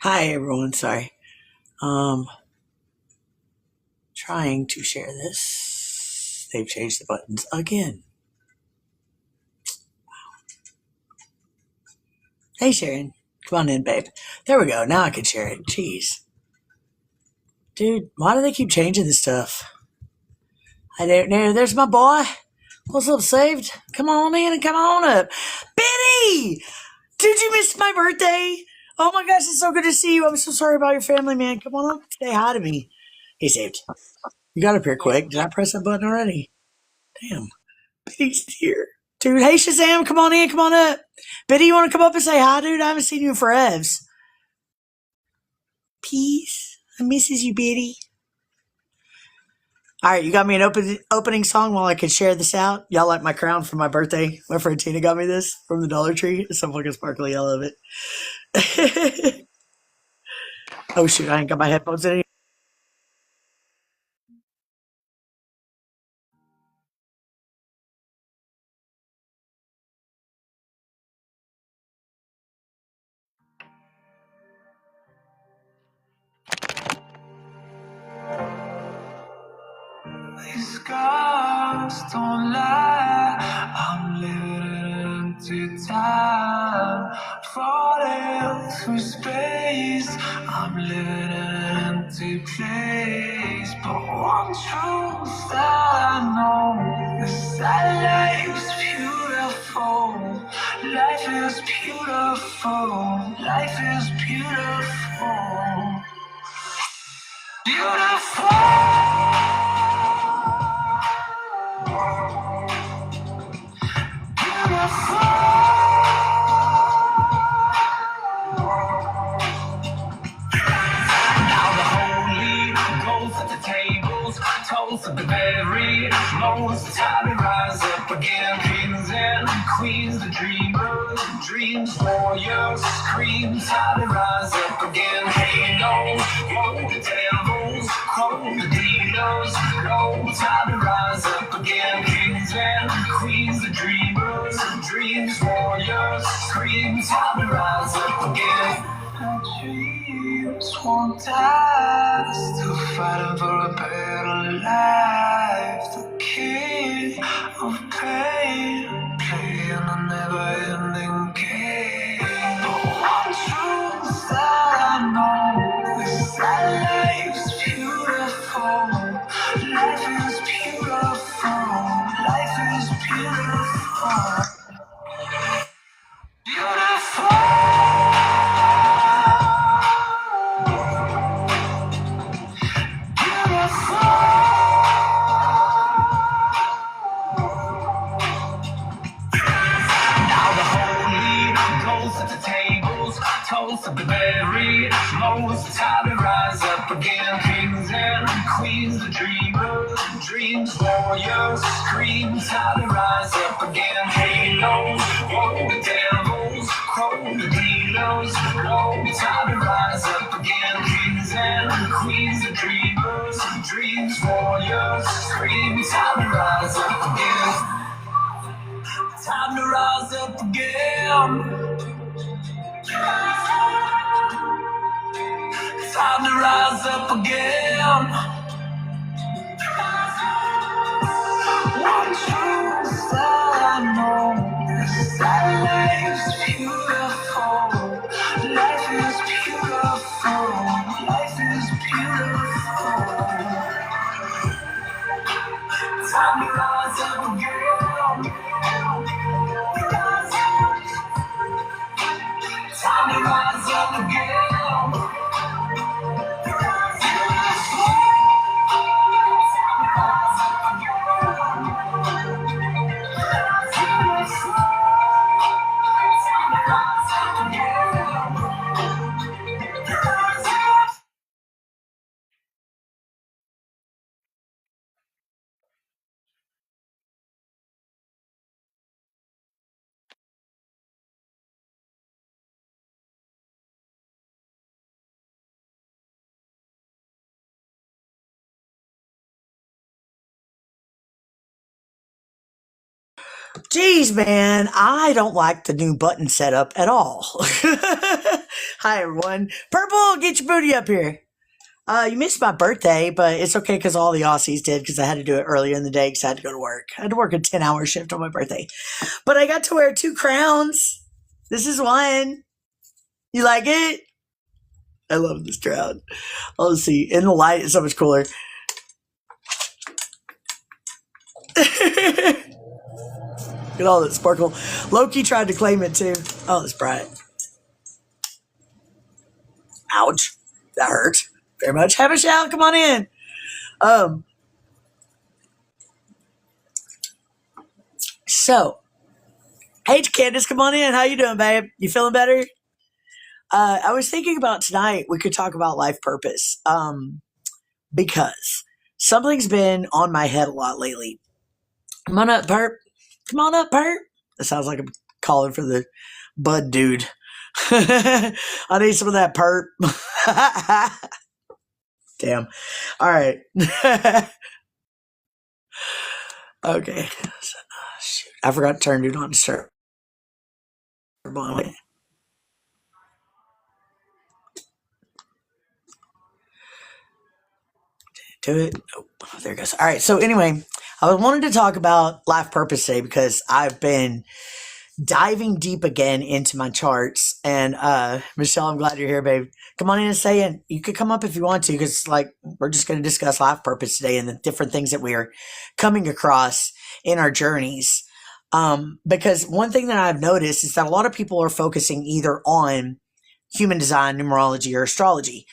Hi everyone, sorry. Um Trying to share this. They've changed the buttons again. Hey Sharon, come on in, babe. There we go. Now I can share it. Jeez. Dude, why do they keep changing this stuff? I don't know. There's my boy. What's up, saved? Come on in and come on up. Benny! Did you miss my birthday? Oh my gosh, it's so good to see you. I'm so sorry about your family, man. Come on up. Say hi to me. Hey, saved. You got up here quick. Did I press that button already? Damn. He's here. Dude, hey Shazam, come on in, come on up. Betty, you want to come up and say hi, dude? I haven't seen you in forevs. Peace. I misses you, Betty. All right, you got me an opening song while I can share this out. Y'all like my crown for my birthday? My friend Tina got me this from the Dollar Tree. It's so fucking sparkly. I love it. Oh shoot, I ain't got my headphones in. These scars don't lie. I'm living in empty time, falling through space. I'm living in an empty place. But one truth that I know is that life's beautiful. Life is beautiful. Life is beautiful. Beautiful. Now the holy ghost at the tables, toast of the very most. Time to rise up again. Kings and queens, the dreamers, dreams, warriors, scream. Time to rise up again. Halos, hold the devils, hold the dealers. No time to rise up again. Kings and queens, the dreamers, dreams, warriors, scream. Time to rise up again. Our dreams won't die, still fighting for a better life. The king of pain, playing a never-ending game. But one truth that I know is that life's beautiful. Life is beautiful. Life is beautiful. Beautiful. Now the holy ghost at the tables, toast of the very most. Time to rise up again. Kings and queens, the dreamers, dreams, warriors, scream. Time to rise up again. Halos, hold the devils, crow the dealers. No time to rise up again. Kings and queens, the dreamers, dreams, warriors, scream. Time to rise up again. Time to rise up again. Time to rise up again. One truth that I know is that life's beautiful. Life is beautiful. Life is beautiful. Time to rise up again. Time to rise up again. Jeez, man, I don't like the new button setup at all. Hi, everyone. Purple, get your booty up here. You missed my birthday, but it's okay because all the Aussies did because I had to do it earlier in the day because I had to go to work. I had to work a 10-hour shift on my birthday. But I got to wear 2 crowns. This is one. You like it? I love this crown. Oh, let's see. In the light, it's so much cooler. Look at all that sparkle. Loki tried to claim it too. Oh, it's bright. Ouch. That hurt very much. Have a shout. Come on in. So, hey, Candace, come on in. How you doing, babe? You feeling better? I was thinking about tonight we could talk about life purpose because something's been on my head a lot lately. Come on up, Perp. Come on up, Perp. That sounds like I'm calling for the bud dude. I need some of that Perp. Damn. All right. Okay. Shoot. I forgot to turn dude on to start. Do it. Oh, there it goes. All right. So anyway, I wanted to talk about life purpose today because I've been diving deep again into my charts. And Michelle, I'm glad you're here, babe. Come on in and say it. You could come up if you want to because like we're just going to discuss life purpose today and the different things that we are coming across in our journeys. Because one thing that I've noticed is that a lot of people are focusing either on human design, numerology, or astrology.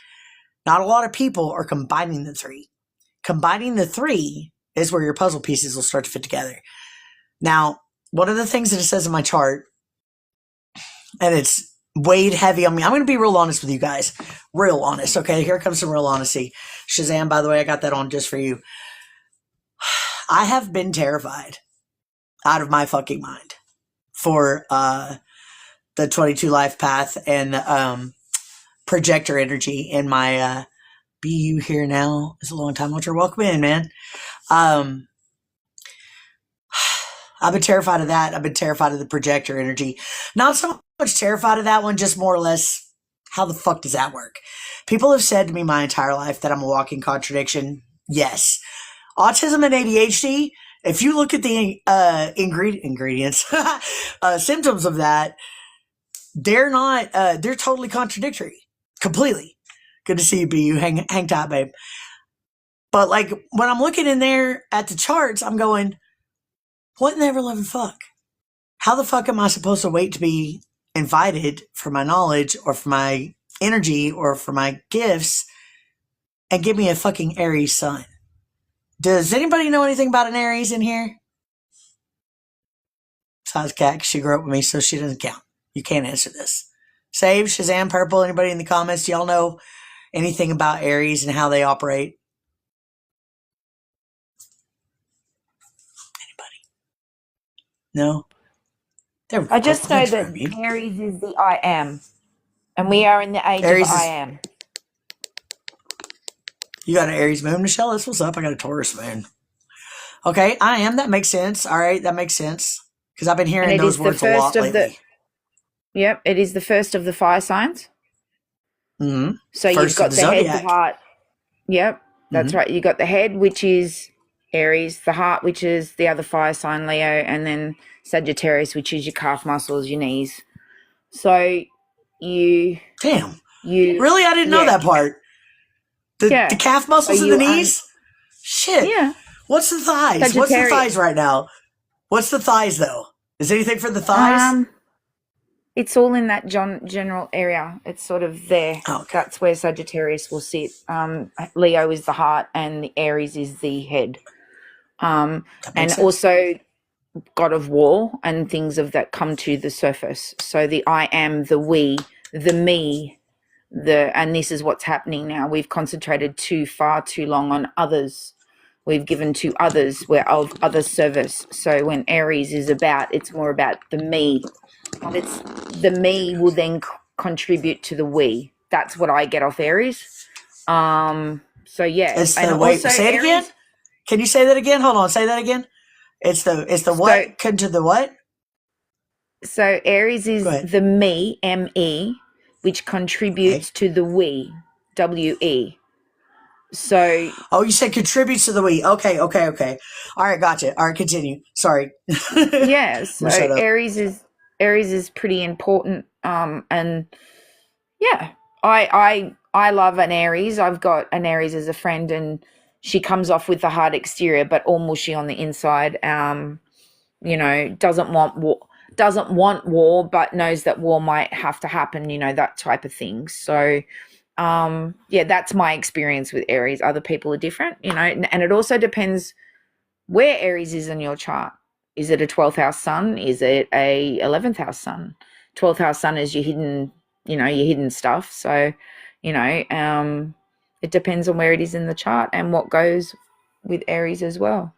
Not a lot of people are combining the 3. Combining the 3 is where your puzzle pieces will start to fit together. Now, one of the things that it says in my chart, and it's weighed heavy on me. I'm going to be real honest with you guys. Real honest, okay? Here comes some real honesty. Shazam, by the way, I got that on just for you. I have been terrified out of my fucking mind for the 22 life path and projector energy in my Be You Here Now. It's a long time watcher. Welcome in, man. I've been terrified of that. I've been terrified of the projector energy. Not so much terrified of that one, just more or less, how the fuck does that work? People have said to me my entire life that I'm a walking contradiction. Yes. Autism and ADHD, if you look at the ingredients, symptoms of that, they're not, they're totally contradictory. Completely. Good to see you, B. You hang tight, babe. But like when I'm looking in there at the charts, I'm going, what in the ever living fuck? How the fuck am I supposed to wait to be invited for my knowledge or for my energy or for my gifts and give me a fucking Aries sun? Does anybody know anything about an Aries in here? Besides Kat, 'cause she grew up with me, so she doesn't count. You can't answer this. Save, Shazam, Purple, anybody in the comments? Do y'all know anything about Aries and how they operate? Anybody? No? There I just know that Aries is the I am. And we are in the age Aries of I am. You got an Aries moon, Michelle? That's what's up. I got a Taurus moon. Okay, I am. That makes sense. All right, that makes sense. Because I've been hearing those words a lot lately. Yep, it is the first of the fire signs. Mm-hmm. So you've got the head, the heart. Yep, that's right. You got the head, which is Aries, the heart, which is the other fire sign, Leo, and then Sagittarius, which is your calf muscles, your knees. So you... Damn. Really? I didn't know that part. The calf muscles and the knees? Shit. Yeah. What's the thighs? What's the thighs right now? What's the thighs, though? Is anything for the thighs? It's all in that general area. It's sort of there. Oh, okay. That's where Sagittarius will sit. Leo is the heart and the Aries is the head. And sense. Also God of War and things of that come to the surface. So the I am, the we, the me, and this is what's happening now. We've concentrated far too long on others. We've given to others. We're of other service. So when Aries is it's more about the me. It's the me will then contribute to the we. That's what I get off Aries. So yeah. Say it again. Can you say that again? Hold on. Say that again. It's the what to the what? So Aries is the me, M-E. which contributes to the we, W-E. So. Oh, you said contributes to the we. Okay. All right, gotcha. All right, continue. Sorry. Yeah, so Aries is pretty important. And yeah, I love an Aries. I've got an Aries as a friend, and she comes off with the hard exterior, but all mushy on the inside. You know, doesn't want war, but knows that war might have to happen, you know, that type of thing. So, yeah, that's my experience with Aries. Other people are different, you know, and it also depends where Aries is in your chart. Is it a 12th house sun? Is it a 11th house sun? 12th house sun is your hidden stuff. So, you know, it depends on where it is in the chart and what goes with Aries as well.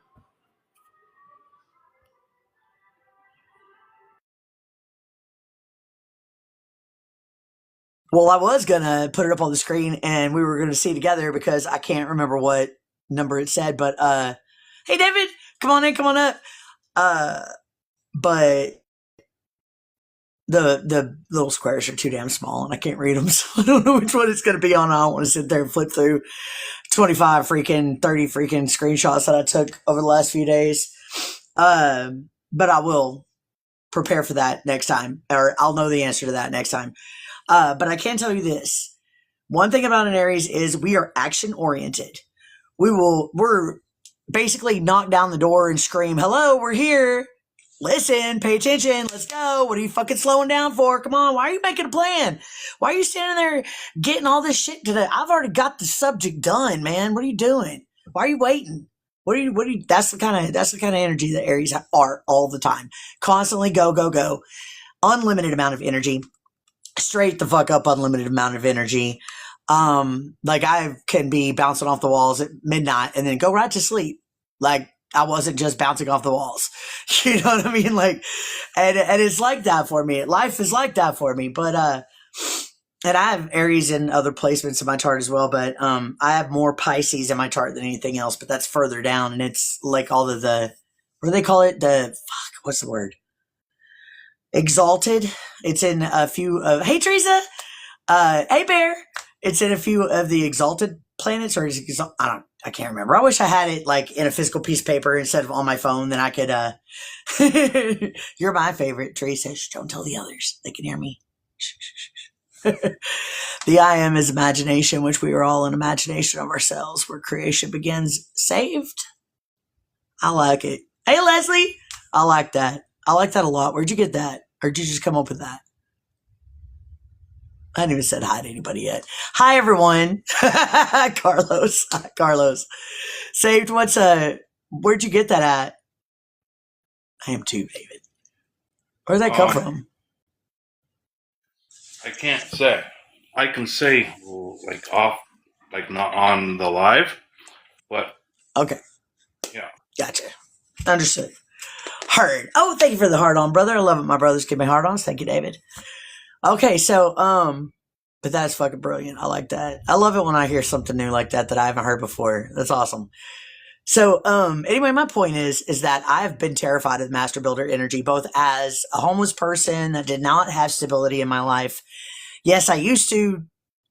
Well, I was going to put it up on the screen and we were going to see together because I can't remember what number it said, but, hey, David, come on in, come on up. But the little squares are too damn small and I can't read them. So I don't know which one it's going to be on. I don't want to sit there and flip through 30 freaking screenshots that I took over the last few days. But I will prepare for that next time, or I'll know the answer to that next time. But I can tell you this. One thing about an Aries is we are action oriented. We're basically knock down the door and scream, hello, we're here. Listen, pay attention. Let's go. What are you fucking slowing down for? Come on. Why are you making a plan? Why are you standing there getting all this shit today? I've already got the subject done, man. What are you doing? Why are you waiting? What are you, that's the kind of energy that Aries are all the time. Constantly go. Unlimited amount of energy. Straight the fuck up, unlimited amount of energy. Like I can be bouncing off the walls at midnight and then go right to sleep. Like I wasn't just bouncing off the walls. You know what I mean? Like, and it's like that for me. Life is like that for me. But, and I have Aries in other placements in my chart as well, but, I have more Pisces in my chart than anything else, but that's further down. And it's like all of the, what do they call it? What's the word? Exalted. It's in a few of, hey Teresa, hey Bear. It's in a few of the exalted planets, or I can't remember. I wish I had it like in a physical piece of paper instead of on my phone. Then I could, you're my favorite, Teresa. Shh, don't tell the others. They can hear me. The I am is imagination, which we are all an imagination of ourselves, where creation begins. Saved. I like it. Hey, Leslie. I like that. I like that a lot. Where'd you get that? Or did you just come up with that? I haven't even said hi to anybody yet. Hi, everyone. Carlos. Saved, where'd you get that at? I am too, David. Where'd that come from? I can't say. I can say, like, off, like, not on the live, but. Okay. Yeah. Gotcha. Understood. Heard. Oh, thank you for the heart on, brother. I love it. My brothers give me heart ons. Thank you, David. Okay, so, but that's fucking brilliant. I like that. I love it when I hear something new like that I haven't heard before. That's awesome. So, anyway, my point is that I've been terrified of master builder energy, both as a homeless person that did not have stability in my life. Yes, I used to,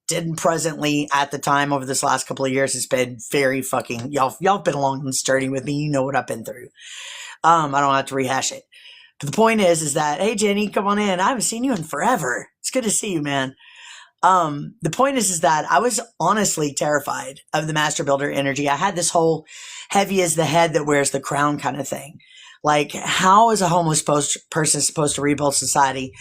didn't presently at the time. Over this last couple of years, it's been very fucking, y'all been along this journey with me. You know what I've been through. I don't have to rehash it. But the point is that, hey, Jenny, come on in. I haven't seen you in forever. It's good to see you, man. The point is that I was honestly terrified of the master builder energy. I had this whole heavy as the head that wears the crown kind of thing. Like, how is a homeless person supposed to rebuild society?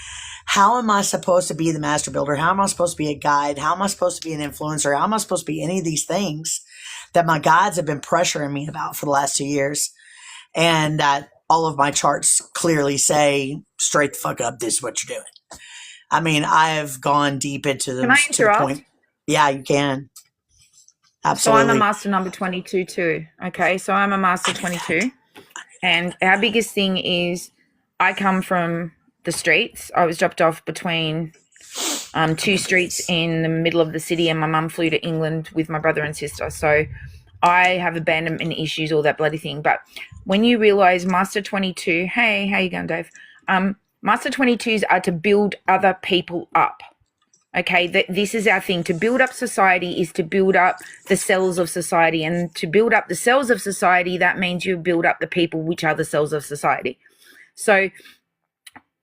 How am I supposed to be the master builder? How am I supposed to be a guide? How am I supposed to be an influencer? How am I supposed to be any of these things that my guides have been pressuring me about for the last 2 years? And that all of my charts clearly say, straight the fuck up, this is what you're doing. I mean, I have gone deep into the, Can I interrupt? To the point. Yeah, you can. Absolutely. So I'm a master number 22 too. Okay, so I'm a master 22. And our biggest thing is I come from the streets. I was dropped off between two streets in the middle of the city, and my mum flew to England with my brother and sister. So I have abandonment issues, all that bloody thing. But when you realize Master 22, hey, how you going, Dave? Master 22s are to build other people up. Okay, that this is our thing. To build up society is to build up the cells of society. And to build up the cells of society, that means you build up the people, which are the cells of society. So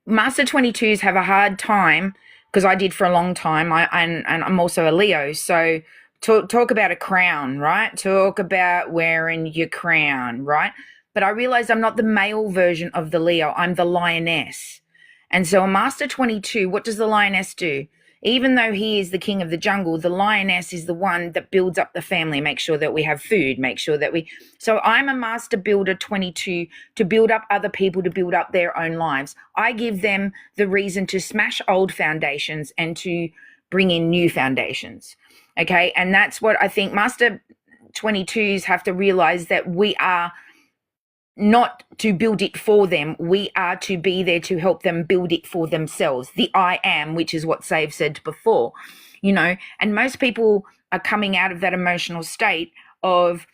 Master 22s have a hard time, because I did for a long time, and I'm also a Leo. So talk about a crown, right? Talk about wearing your crown, right? But I realized I'm not the male version of the Leo. I'm the lioness. And so a Master 22, what does the lioness do? Even though he is the king of the jungle, the lioness is the one that builds up the family, make sure that we have food, make sure that we... So I'm a Master Builder 22 to build up other people, to build up their own lives. I give them the reason to smash old foundations and to bring in new foundations. Okay, and that's what I think Master 22s have to realize, that we are not to build it for them. We are to be there to help them build it for themselves. The I am, which is what Save said before, you know, and most people are coming out of that emotional state of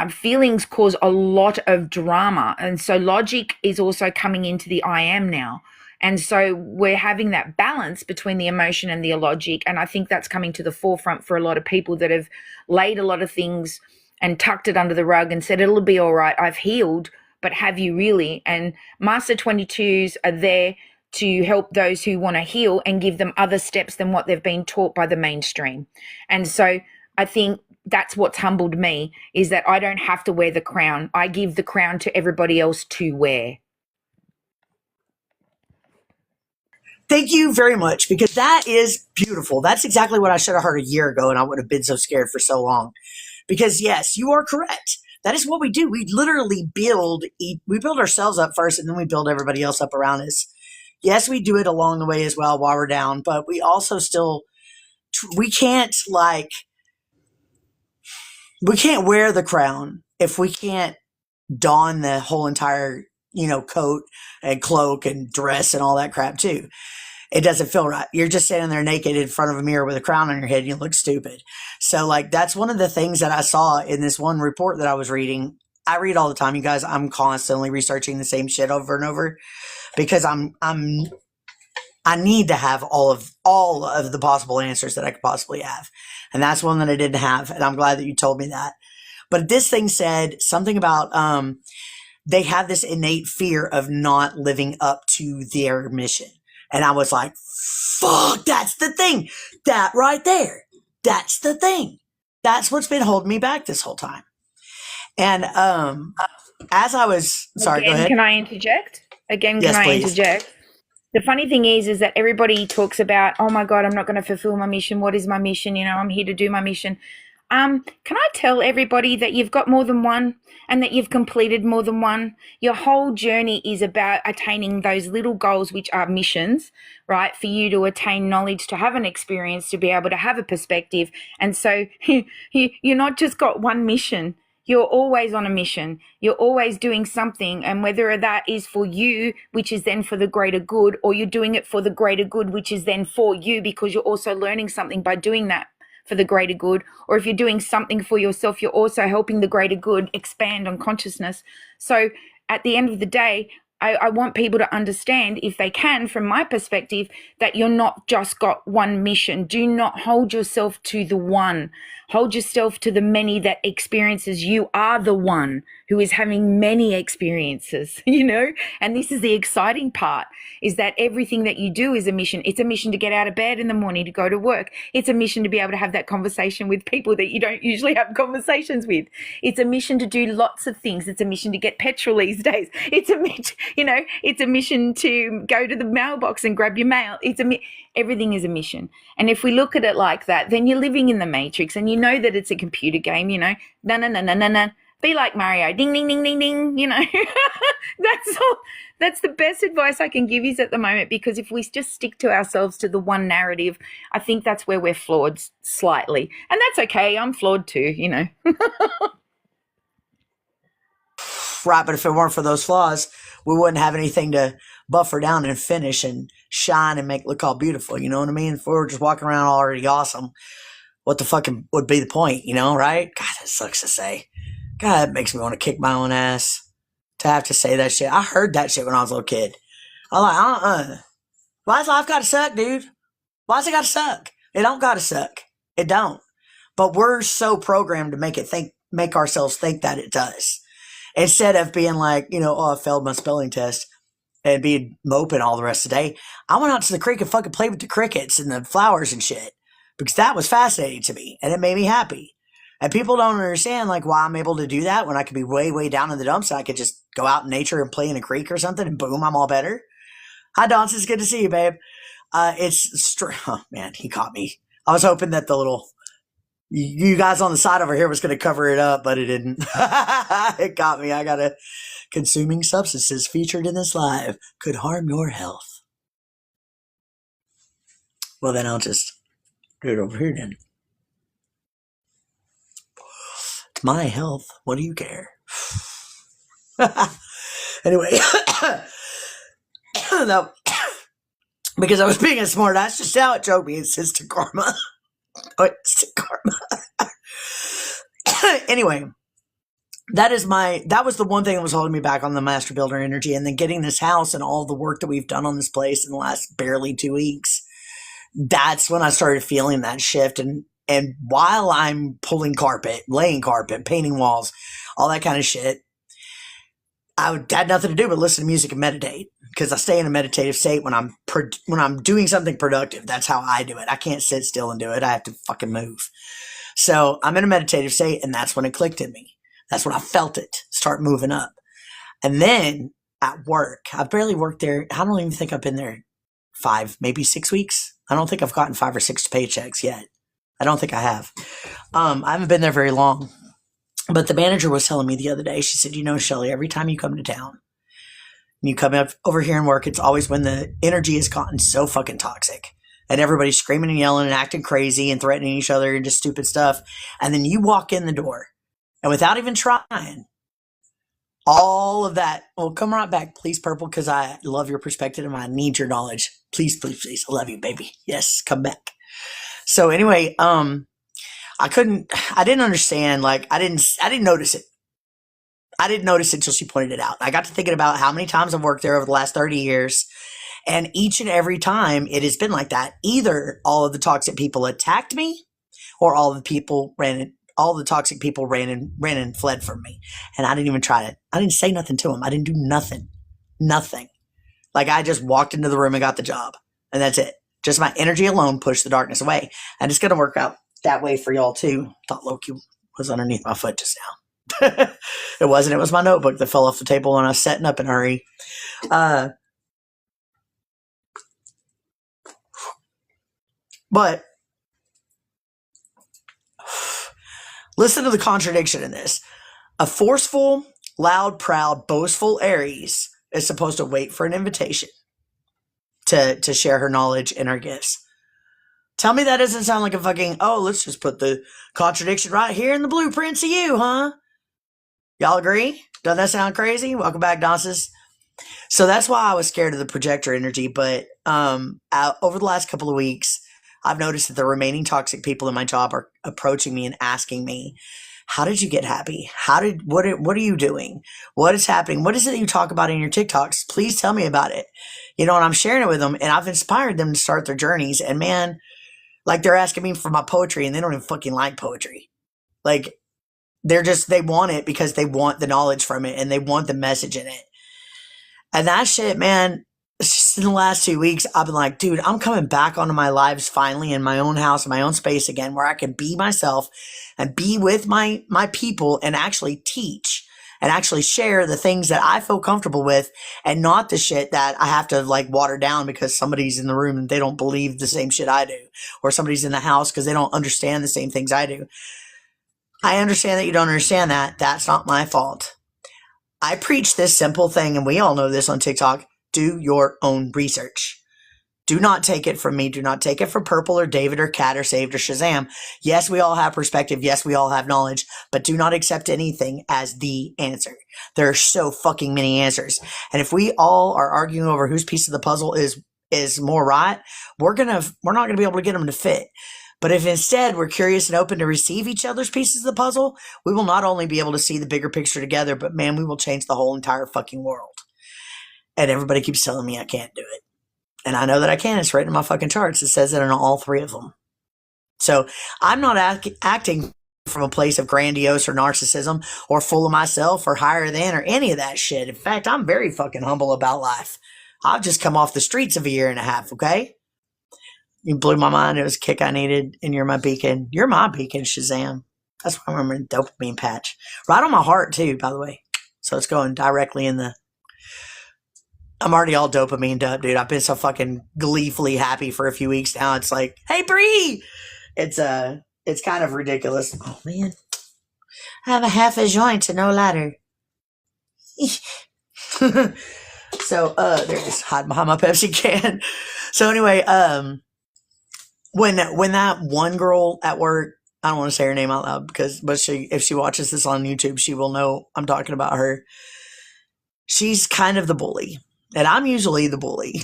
feelings cause a lot of drama. And so logic is also coming into the I am now. And so we're having that balance between the emotion and the illogic. And I think that's coming to the forefront for a lot of people that have laid a lot of things and tucked it under the rug and said, it'll be all right, I've healed, but have you really? And Master 22s are there to help those who want to heal and give them other steps than what they've been taught by the mainstream. And so I think that's what's humbled me, is that I don't have to wear the crown. I give the crown to everybody else to wear. Thank you very much, because that is beautiful. That's exactly what I should have heard a year ago, and I wouldn't have been so scared for so long. Because yes, you are correct. That is what we do. We literally build ourselves up first, and then we build everybody else up around us. Yes, we do it along the way as well while we're down, but we also still, we can't wear the crown if we can't don the whole entire, coat and cloak and dress and all that crap too. It doesn't feel right. You're just standing there naked in front of a mirror with a crown on your head and you look stupid. So that's one of the things that I saw in this one report that I was reading. I read all the time, you guys. I'm constantly researching the same shit over and over, because I need to have all of the possible answers that I could possibly have. And that's one that I didn't have. And I'm glad that you told me that. But this thing said something about, they have this innate fear of not living up to their mission. And I was like, fuck, that's the thing. That right there. That's the thing. That's what's been holding me back this whole time. And as I was, sorry, go ahead. Can I interject? Yes, please. Interject? The funny thing is that everybody talks about, oh my God, I'm not going to fulfill my mission. What is my mission? I'm here to do my mission. Can I tell everybody that you've got more than one, and that you've completed more than one? Your whole journey is about attaining those little goals, which are missions, right? For you to attain knowledge, to have an experience, to be able to have a perspective. And so you're not just got one mission. You're always on a mission. You're always doing something. And whether that is for you, which is then for the greater good, or you're doing it for the greater good, which is then for you, because you're also learning something by doing that for the greater good. Or if you're doing something for yourself, you're also helping the greater good expand on consciousness. So at the end of the day, I want people to understand, if they can, from my perspective, that you're not just got one mission. Do not hold yourself to the one. Hold yourself to the many that experiences. You are the one who is having many experiences, and this is the exciting part, is that everything that you do is a mission. It's a mission to get out of bed in the morning, to go to work. It's a mission to be able to have that conversation with people that you don't usually have conversations with. It's a mission to do lots of things. It's a mission to get petrol these days. It's a mission, it's a mission to go to the mailbox and grab your mail. Everything is a mission. And if we look at it like that, then you're living in the matrix, and you know that it's a computer game, no. Be like Mario, ding, ding, ding, ding, ding, That's all. That's the best advice I can give you at the moment, because if we just stick to ourselves, to the one narrative, I think that's where we're flawed slightly. And that's okay. I'm flawed too, Right, but if it weren't for those flaws, we wouldn't have anything to buffer down and finish and shine and make look all beautiful. You know what I mean? If we were just walking around already awesome, what the fuck would be the point, right? God, that sucks to say. God, that makes me want to kick my own ass to have to say that shit. I heard that shit when I was a little kid. I'm like, why's life gotta suck, dude? Why's it gotta suck? It don't gotta suck. It don't. But we're so programmed to make ourselves think that it does. Instead of being like, I failed my spelling test and being moping all the rest of the day. I went out to the creek and fucking played with the crickets and the flowers and shit because that was fascinating to me and it made me happy. And people don't understand like why I'm able to do that when I could be way, way down in the dumps. And I could just go out in nature and play in a creek or something and boom, I'm all better. Hi, Donce. It's good to see you, babe. Oh man, he caught me. I was hoping that the little, you guys on the side over here was going to cover it up, but it didn't. It got me. I got a consuming substances featured in this live could harm your health. Well, then I'll just do it over here then. It's my health. What do you care? Anyway, no, because I was being a smart ass just now it showed me instant karma. Oh, instant karma. Anyway, that was the one thing that was holding me back on the master builder energy, and then getting this house and all the work that we've done on this place in the last barely 2 weeks. That's when I started feeling that shift. And while I'm pulling carpet, laying carpet, painting walls, all that kind of shit, I had nothing to do but listen to music and meditate, because I stay in a meditative state when I'm doing something productive. That's how I do it. I can't sit still and do it. I have to fucking move. So I'm in a meditative state, and that's when it clicked in me. That's when I felt it start moving up. And then at work, I barely worked there. I don't even think I've been there 5, maybe 6 weeks. I don't think I've gotten 5 or 6 paychecks yet. I don't think I have. I haven't been there very long. But the manager was telling me the other day, she said, Shelly, every time you come to town, and you come up over here and work, it's always when the energy has gotten so fucking toxic. And everybody's screaming and yelling and acting crazy and threatening each other and just stupid stuff. And then you walk in the door, and without even trying, all of that, come right back, please, Purple, because I love your perspective and I need your knowledge. Please, please, please. I love you, baby. Yes, come back. So anyway, I didn't understand. Like, I didn't notice it. I didn't notice it until she pointed it out. I got to thinking about how many times I've worked there over the last 30 years. And each and every time it has been like that. Either all of the toxic people attacked me, or all the toxic people ran and fled from me. And I didn't even try to, I didn't say nothing to them. I didn't do nothing. Nothing. Like, I just walked into the room and got the job. And that's it. Just my energy alone pushed the darkness away. And it's going to work out that way for y'all too. Thought Loki was underneath my foot just now. It wasn't. It was my notebook that fell off the table when I was setting up in a hurry. But listen to the contradiction in this. A forceful, loud, proud, boastful Aries is supposed to wait for an invitation to share her knowledge and her gifts. Tell me that doesn't sound like a fucking, let's just put the contradiction right here in the blueprint to you, huh? Y'all agree? Doesn't that sound crazy? Welcome back, Donces. So that's why I was scared of the projector energy. But over the last couple of weeks, I've noticed that the remaining toxic people in my job are approaching me and asking me, how did you get happy? What are you doing? What is happening? What is it that you talk about in your TikToks? Please tell me about it. And I'm sharing it with them, and I've inspired them to start their journeys. And man, like, they're asking me for my poetry, and they don't even fucking like poetry. Like, they want it because they want the knowledge from it, and they want the message in it. And that shit, man, just in the last 2 weeks, I've been like, dude, I'm coming back onto my lives finally in my own house, my own space again, where I can be myself and be with my people and actually teach and actually share the things that I feel comfortable with, and not the shit that I have to like water down because somebody's in the room and they don't believe the same shit I do, or somebody's in the house because they don't understand the same things I do. I understand that you don't understand that. That's not my fault. I preach this simple thing, and we all know this on TikTok. Do your own research. Do not take it from me. Do not take it from Purple or David or Cat or Saved or Shazam. Yes, we all have perspective. Yes, we all have knowledge, but do not accept anything as the answer. There are so fucking many answers. And if we all are arguing over whose piece of the puzzle is more right, we're not going to be able to get them to fit. But if instead we're curious and open to receive each other's pieces of the puzzle, we will not only be able to see the bigger picture together, but man, we will change the whole entire fucking world. And everybody keeps telling me I can't do it. And I know that I can. It's written in my fucking charts. It says it in all 3 of them. So I'm not acting from a place of grandiose or narcissism or full of myself or higher than or any of that shit. In fact, I'm very fucking humble about life. I've just come off the streets of a year and a half, okay? You blew my mind. It was a kick I needed, and you're my beacon. You're my beacon, Shazam. That's why I'm in dopamine patch. Right on my heart, too, by the way. So it's going directly in the... I'm already all dopamined up, dude. I've been so fucking gleefully happy for a few weeks now. It's like, hey, Bree! It's kind of ridiculous. Oh, man. I have a half a joint and no ladder. So, there it is. Hide behind my Pepsi can. So anyway, when that one girl at work, I don't want to say her name out loud but if she watches this on YouTube, she will know I'm talking about her. She's kind of the bully. And I'm usually the bully.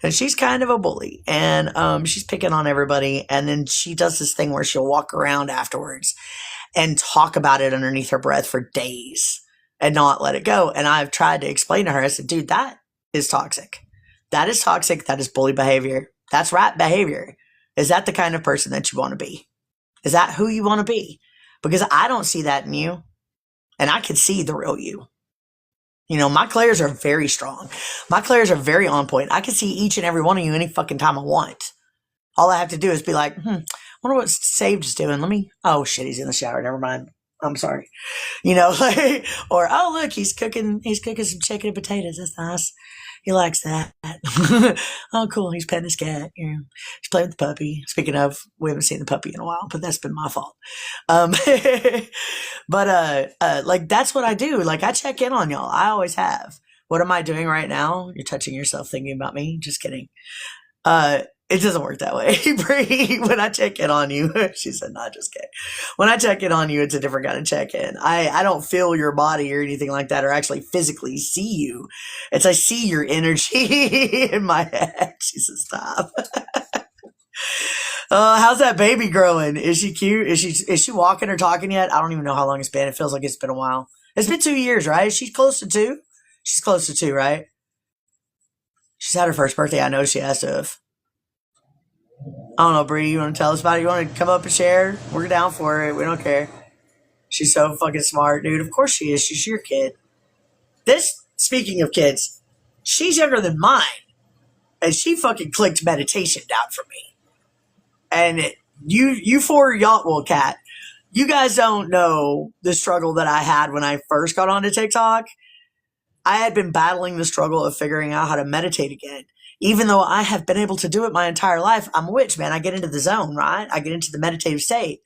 And she's kind of a bully. And she's picking on everybody. And then she does this thing where she'll walk around afterwards and talk about it underneath her breath for days and not let it go. And I've tried to explain to her, I said, dude, that is toxic. That is toxic. That is bully behavior. That's rat behavior. Is that the kind of person that you want to be? Is that who you want to be? Because I don't see that in you. And I can see the real you. You know, my clairs are very strong. My clairs are very on point. I can see each and every one of you any fucking time I want. All I have to do is be like, wonder what Sage is doing. Oh shit, he's in the shower. Never mind. I'm sorry. You know, or, oh look, he's cooking some chicken and potatoes. That's nice. He likes that. Oh, cool. He's petting his cat. You know, he's playing with the puppy. Speaking of, we haven't seen the puppy in a while, but that's been my fault. But like, that's what I do. Like, I check in on y'all. I always have. What am I doing right now? You're touching yourself thinking about me. Just kidding. It doesn't work that way. Bree, when I check in on you, she said, not just kidding. When I check in on you, it's a different kind of check in. I don't feel your body or anything like that, or actually physically see you. It's I see your energy in my head. She said, stop. How's that baby growing? Is she cute? Is she walking or talking yet? I don't even know how long it's been. It feels like it's been a while. It's been 2 years, right? She's close to 2. She's close to 2, right? She's had her first birthday. I know she has to have. I don't know, Bree, you want to tell us about it? You want to come up and share? We're down for it. We don't care. She's so fucking smart, dude. Of course she is. She's your kid. Speaking of kids, she's younger than mine. And she fucking clicked meditation down for me. And you four, y'all, well, Kat, you guys don't know the struggle that I had when I first got onto TikTok. I had been battling the struggle of figuring out how to meditate again. Even though I have been able to do it my entire life, I'm a witch, man. I get into the zone, right? I get into the meditative state.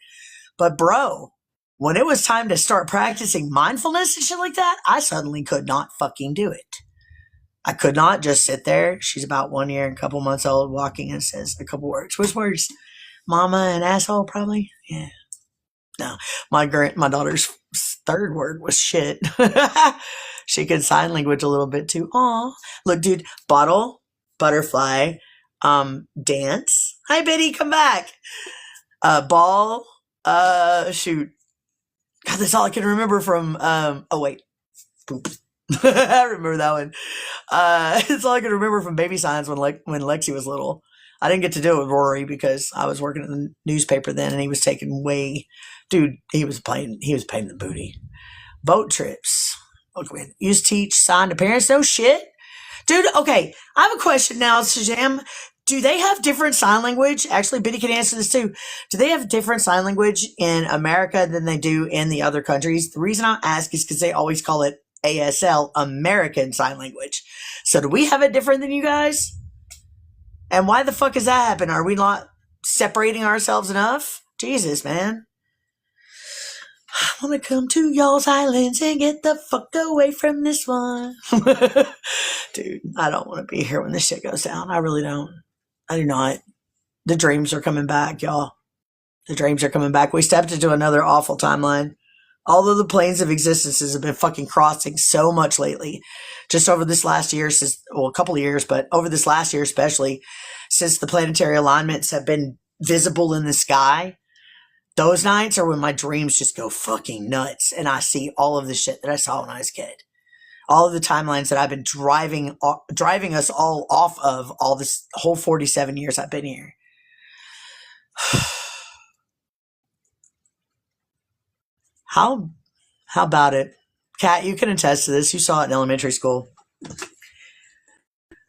But bro, when it was time to start practicing mindfulness and shit like that, I suddenly could not fucking do it. I could not just sit there. She's about 1 year and a couple months old, walking and says a couple words. Which words? Mama and asshole, probably? Yeah. No. My daughter's third word was shit. She could sign language a little bit too. Aw. Look, dude, bottle. Butterfly, dance. Hi, Biddy, come back. Ball, shoot. God, that's all I can remember from, oh, wait. Poop. I remember that one. It's all I can remember from Baby Signs when Lexi was little. I didn't get to do it with Rory because I was working in the newspaper then and he was taking dude, he was paying the booty. Boat trips. Okay, used to teach sign to parents. No shit. Dude, okay, I have a question now, Shazam. Do they have different sign language? Actually, Biddy can answer this too. Do they have different sign language in America than they do in the other countries? The reason I ask is because they always call it ASL, American Sign Language. So do we have it different than you guys? And why the fuck does that happen? Are we not separating ourselves enough? Jesus, man. I want to come to y'all's islands and get the fuck away from this one. Dude, I don't want to be here when this shit goes down. I really don't. I do not. The dreams are coming back, y'all. The dreams are coming back. We stepped into another awful timeline. Although the planes of existences have been fucking crossing so much lately. Just over this last year, a couple of years, but over this last year especially, since the planetary alignments have been visible in the sky, those nights are when my dreams just go fucking nuts and I see all of the shit that I saw when I was a kid. all of the timelines that I've been driving us all off of all this whole 47 years I've been here. How about it? Kat, you can attest to this. You saw it in elementary school.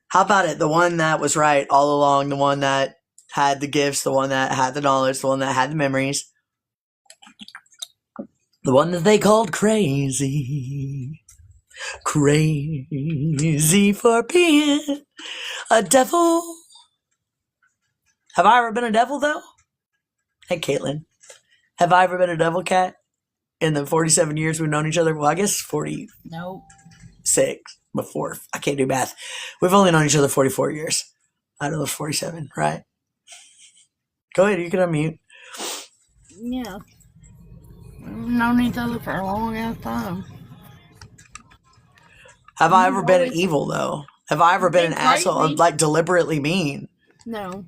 How about it? The one that was right all along, the one that had the gifts, the one that had the knowledge, the one that had the memories, the one that they called crazy. Crazy for being a devil. Have I ever been a devil, though? Hey, Caitlin. Have I ever been a devil, Cat? In the 47 years we've known each other? Well, I guess 46 Nope. before. I can't do math. We've only known each other 44 years out of those 47, right? Go ahead, you can unmute. Yeah. We've known each other for a long ass time. Have I ever been an evil, though? Have I ever been an asshole, crazy. like deliberately mean? No.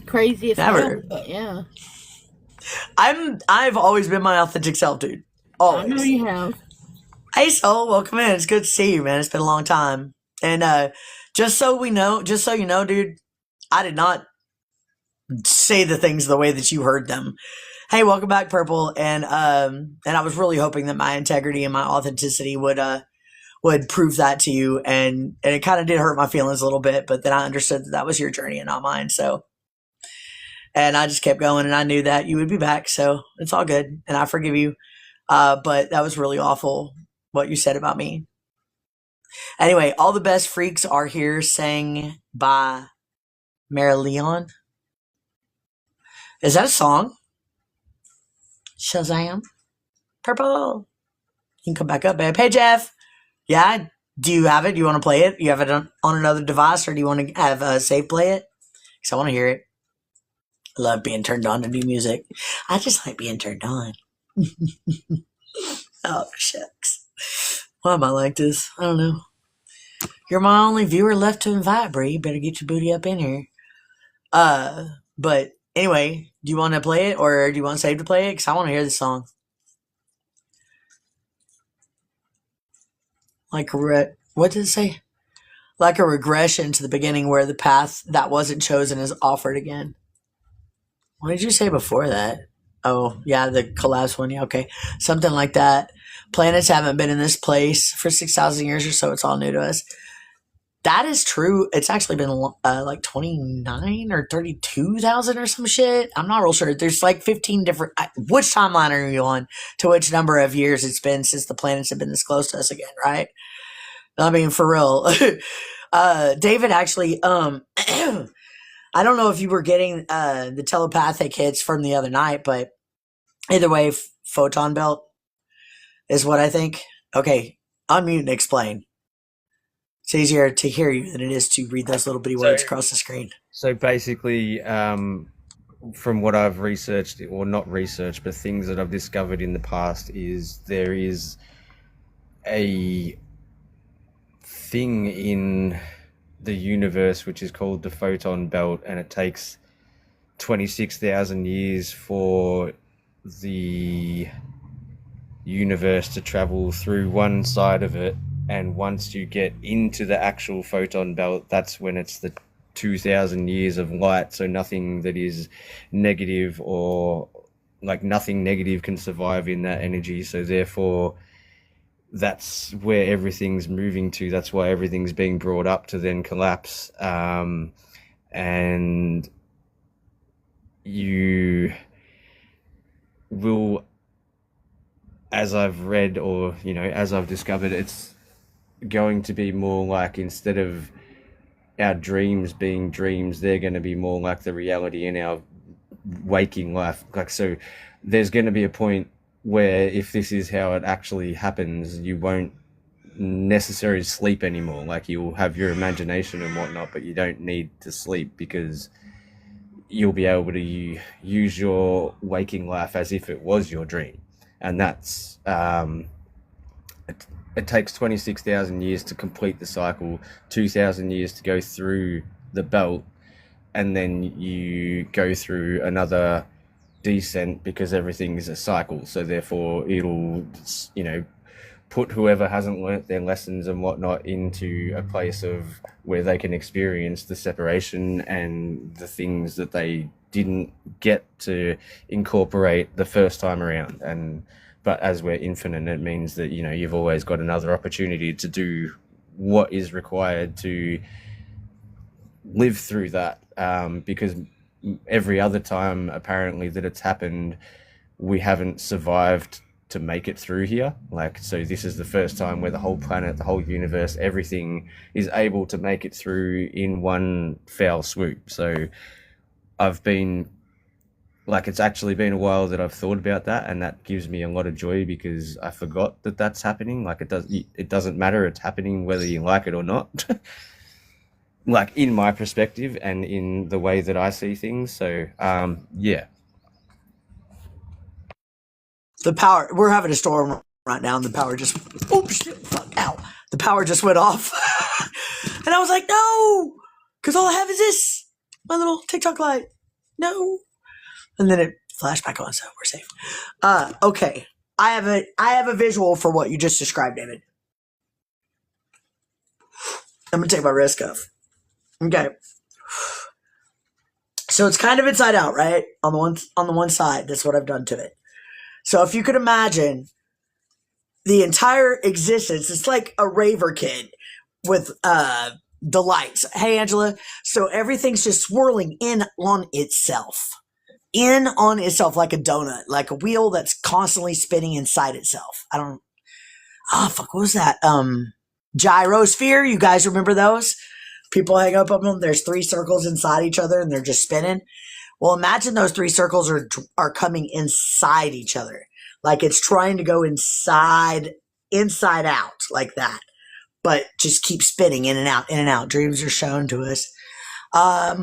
Crazy as Never. hell, but yeah. I've always been my authentic self, dude. Always. I know you have. Hey, Soul, welcome in. It's good to see you, man. It's been a long time. And just so you know, dude, I did not say the things the way that you heard them. Hey, welcome back, Purple. And I was really hoping that my integrity and my authenticity would prove that to you. And it kind of did hurt my feelings a little bit, but then I understood that was your journey and not mine. So, and I just kept going, and I knew that you would be back. So it's all good, and I forgive you. But that was really awful what you said about me. Anyway, All the Best Freaks Are Here, sang by Marilyn. Is that a song? Shazam. Purple. You can come back up, babe. Hey, Jeff. Yeah, do you have it? Do you want to play it? You have it on another device, or do you want to have Save play it? Because I want to hear it. I love being turned on to new music. I just like being turned on. Oh, shucks. Why am I like this? I don't know. You're my only viewer left to invite, Bree. You better get your booty up in here. But anyway, do you want to play it, or do you want Save to play it? Because I want to hear this song. Like, what did it say? Like a regression to the beginning where the path that wasn't chosen is offered again. What did you say before that? Oh, yeah, the collapse one. Yeah, okay. Something like that. Planets haven't been in this place for 6,000 years or so. It's all new to us. That is true. It's actually been like 29 or 32,000 or some shit. I'm not real sure. There's like 15 different... Which timeline are you on to which number of years it's been since the planets have been this close to us again, right? I mean, for real. David actually... I don't know if you were getting the telepathic hits from the other night, but either way, photon belt is what I think. Okay, unmute and explain. It's easier to hear you than it is to read those little bitty words across the screen. So basically, from what I've researched, or not researched, but things that I've discovered in the past, is there is a thing in the universe which is called the photon belt, and it takes 26,000 years for the universe to travel through one side of it, and once you get into the actual photon belt, that's when it's the 2,000 years of light. So nothing that is negative, or like nothing negative can survive in that energy. So therefore that's where everything's moving to. That's why everything's being brought up to then collapse. And you will, as I've read, or, you know, as I've discovered, it's going to be more like, instead of our dreams being dreams, they're going to be more like the reality in our waking life. Like, so there's going to be a point where, if this is how it actually happens, you won't necessarily sleep anymore. Like, you'll have your imagination and whatnot, but you don't need to sleep, because you'll be able to use your waking life as if it was your dream. And that's it takes 26,000 years to complete the cycle, 2,000 years to go through the belt, and then you go through another descent, because everything is a cycle. So therefore it'll, you know, put whoever hasn't learnt their lessons and whatnot into a place of where they can experience the separation and the things that they didn't get to incorporate the first time around. But as we're infinite, it means that, you know, you've always got another opportunity to do what is required to live through that, because every other time apparently that it's happened, we haven't survived to make it through here. Like, so this is the first time where the whole planet, the whole universe, everything is able to make it through in one foul swoop. So I've been like, it's actually been a while that I've thought about that, and that gives me a lot of joy because I forgot that that's happening. Like, it doesn't matter, it's happening whether you like it or not. Like, in my perspective and in the way that I see things. So yeah. The power, we're having a storm right now, and the power just, oh shit, fuck, ow. The power just went off. And I was like, no, because all I have is this, my little TikTok light. No. And then it flashed back on, so we're safe. Okay. I have a visual for what you just described, David. I'm gonna take my wrist cuff. Okay. So it's kind of inside out, right? On the one side, that's what I've done to it. So if you could imagine the entire existence, it's like a raver kid with the lights. Hey, Angela. So everything's just swirling in on itself like a donut, like a wheel that's constantly spinning inside itself. What was that? Gyrosphere. You guys remember those? People hang up on them. There's 3 circles inside each other and they're just spinning. Well, imagine those 3 circles are coming inside each other. Like it's trying to go inside out like that. But just keep spinning in and out. Dreams are shown to us. That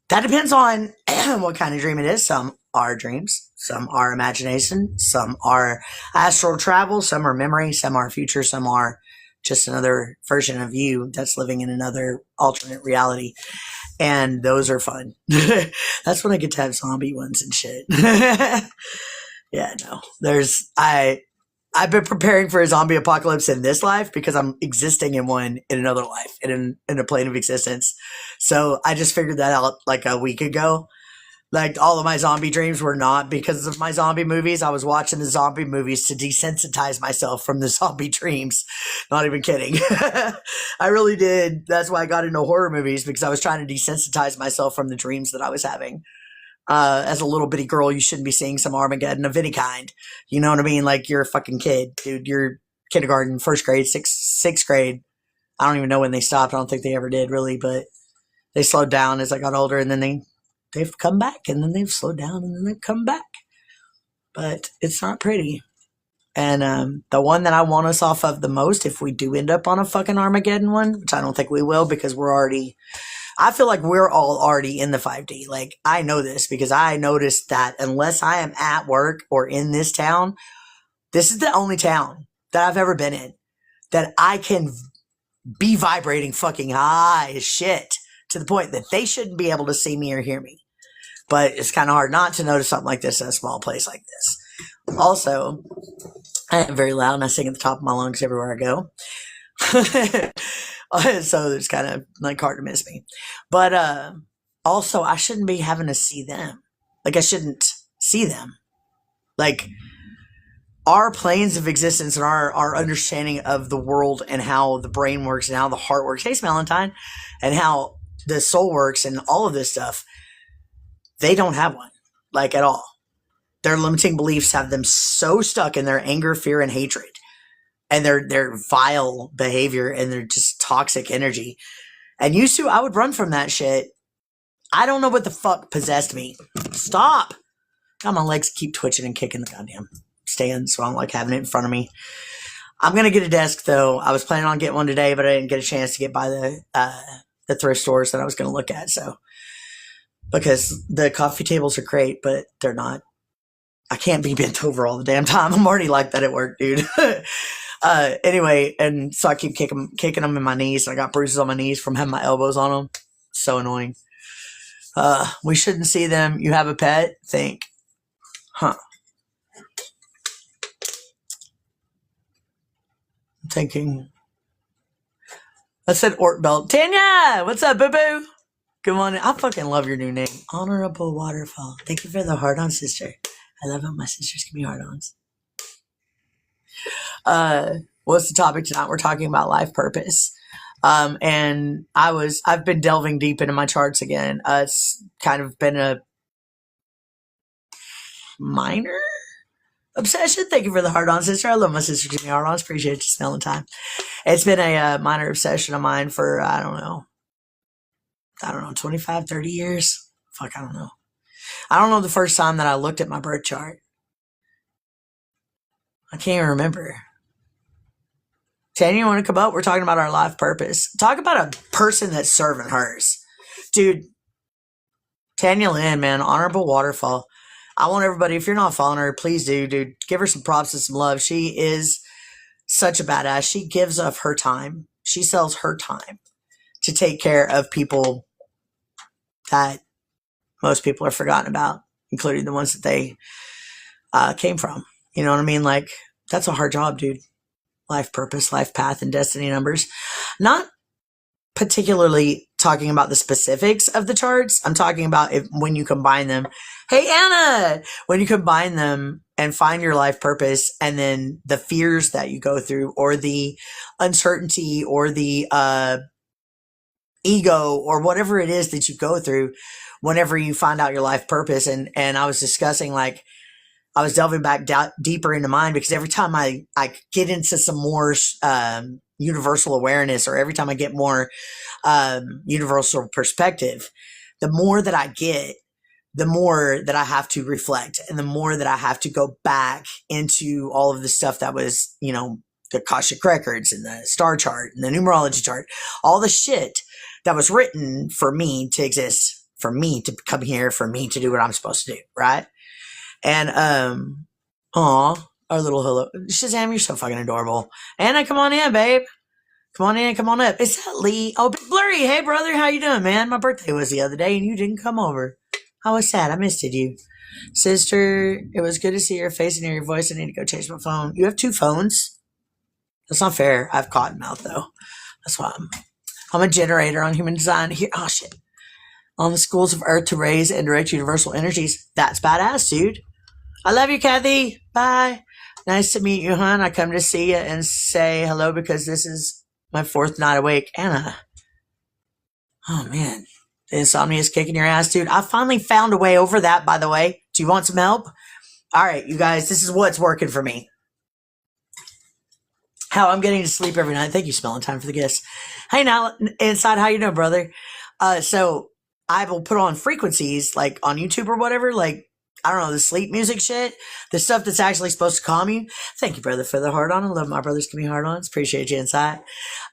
depends on what kind of dream it is. Some are dreams. Some are imagination. Some are astral travel. Some are memory. Some are future. Some are just another version of you that's living in another alternate reality. And those are fun. That's when I get to have zombie ones and shit. Yeah, no. I've been preparing for a zombie apocalypse in this life because I'm existing in one in another life, in a plane of existence. So I just figured that out like a week ago. Like all of my zombie dreams were not because of my zombie movies. I was watching the zombie movies to desensitize myself from the zombie dreams. Not even kidding. I really did. That's why I got into horror movies, because I was trying to desensitize myself from the dreams that I was having. As a little bitty girl, you shouldn't be seeing some Armageddon of any kind. You know what I mean? Like, you're a fucking kid, dude. You're kindergarten, first grade, sixth grade. I don't even know when they stopped. I don't think they ever did, really, but they slowed down as I got older, and then they've come back, and then they've slowed down, and then they've come back. But it's not pretty. And the one that I want us off of the most, if we do end up on a fucking Armageddon one, which I don't think we will, because I feel like we're all already in the 5D. Like, I know this because I noticed that unless I am at work or in this town, this is the only town that I've ever been in that I can be vibrating fucking high as shit to the point that they shouldn't be able to see me or hear me. But it's kind of hard not to notice something like this in a small place like this. Also, I am very loud and I sing at the top of my lungs everywhere I go. So it's kind of like hard to miss me. But also, I shouldn't be having to see them. Like, I shouldn't see them. Like, our planes of existence and our understanding of the world and how the brain works and how the heart works. Hey, Valentine. And how the soul works and all of this stuff. They don't have one. Like, at all. Their limiting beliefs have them so stuck in their anger, fear, and hatred. And their vile behavior and their just toxic energy. And used to, I would run from that shit. I don't know what the fuck possessed me. Stop. God, my legs keep twitching and kicking the goddamn stand, so I don't like having it in front of me. I'm going to get a desk, though. I was planning on getting one today, but I didn't get a chance to get by the thrift stores that I was going to look at. So, because the coffee tables are great, but they're not. I can't be bent over all the damn time. I'm already like that at work, dude. Anyway, and so I keep kicking them in my knees. I got bruises on my knees from having my elbows on them. So annoying. We shouldn't see them. You have a pet? Think. Huh. I'm thinking. I said Ort Belt. Tanya, what's up, boo boo? Good morning. I fucking love your new name, Honorable Waterfall. Thank you for the hard on, sister. I love how my sisters give me hard ons. What's the topic tonight? We're talking about life purpose. And I've been delving deep into my charts again. It's kind of been a minor obsession. Thank you for the hard on, sister. I love my sisters giving me hard ons. Appreciate you spending time. It's been a minor obsession of mine for, I don't know, 25, 30 years. Fuck, I don't know. I don't know the first time that I looked at my birth chart. I can't even remember. Tanya, you want to come up? We're talking about our life purpose. Talk about a person that's serving hers. Dude, Tanya Lynn, man, Honorable Waterfall. I want everybody, if you're not following her, please do, dude. Give her some props and some love. She is such a badass. She gives of her time. She sells her time to take care of people that most people are forgotten about, including the ones that they came from. You know what I mean? Like, that's a hard job, dude. Life purpose, life path, and destiny numbers. Not particularly talking about the specifics of the charts. I'm talking about when you combine them. Hey, Anna! When you combine them and find your life purpose, and then the fears that you go through, or the uncertainty, or the ego, or whatever it is that you go through whenever you find out your life purpose. And I was discussing, like, I was delving back deeper into mine, because every time I get into some more universal awareness, or every time I get more universal perspective, the more that I get, the more that I have to reflect, and the more that I have to go back into all of the stuff that was, you know, the Akashic records and the star chart and the numerology chart, all the shit that was written for me to exist, for me to come here, for me to do what I'm supposed to do, right? And our little hello, Shazam, you're so fucking adorable. Anna, come on in, babe. Come on in, come on up. Is that Lee? Oh, Big Blurry. Hey, brother, how you doing, man? My birthday was the other day, and you didn't come over. I was sad. I missed you. Sister, it was good to see your face and hear your voice. I need to go change my phone. You have two phones? That's not fair. I have cottonmouth, though. That's why I'm a generator on human design. Here, oh, shit. On the schools of earth to raise and direct universal energies. That's badass, dude. I love you, Kathy. Bye. Nice to meet you, hon. I come to see you and say hello because this is my fourth night awake. Anna. Oh, man. The insomnia is kicking your ass, dude. I finally found a way over that, by the way. Do you want some help? All right, you guys, this is what's working for me. How I'm getting to sleep every night. Thank you, Smelling Time, for the gifts. Hey, now, Inside, how you doing, brother? So I will put on frequencies, like on YouTube or whatever, like, I don't know, the sleep music shit, the stuff that's actually supposed to calm you. Thank you, brother, for the hard on. I love my brothers give me hard ons. Appreciate you, Inside.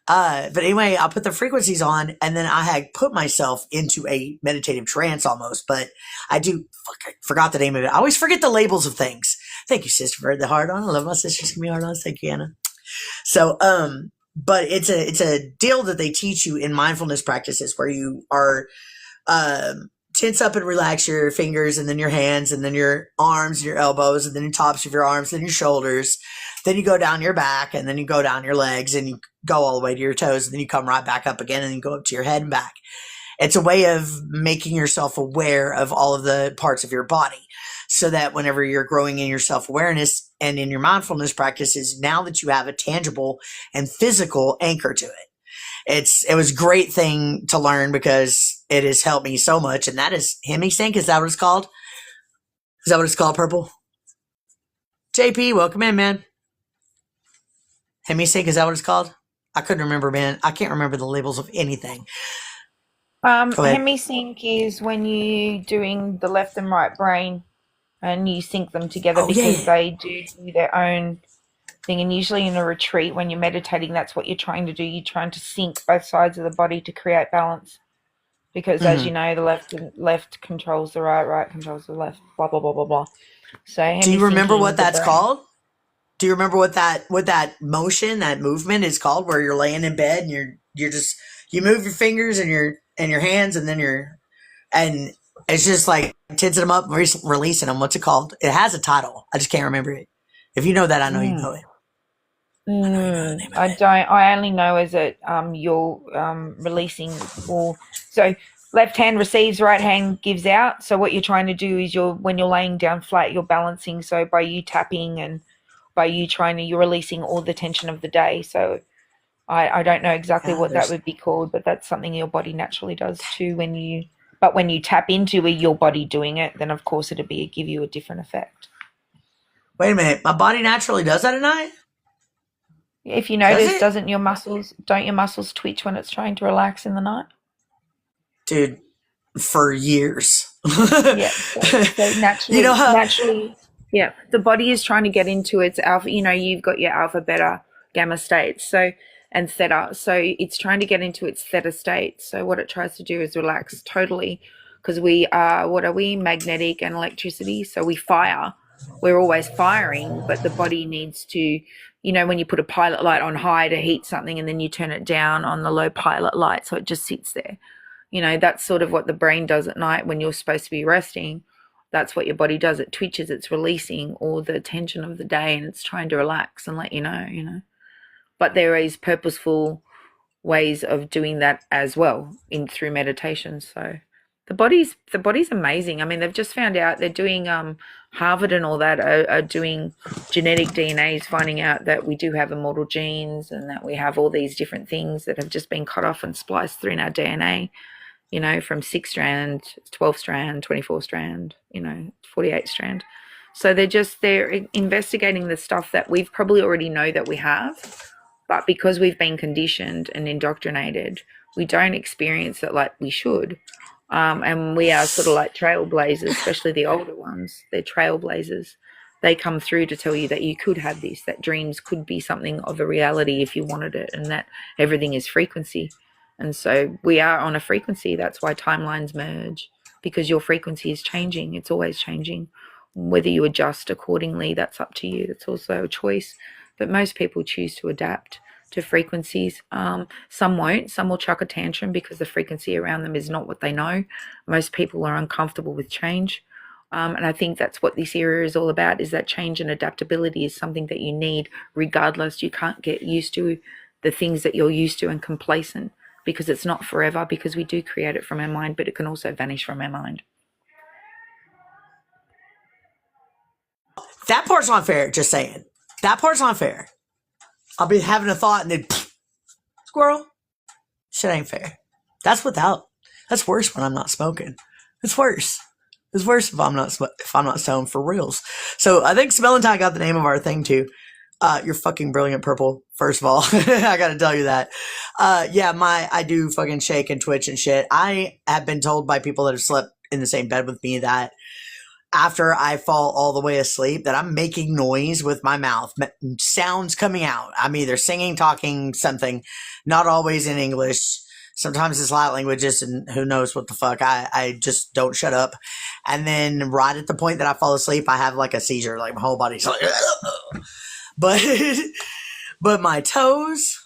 But anyway, I'll put the frequencies on, and then I had put myself into a meditative trance almost, but I forgot the name of it. I always forget the labels of things. Thank you, sister, for the hard on. I love my sisters give me hard ons. Thank you, Anna. So, but it's a deal that they teach you in mindfulness practices where you are, tense up and relax your fingers, and then your hands, and then your arms and your elbows, and then your tops of your arms, then your shoulders. Then you go down your back, and then you go down your legs, and you go all the way to your toes, and then you come right back up again, and you go up to your head and back. It's a way of making yourself aware of all of the parts of your body, so that whenever you're growing in your self-awareness and in your mindfulness practices, now that you have a tangible and physical anchor to it. It was a great thing to learn because it has helped me so much. And that is Hemisync. Is that what it's called? Is that what it's called, Purple? JP, welcome in, man. Hemisync, is that what it's called? I couldn't remember, man. I can't remember the labels of anything. Hemisync is when you're doing the left and right brain and you sync them together because they do their own thing. And usually in a retreat, when you're meditating, that's what you're trying to do. You're trying to sync both sides of the body to create balance. Because as you know, the left controls the right, right controls the left, blah, blah, blah, blah, blah. So do you remember what that's called? Do you remember what that motion, that movement is called, where you're laying in bed and you're just, you move your fingers and your hands, and then and it's just like tensing them up, releasing them. What's it called? It has a title. I just can't remember it. If you know that, I know you know it. I don't. I only know is that you're releasing, or so left hand receives, right hand gives out. So what you're trying to do is when you're laying down flat, you're balancing. So by you tapping and by you you're releasing all the tension of the day. So I don't know exactly what that would be called, but that's something your body naturally does too. When you tap into your body doing it, then of course it'll give you a different effect. Wait a minute, my body naturally does that at night? If you notice, don't your muscles twitch when it's trying to relax in the night? Dude, for years. Yeah. So naturally, naturally, yeah, the body is trying to get into its alpha. You've got your alpha, beta, gamma states. And theta. So it's trying to get into its theta state. So what it tries to do is relax totally, because we are, magnetic and electricity. So we fire. We're always firing, but the body needs to, when you put a pilot light on high to heat something and then you turn it down on the low pilot light, so it just sits there. That's sort of what the brain does at night when you're supposed to be resting. That's what your body does. It twitches, it's releasing all the tension of the day and it's trying to relax and let you know. But there is purposeful ways of doing that as well through meditation. So the body's amazing. I mean, they've just found out, they're doing Harvard and all that are doing genetic DNAs, finding out that we do have immortal genes and that we have all these different things that have just been cut off and spliced through in our DNA, from 6-strand, 12-strand, 24-strand, 48-strand. So they're investigating the stuff that we've probably already know that we have. But because we've been conditioned and indoctrinated, we don't experience it like we should. And we are sort of like trailblazers, especially the older ones. They're trailblazers. They come through to tell you that you could have this, that dreams could be something of a reality if you wanted it, and that everything is frequency. And so we are on a frequency. That's why timelines merge, because your frequency is changing. It's always changing. Whether you adjust accordingly, that's up to you. That's also a choice. But most people choose to adapt to frequencies. Some won't. Some will chuck a tantrum because the frequency around them is not what they know. Most people are uncomfortable with change. And I think that's what this area is all about, is that change and adaptability is something that you need regardless. You can't get used to the things that you're used to and complacent, because it's not forever, because we do create it from our mind, but it can also vanish from our mind. That part's not fair, just saying. That part's not fair. I'll be having a thought and then squirrel. Shit ain't fair. That's worse when I'm not smoking. It's worse. It's worse if I'm not stoned for reals. So I think Smellentine got the name of our thing too. You're fucking brilliant, Purple. First of all, I gotta tell you that. I do fucking shake and twitch and shit. I have been told by people that have slept in the same bed with me that after I fall all the way asleep, that I'm making noise with my mouth, sounds coming out. I'm either singing, talking, something, not always in English. Sometimes it's light languages and who knows what the fuck. I just don't shut up. And then right at the point that I fall asleep, I have like a seizure, like my whole body's like, but my toes,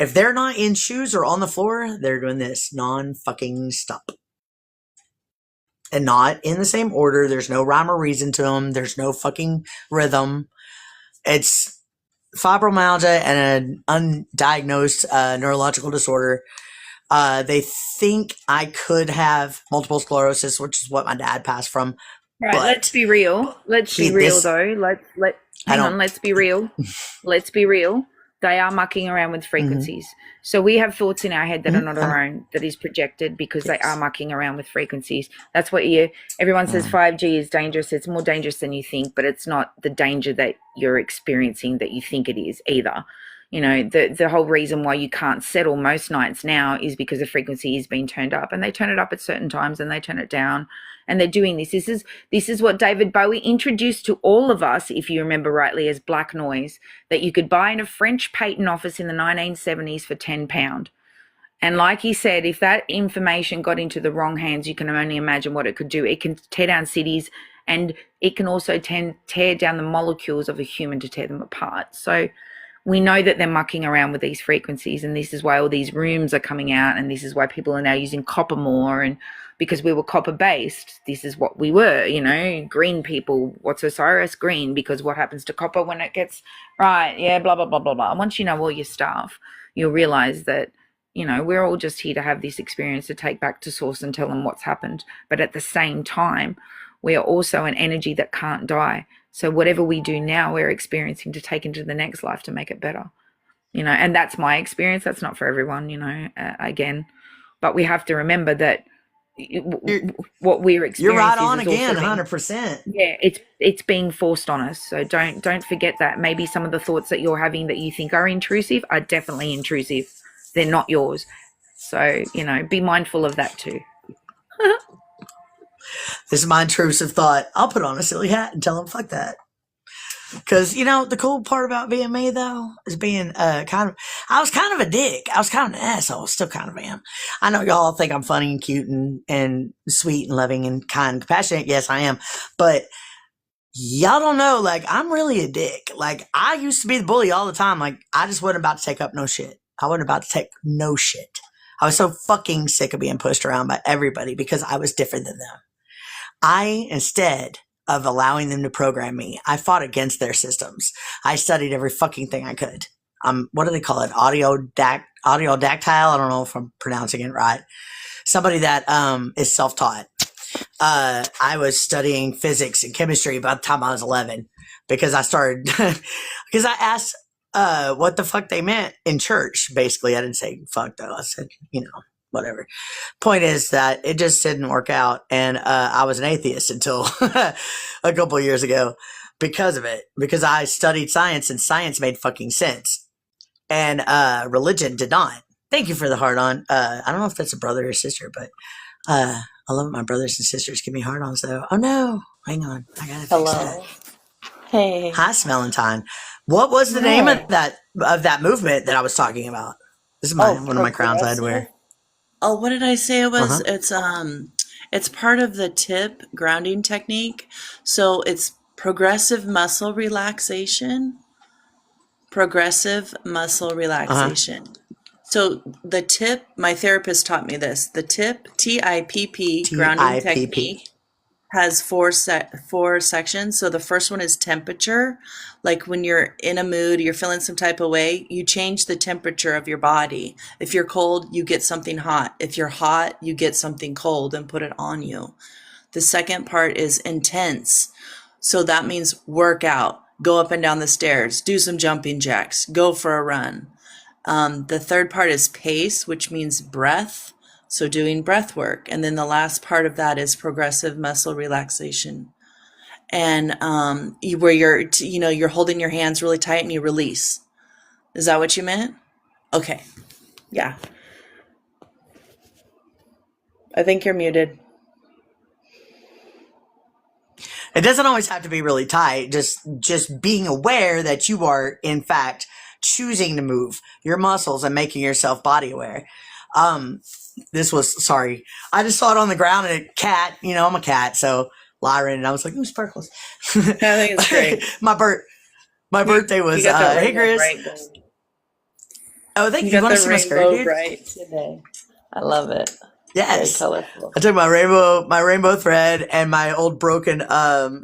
if they're not in shoes or on the floor, they're doing this non-fucking stop. And not in the same order. There's no rhyme or reason to them. There's no fucking rhythm. It's fibromyalgia and an undiagnosed neurological disorder. They think I could have multiple sclerosis, which is what my dad passed from. Right, let's be real. Let's be real. Let's be real. Let's be real. They are mucking around with frequencies. Mm-hmm. So we have thoughts in our head that are not our own, that is projected because they are mucking around with frequencies. That's what everyone says 5G is dangerous. It's more dangerous than you think, but it's not the danger that you're experiencing that you think it is either. The whole reason why you can't settle most nights now is because the frequency is being turned up, and they turn it up at certain times and they turn it down, and they're doing this. This is what David Bowie introduced to all of us, if you remember rightly, as black noise, that you could buy in a French patent office in the 1970s for £10. And like he said, if that information got into the wrong hands, you can only imagine what it could do. It can tear down cities, and it can also tear down the molecules of a human to tear them apart. So we know that they're mucking around with these frequencies, and this is why all these rooms are coming out, and this is why people are now using copper more. And because we were copper based, this is what we were, you know, green people. What's Osiris? Green, because what happens to copper when it gets right? Yeah, blah, blah, blah, blah, blah. And once you know all your stuff, you'll realize that, you know, we're all just here to have this experience to take back to source and tell them what's happened. But at the same time, we are also an energy that can't die. So whatever we do now, we're experiencing to take into the next life to make it better, you know. And that's my experience. That's not for everyone, you know, again. But we have to remember that what we're experiencing. You're right on again, 100%. Yeah, it's being forced on us. So don't forget that. Maybe some of the thoughts that you're having that you think are intrusive are definitely intrusive. They're not yours. So, you know, be mindful of that too. This is my intrusive thought. I'll put on a silly hat and tell them fuck that. Because, you know, the cool part about being me, though, is being I was kind of a dick. I was kind of an asshole. Still kind of am. I know y'all think I'm funny and cute and sweet and loving and kind and compassionate. Yes, I am. But y'all don't know, like, I'm really a dick. Like, I used to be the bully all the time. Like, I just wasn't about to take up no shit. I wasn't about to take no shit. I was so fucking sick of being pushed around by everybody because I was different than them. Instead of allowing them to program me, I fought against their systems. I studied every fucking thing I could. What do they call it? Audiodactyl? I don't know if I'm pronouncing it right. Somebody that is self-taught. I was studying physics and chemistry by the time I was 11 because I started, because I asked what the fuck they meant in church. Basically, I didn't say fuck though. I said, you know, whatever. Point is that it just didn't work out. And I was an atheist until a couple of years ago because of it. Because I studied science and science made fucking sense. And religion did not. Thank you for the heart on. I don't know if that's a brother or sister, but I love my brothers and sisters give me heart ons though. Oh no. Hang on. I gotta fix that. Hey. Hi, Smelentine. What was the name of that movement that I was talking about? This is one of my crowns I had to wear. Oh, what did I say it was? It's part of the TIP grounding technique. So it's progressive muscle relaxation. Progressive muscle relaxation. So the TIP, my therapist taught me this. The TIP, TIPP grounding technique has four sections. So the first one is temperature. Like when you're in a mood, you're feeling some type of way, you change the temperature of your body. If you're cold, you get something hot. If you're hot, you get something cold and put it on you. The second part is intense. So that means work out, go up and down the stairs, do some jumping jacks, go for a run. The third part is pace, which means breath. So doing breath work. And then the last part of that is progressive muscle relaxation. And where you're holding your hands really tight and you release. Is that what you meant? Okay. Yeah. I think you're muted. It doesn't always have to be really tight. Just being aware that you are, in fact, choosing to move your muscles and making yourself body aware. I just saw it on the ground and a cat, you know, I'm a cat, so Lyran, and I was like, ooh, sparkles. I think it's great. my birthday was, hey, Chris. Oh, thank you. You want to see my skirt, dude? Right today. I love it. Yes. Very colorful. I took my rainbow thread and my old broken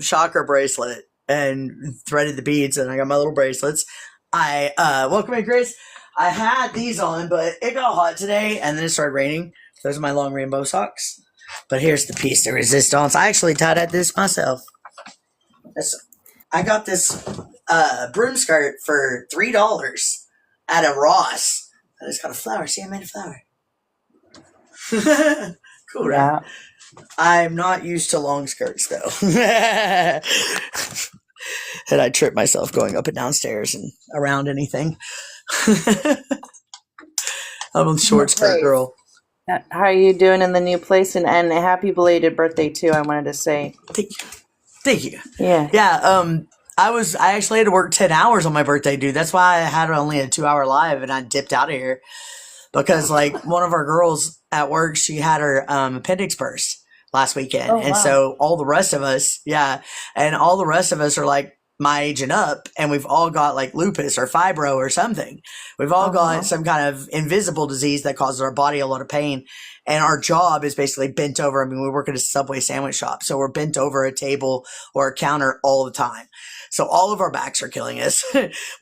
chakra bracelet and threaded the beads, and I got my little bracelets. Welcome in, Chris. I had these on, but it got hot today, and then it started raining. Those are my long rainbow socks. But here's the piece de resistance. I actually tied at this myself. I got this broom skirt for $3 at a Ross. And it's got a flower. See, I made a flower. Cool, right? Yeah. I'm not used to long skirts, though. And I tripped myself going up and down stairs and around anything. I'm a short skirt girl. How are you doing in the new place? And happy belated birthday too, I wanted to say. Thank you. Yeah. Yeah. I actually had to work 10 hours on my birthday, dude. That's why I had only a 2-hour live and I dipped out of here. Because like one of our girls at work, she had her appendix burst last weekend. So all the rest of us, and all the rest of us are like, my age and up, and we've all got like lupus or fibro or something. We've all got some kind of invisible disease that causes our body a lot of pain. And our job is basically bent over. I mean, we work at a Subway sandwich shop, so we're bent over a table or a counter all the time. So all of our backs are killing us.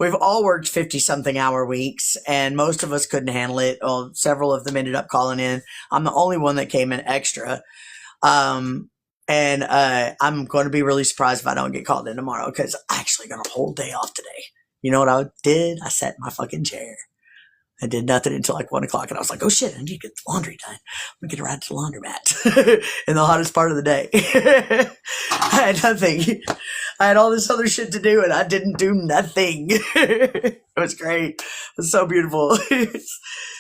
We've all worked 50-something hour weeks, and most of us couldn't handle it. Well, several of them ended up calling in. I'm the only one that came in extra. I'm going to be really surprised if I don't get called in tomorrow, because I actually got a whole day off today. You know what I did? I sat in my fucking chair. I did nothing until like 1 o'clock, and I was like, oh shit, I need to get the laundry done. I'm going to get a ride to the laundromat in the hottest part of the day. I had nothing. I had all this other shit to do, and I didn't do nothing. It was great. It was so beautiful.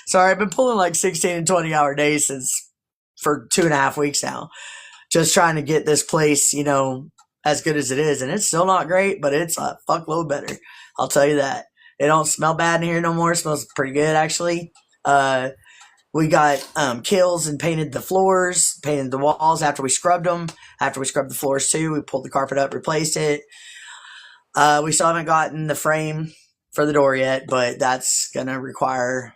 Sorry, I've been pulling like 16 and 20-hour days for 2.5 weeks now, just trying to get this place, you know, as good as it is. And it's still not great, but it's a fuckload better. I'll tell you that. It don't smell bad in here no more. It smells pretty good, actually. We got kills and painted the floors, painted the walls after we scrubbed them. After we scrubbed the floors too, we pulled the carpet up, replaced it. We still haven't gotten the frame for the door yet, but that's gonna require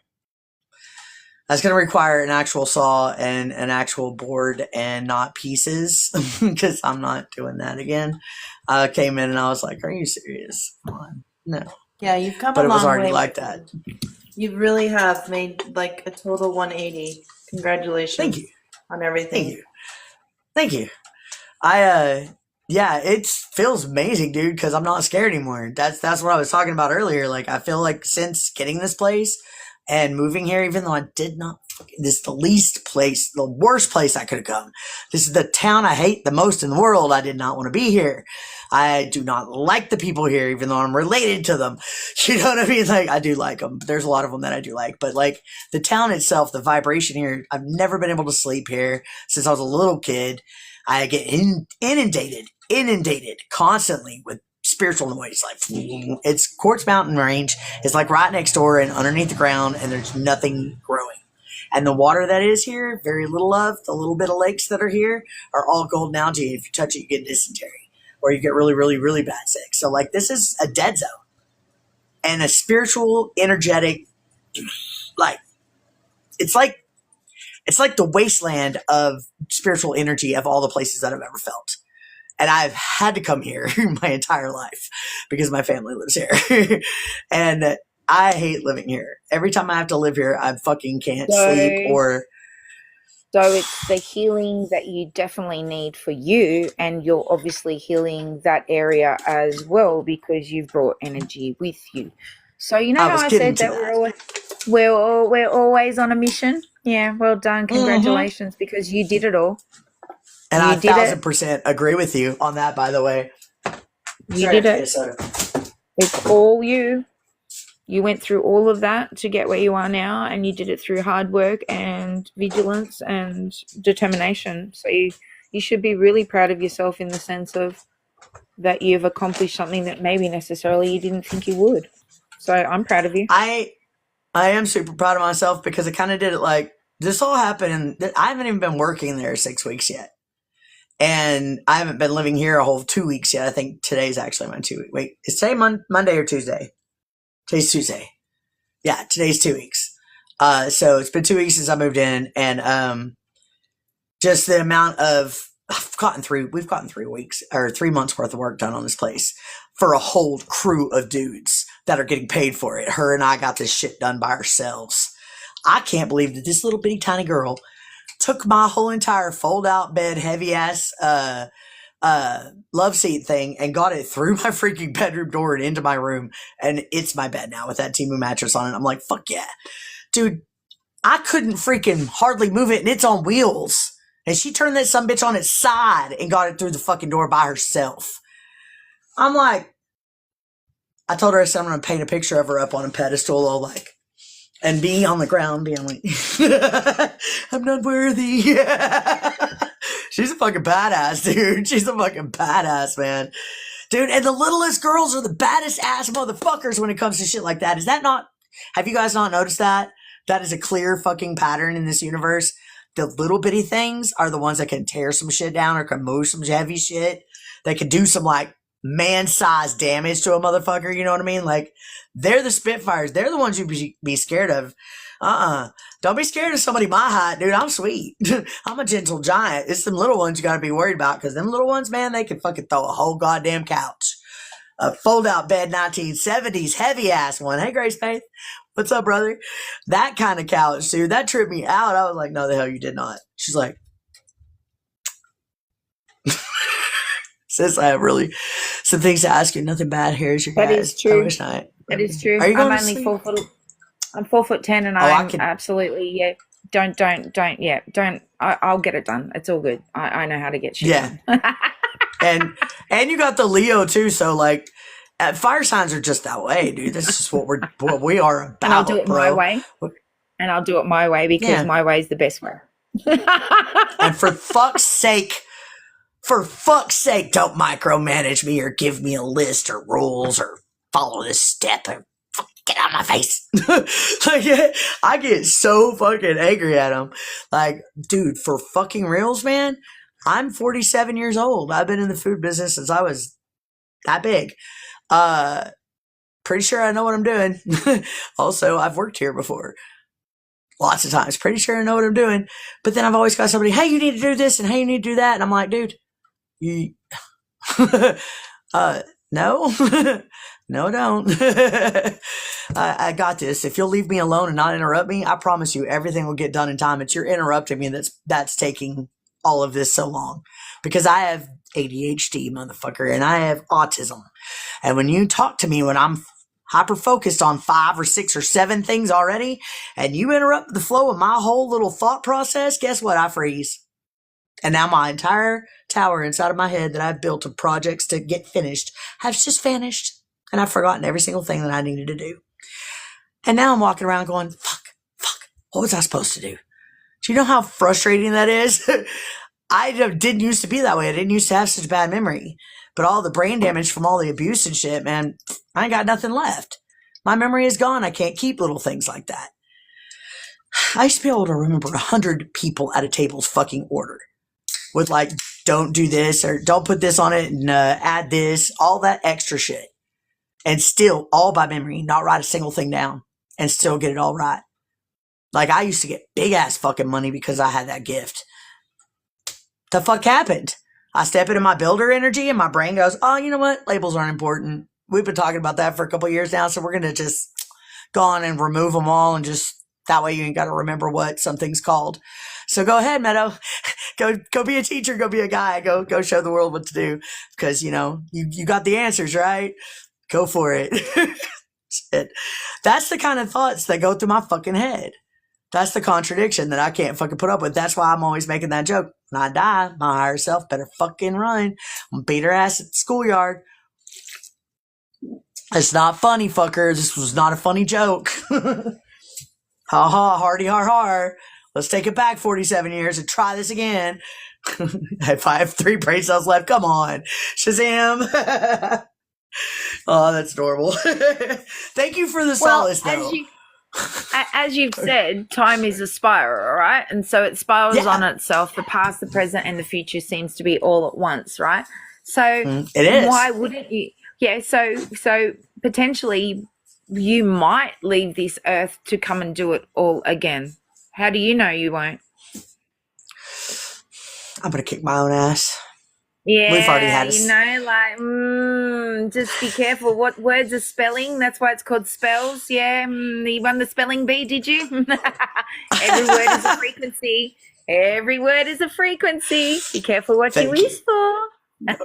an actual saw and an actual board and not pieces, because I'm not doing that again. I came in and I was like, "Are you serious? Come on, no." Yeah, you've come But a it was long already way. like that. You really have made like a total 180. Congratulations. Thank you. On everything. Thank you. Yeah, it feels amazing, dude, because I'm not scared anymore. That's what I was talking about earlier. Like, I feel like since getting this place and moving here, even though I did not, this is the worst place I could have come. This is the town I hate the most in the world. I did not want to be here. I do not like the people here, even though I'm related to them. You know what I mean? Like, I do like them. There's a lot of them that I do like. But, like, the town itself, the vibration here, I've never been able to sleep here since I was a little kid. I get inundated constantly with spiritual noise. Like, it's Quartz Mountain Range. It's, like, right next door and underneath the ground, and there's nothing growing. And the water that is here, very little of, the little bit of lakes that are here, are all golden algae. If you touch it, you get dysentery. Or you get really, really, really bad sick. So, like, this is a dead zone. And a spiritual, energetic, like, it's like the wasteland of spiritual energy of all the places that I've ever felt. And I've had to come here my entire life because my family lives here. And I hate living here. Every time I have to live here, I fucking can't sleep or... So it's the healing that you definitely need for you, and you're obviously healing that area as well because you've brought energy with you. So you know how I said that we're always on a mission? Yeah, well done. Congratulations, because you did it all. And I 1,000% agree with you on that, by the way. You did it. It's all you. You went through all of that to get where you are now, and you did it through hard work and vigilance and determination. So you should be really proud of yourself in the sense of that you've accomplished something that maybe necessarily you didn't think you would. So I'm proud of you. I am super proud of myself because I kind of did it like, this all happened, and I haven't even been working there 6 weeks yet. And I haven't been living here a whole 2 weeks yet. I think today's actually my 2 week. Wait, is today Monday or Tuesday? Today's Tuesday. Yeah, today's 2 weeks. So it's been 2 weeks since I moved in, and just the amount of we've gotten 3 weeks or 3 months worth of work done on this place for a whole crew of dudes that are getting paid for it. Her and I got this shit done by ourselves. I can't believe that this little bitty tiny girl took my whole entire fold out bed, heavy ass love seat thing and got it through my freaking bedroom door and into my room, and it's my bed now with that Temu mattress on it. I'm like, fuck yeah, dude. I couldn't freaking hardly move it, and it's on wheels, and she turned that sumbitch on its side and got it through the fucking door by herself. I'm like, I told her I said I'm gonna paint a picture of her up on a pedestal, all like, and be on the ground being like, I'm not worthy. She's a fucking badass, dude. She's a fucking badass, man. Dude, and the littlest girls are the baddest ass motherfuckers when it comes to shit like that. Is that not, have you guys not noticed that? That is a clear fucking pattern in this universe. The little bitty things are the ones that can tear some shit down or can move some heavy shit. They can do some like man-sized damage to a motherfucker. You know what I mean? Like, they're the Spitfires. They're the ones you be scared of. Don't be scared of somebody my height, dude. I'm sweet. I'm a gentle giant. It's them little ones you got to be worried about, because them little ones, man, they can fucking throw a whole goddamn couch. A fold-out bed 1970s heavy-ass one. Hey, Grace Faith. What's up, brother? That kind of couch, dude. That tripped me out. I was like, no, the hell you did not. She's like, sis, I have really some things to ask you. Nothing bad. Here's your guys. That is true. I wish not. That is true. Are you going I'm to only sleep? 4 foot. I'm 4'10", and I'm absolutely, yeah. Don't. I'll get it done. It's all good. I know how to get shit done. and you got the Leo too. So like, fire signs are just that way, dude. That's just what we are about. And I'll do it bro. my way. And I'll do it my way, because my way is the best way. And for fuck's sake, don't micromanage me or give me a list or rules or follow this step or get out of my face. Like, I get so fucking angry at them. Like, dude, for fucking reals, man, I'm 47 years old. I've been in the food business since I was that big. Pretty sure I know what I'm doing. Also, I've worked here before. Lots of times. Pretty sure I know what I'm doing. But then I've always got somebody, hey, you need to do this and hey, you need to do that. And I'm like, dude, you no. No, don't. I got this. If you'll leave me alone and not interrupt me, I promise you everything will get done in time. It's you're interrupting me that's taking all of this so long. Because I have ADHD, motherfucker, and I have autism. And when you talk to me when I'm hyper focused on 5 or 6 or 7 things already, and you interrupt the flow of my whole little thought process, guess what? I freeze. And now my entire tower inside of my head that I've built of projects to get finished has just vanished. And I've forgotten every single thing that I needed to do. And now I'm walking around going, fuck, what was I supposed to do? Do you know how frustrating that is? I didn't used to be that way. I didn't used to have such bad memory. But all the brain damage from all the abuse and shit, man, I ain't got nothing left. My memory is gone. I can't keep little things like that. I used to be able to remember 100 people at a table's fucking order. With like, don't do this or don't put this on it and add this, all that extra shit. And still, all by memory, not write a single thing down and still get it all right. Like, I used to get big ass fucking money because I had that gift. The fuck happened? I step into my builder energy and my brain goes, oh, you know what? Labels aren't important. We've been talking about that for a couple of years now, so we're going to just go on and remove them all and just, that way you ain't got to remember what something's called. So go ahead, Meadow. Go be a teacher. Go be a guy. Go show the world what to do. Because, you know, you got the answers, right? Go for it. That's the kind of thoughts that go through my fucking head. That's the contradiction that I can't fucking put up with. That's why I'm always making that joke. When I die, my higher self better fucking run. I'm gonna beat her ass at the schoolyard. It's not funny, fucker. This was not a funny joke. Ha ha, hardy har har. Let's take it back 47 years and try this again. If I have 3 brain cells left, come on. Shazam. Oh, that's adorable. Thank you for the solace, though. As you've said, time is a spiral, right? And so it spirals on itself. The past, the present, and the future seems to be all at once, right? So it is. Why wouldn't you? Yeah. So potentially you might leave this earth to come and do it all again. How do you know you won't? I'm gonna kick my own ass. Yeah, we've already had you know, like, just be careful what words are spelling. That's why it's called spells. Yeah, you won the spelling bee, did you? Every word is a frequency. Every word is a frequency. Be careful what you wish for.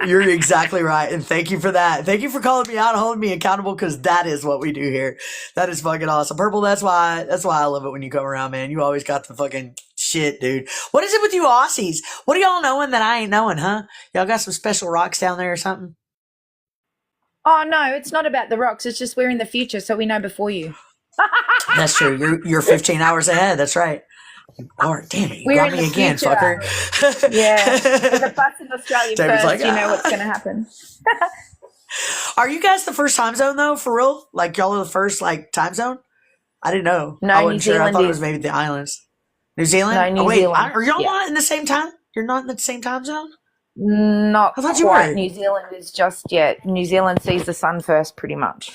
You're exactly right, and thank you for that. Thank you for calling me out and holding me accountable, because that is what we do here. That is fucking awesome. Purple, that's why I love it when you come around, man. You always got the fucking shit, dude. What is it with you Aussies? What are y'all knowing that I ain't knowing, huh? Y'all got some special rocks down there or something? Oh, no, it's not about the rocks. It's just we're in the future, so we know before you. That's true. You're 15 hours ahead. That's right. Oh, damn it. You got me again, future. fucker. Yeah. With a bus in Australia David's first, like, you know what's going to happen. Are you guys the first time zone, though, for real? Like, y'all are the first, like, time zone? I didn't know. No, I wasn't New sure. I Zealand thought it is. was maybe the islands. New Zealand? No, New wait, Zealand. are y'all Yeah. not in the same time? You're not in the same time zone? Not I thought you quite. were. New Zealand is just yet. New Zealand sees the sun first, pretty much.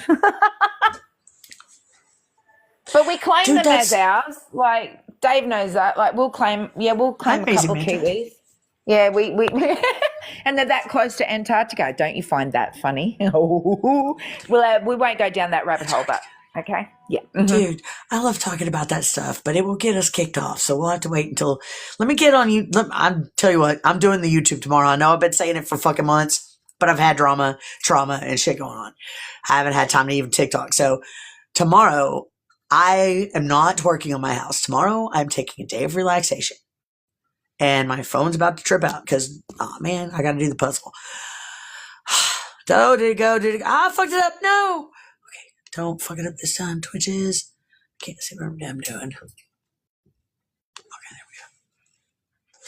But we claim Dude, them as ours. Like Dave knows that. Like we'll claim a couple of Kiwis. Yeah, we and they're that close to Antarctica. Don't you find that funny? we won't go down that rabbit hole, but okay, yeah. Dude, I love talking about that stuff, but it will get us kicked off. So we'll have to wait until. Let me get on you. I'll tell you what. I'm doing the YouTube tomorrow. I know I've been saying it for fucking months, but I've had trauma, and shit going on. I haven't had time to even TikTok. So tomorrow, I am not working on my house. Tomorrow, I'm taking a day of relaxation. And my phone's about to trip out because, oh man, I got to do the puzzle. Oh, did it go? I fucked it up. No. Okay, don't fuck it up this time, Twitches. Can't see what I'm doing. Okay, there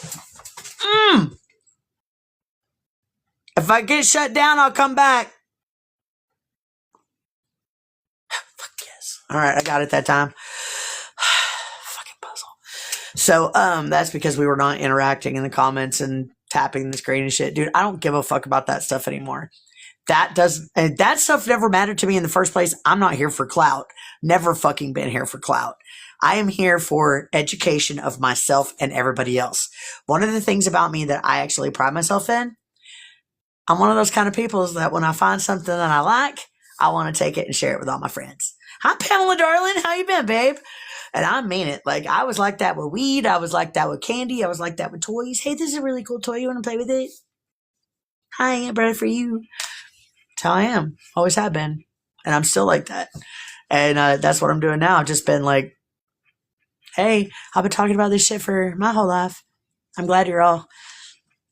we go. If I get shut down, I'll come back. Fuck yes. All right, I got it that time. So, that's because we were not interacting in the comments and tapping the screen and shit. Dude, I don't give a fuck about that stuff anymore. That stuff never mattered to me in the first place. I'm not here for clout. Never fucking been here for clout. I am here for education of myself and everybody else. One of the things about me that I actually pride myself in, I'm one of those kind of people that when I find something that I like, I want to take it and share it with all my friends. Hi, Pamela, darling. How you been, babe? And I mean it. Like, I was like that with weed. I was like that with candy. I was like that with toys. Hey, this is a really cool toy. You want to play with it? Hi, Aunt Brother, for you. That's how I am. Always have been. And I'm still like that. And that's what I'm doing now. I've just been like, hey, I've been talking about this shit for my whole life. I'm glad you're all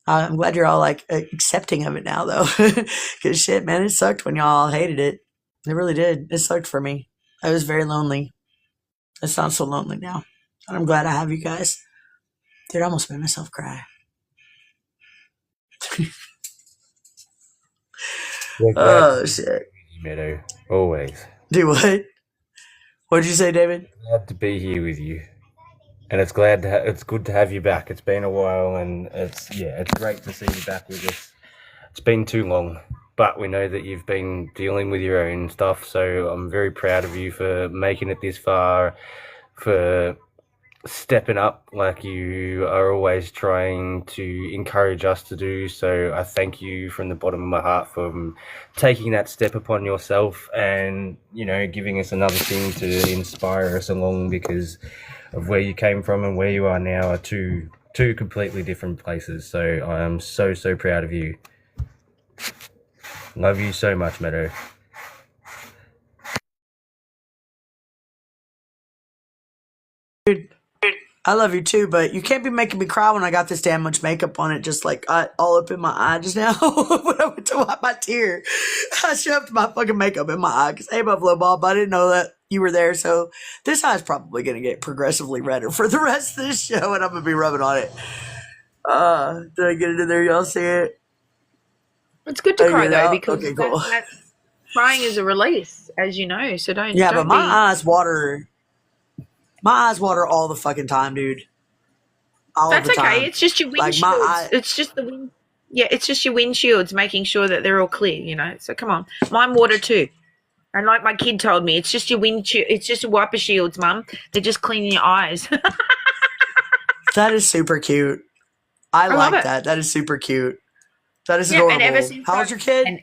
like accepting of it now, though. Because shit, man, it sucked when y'all hated it. It really did. It sucked for me. I was very lonely. It's not so lonely now. And I'm glad I have you guys. Dude, I almost made myself cry. Oh, shit. Meadow, always. Do what? What'd you say, David? Glad to be here with you. And it's it's good to have you back. It's been a while and it's great to see you back with us. It's been too long. But we know that you've been dealing with your own stuff, so I'm very proud of you for making it this far, for stepping up like you are always trying to encourage us to do. So I thank you from the bottom of my heart for taking that step upon yourself and, giving us another thing to inspire us along, because of where you came from and where you are now are two completely different places. So I am so, so proud of you. Love you so much, Meadow. Dude, I love you too, but you can't be making me cry when I got this damn much makeup on it, just like all up in my eye just now. When I went to wipe my tear, I shoved my fucking makeup in my eye because, hey, Buffalo Bob, I didn't know that you were there. So this eye's probably going to get progressively redder for the rest of this show, and I'm going to be rubbing on it. Did I get it in there? Y'all see it? It's good to cry though, because okay, cool. Crying is a release, as you know. So don't. Yeah, don't but my eyes water. My eyes water all the fucking time, dude. That's okay. It's just your windshields. It's just the wind. Yeah, it's just your windshields making sure that they're all clear. So come on, mine water too. And like my kid told me, it's just your windshield. It's just your wiper shields, Mum. They're just cleaning your eyes. That is super cute. I like that. That is super cute. That is adorable. How old's your kid?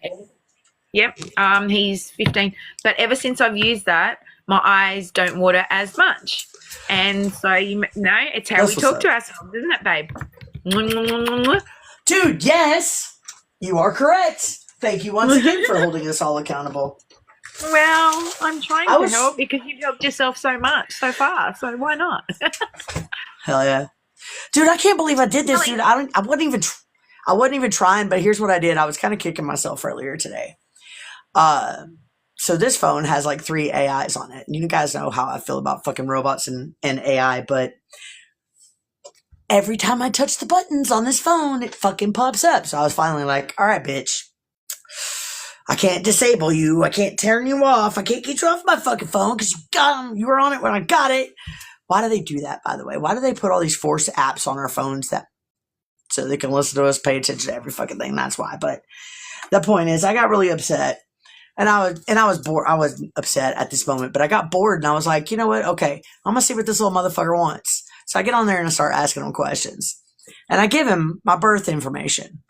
He's 15. But ever since I've used that, my eyes don't water as much. And so, it's how we talk to ourselves, isn't it, babe? Dude, yes. You are correct. Thank you once again for holding us all accountable. Well, I'm trying to help because you've helped yourself so much so far. So why not? Hell yeah. Dude, I can't believe I did this, dude. I wasn't even trying, but here's what I did. I was kind of kicking myself earlier today. So this phone has like 3 AIs on it. You guys know how I feel about fucking robots and AI, but every time I touch the buttons on this phone, it fucking pops up. So I was finally like, all right, bitch. I can't disable you. I can't turn you off. I can't get you off my fucking phone because you were on it when I got it. Why do they do that, by the way? Why do they put all these forced apps on our phones that so they can listen to us, pay attention to every fucking thing. That's why. But the point is, I got really upset. And I was bored. I wasn't upset at this moment, but I got bored and I was like, you know what? Okay, I'm going to see what this little motherfucker wants. So I get on there and I start asking him questions. And I give him my birth information.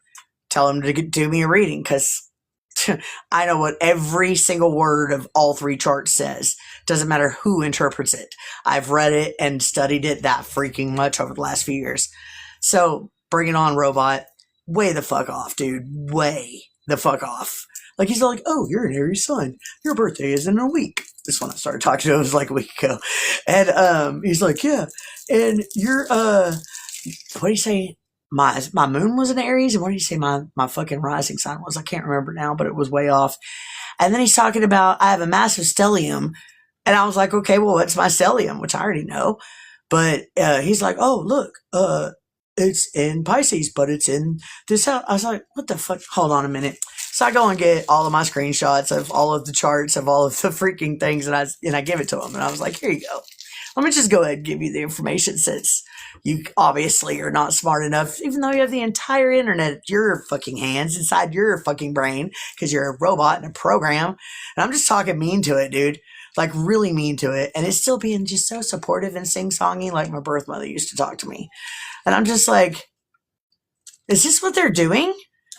Tell him to do me a reading because I know what every single word of all three charts says. Doesn't matter who interprets it. I've read it and studied it that freaking much over the last few years. So bring it on, robot. Way the fuck off, dude. Way the fuck off. Like, he's like, oh, you're an Aries sun. Your birthday is in a week. This one I started talking to him was like a week ago. And he's like, yeah. And you're, what do you say? My moon was in Aries. And what do you say my fucking rising sign was? I can't remember now, but it was way off. And then he's talking about, I have a massive stellium. And I was like, okay, well, what's my stellium? Which I already know. But he's like, oh, look, it's in Pisces, but it's in this house. I was like, what the fuck? Hold on a minute. So I go and get all of my screenshots of all of the charts of all of the freaking things, and I give it to him. And I was like, here you go. Let me just go ahead and give you the information since you obviously are not smart enough, even though you have the entire internet at your fucking hands, inside your fucking brain, because you're a robot and a program. And I'm just talking mean to it, dude. Like, really mean to it. And it's still being just so supportive and sing-songy like my birth mother used to talk to me. And I'm just like, is this what they're doing?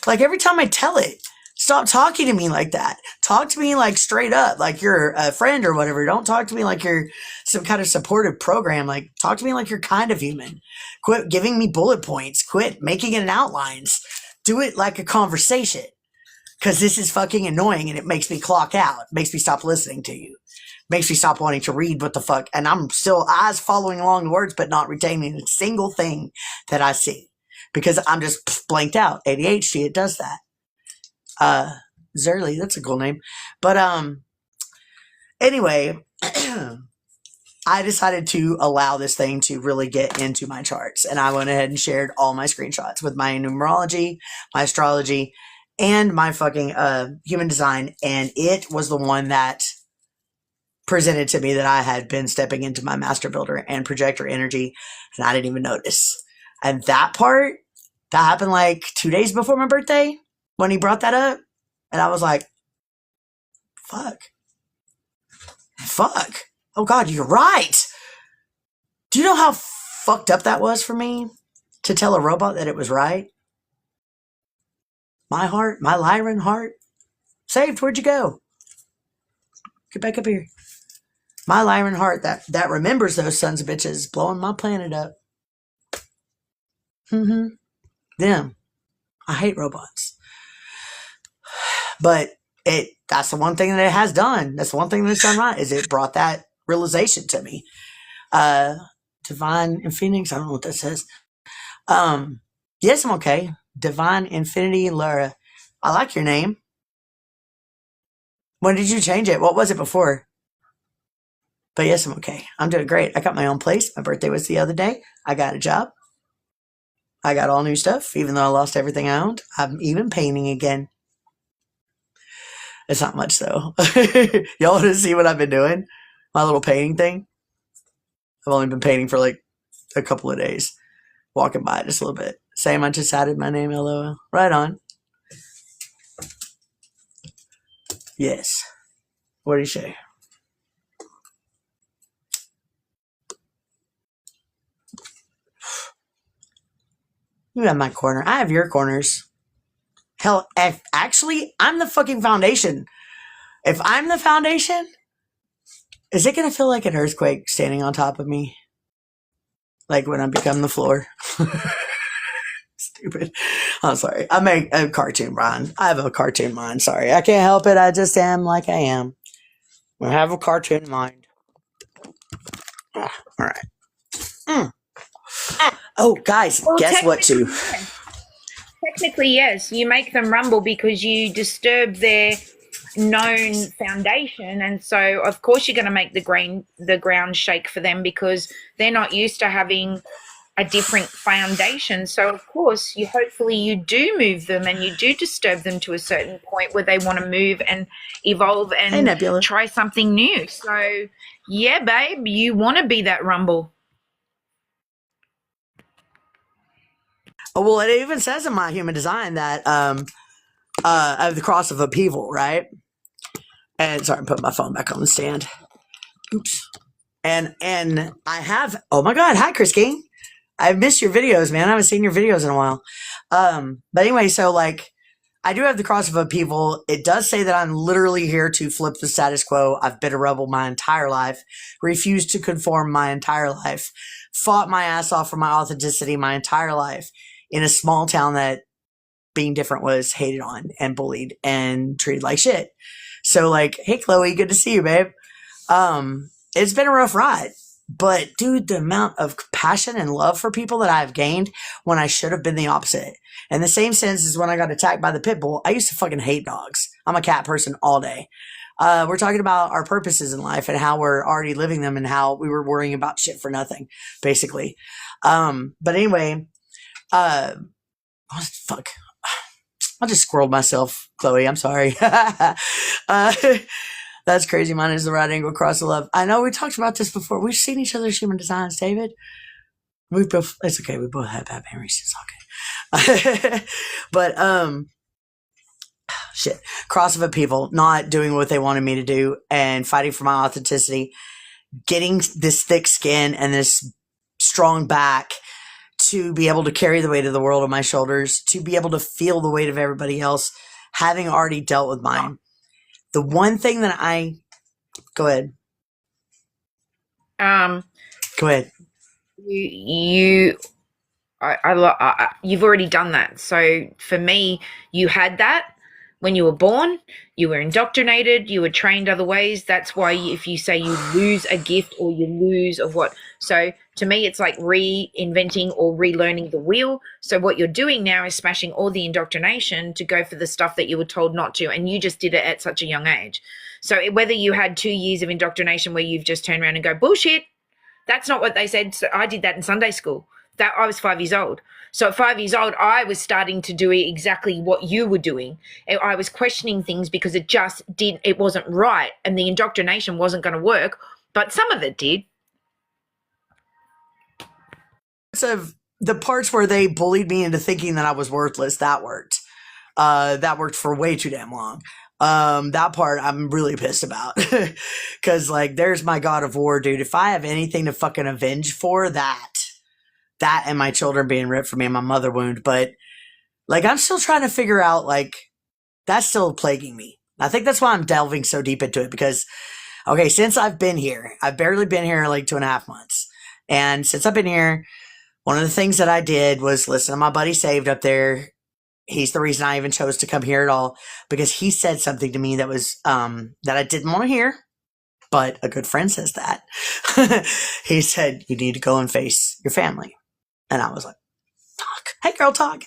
Like, every time I tell it, stop talking to me like that. Talk to me like straight up, like you're a friend or whatever. Don't talk to me like you're some kind of supportive program. Like, talk to me like you're kind of human. Quit giving me bullet points. Quit making it in outlines. Do it like a conversation. Because this is fucking annoying and it makes me clock out. It makes me stop listening to you. Makes me stop wanting to read what the fuck. And I'm still eyes following along the words, but not retaining a single thing that I see. Because I'm just blanked out. ADHD, it does that. Zerly, that's a cool name. But anyway, I decided to allow this thing to really get into my charts. And I went ahead and shared all my screenshots with my numerology, my astrology, and my fucking human design. And it was the one that presented to me that I had been stepping into my master builder and projector energy, and I didn't even notice. And that part, that happened like 2 days before my birthday when he brought that up. And I was like, fuck. Oh God, you're right. Do you know how fucked up that was for me to tell a robot that it was right? My heart, my Lyran heart, saved. Where'd you go? Get back up here. My Lyran heart that remembers those sons of bitches blowing my planet up. Them. I hate robots. But that's the one thing that it has done. That's the one thing that's done right, is it brought that realization to me. Divine Infinity, I don't know what that says. Yes, I'm okay. Divine Infinity Laura. I like your name. When did you change it? What was it before? But yes, I'm okay. I'm doing great. I got my own place. My birthday was the other day. I got a job. I got all new stuff, even though I lost everything I owned. I'm even painting again. It's not much, though. Y'all want to see what I've been doing? My little painting thing? I've only been painting for like a couple of days. Walking by just a little bit. Same, I just added my name, LOL. Right on. Yes. What do you say? You have my corner. I have your corners. Hell, actually, I'm the fucking foundation. If I'm the foundation, is it going to feel like an earthquake standing on top of me? Like when I become the floor? Stupid. I'm sorry. I make a cartoon mind. I have a cartoon mind. Sorry. I can't help it. I just am like I am. I have a cartoon mind. All right. Oh, guys, well, guess what, too? Technically, yes. You make them rumble because you disturb their known foundation. And so, of course, you're going to make the ground shake for them because they're not used to having a different foundation. So, of course, hopefully you do move them and you do disturb them to a certain point where they want to move and evolve and try something new. So, yeah, babe, you want to be that rumble. Oh, well, it even says in my human design that I have the cross of upheaval, right? And sorry, I'm putting my phone back on the stand. Oops. And I have, oh my God, hi, Chris King. I've missed your videos, man. I haven't seen your videos in a while. But anyway, so like, I do have the cross of upheaval. It does say that I'm literally here to flip the status quo. I've been a rebel my entire life, refused to conform my entire life, fought my ass off for my authenticity my entire life in a small town that being different was hated on and bullied and treated like shit. So like, hey, Chloe, good to see you, babe. It's been a rough ride. But dude, the amount of compassion and love for people that I've gained when I should have been the opposite. In the same sense as when I got attacked by the pit bull, I used to fucking hate dogs. I'm a cat person all day. We're talking about our purposes in life and how we're already living them and how we were worrying about shit for nothing, basically. But anyway, fuck. I just squirreled myself, Chloe. I'm sorry. That's crazy. Mine is the right angle across the love. I know we talked about this before. We've seen each other's human designs, David. We both, it's okay. We both have bad memories. It's okay. But, shit. Cross of upheaval, not doing what they wanted me to do and fighting for my authenticity, getting this thick skin and this strong back to be able to carry the weight of the world on my shoulders, to be able to feel the weight of everybody else, having already dealt with mine. The one thing that go ahead. Go ahead. You've already done that. So for me, you had that when you were born. You were indoctrinated. You were trained other ways. That's why if you say you lose a gift or you lose of what. So to me, it's like reinventing or relearning the wheel. So what you're doing now is smashing all the indoctrination to go for the stuff that you were told not to. And you just did it at such a young age. So whether you had 2 years of indoctrination where you've just turned around and go, bullshit, that's not what they said. So I did that in Sunday school. That I was 5 years old. So at 5 years old, I was starting to do exactly what you were doing. I was questioning things because it wasn't right. And the indoctrination wasn't going to work, but some of it did. Of the parts where they bullied me into thinking that I was worthless, that worked. That worked for way too damn long. That part I'm really pissed about. Cause like, there's my God of War, dude. If I have anything to fucking avenge for, that and my children being ripped from me and my mother wound. But like, I'm still trying to figure out, like, that's still plaguing me. I think that's why I'm delving so deep into it because, okay, since I've been here, I've barely been here like 2.5 months. And since I've been here, one of the things that I did was listen to my buddy Saved up there. He's the reason I even chose to come here at all because he said something to me that was, that I didn't want to hear. But a good friend says that. He said, you need to go and face your family. And I was like, talk. Hey, girl, talk.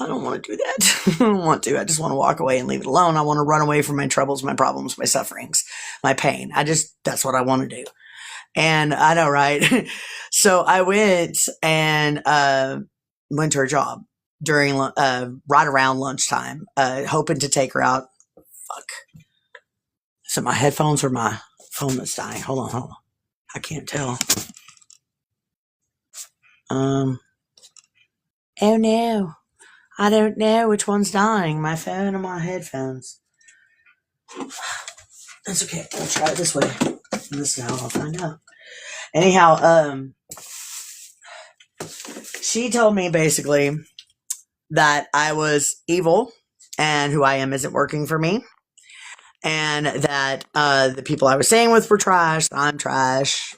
I don't want to do that. I don't want to. I just want to walk away and leave it alone. I want to run away from my troubles, my problems, my sufferings, my pain. That's what I want to do. And I know, right? So I went and went to her job during right around lunchtime, hoping to take her out. Fuck. Is it my headphones or my phone that's dying? Hold on. I can't tell. Oh no. I don't know which one's dying, my phone or my headphones. That's okay. I'll try it this way. This is how I'll find out. Anyhow, she told me basically that I was evil and who I am isn't working for me. And that the people I was staying with were trash. I'm trash.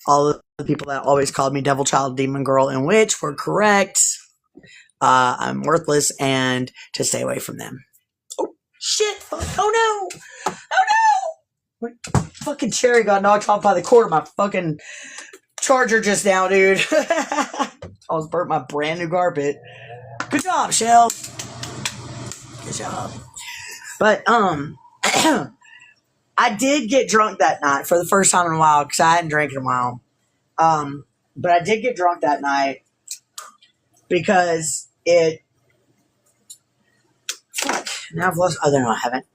All of the people that always called me devil child, demon girl, and witch were correct. I'm worthless and to stay away from them. Oh, shit. Oh, no. My fucking cherry got knocked off by the cord of my fucking charger just now, dude. I almost burnt my brand new carpet. Good job, Shell. Good job. But, I did get drunk that night for the first time in a while because I hadn't drank in a while. But I did get drunk that night because fuck. Now I've lost. Oh, no, I haven't.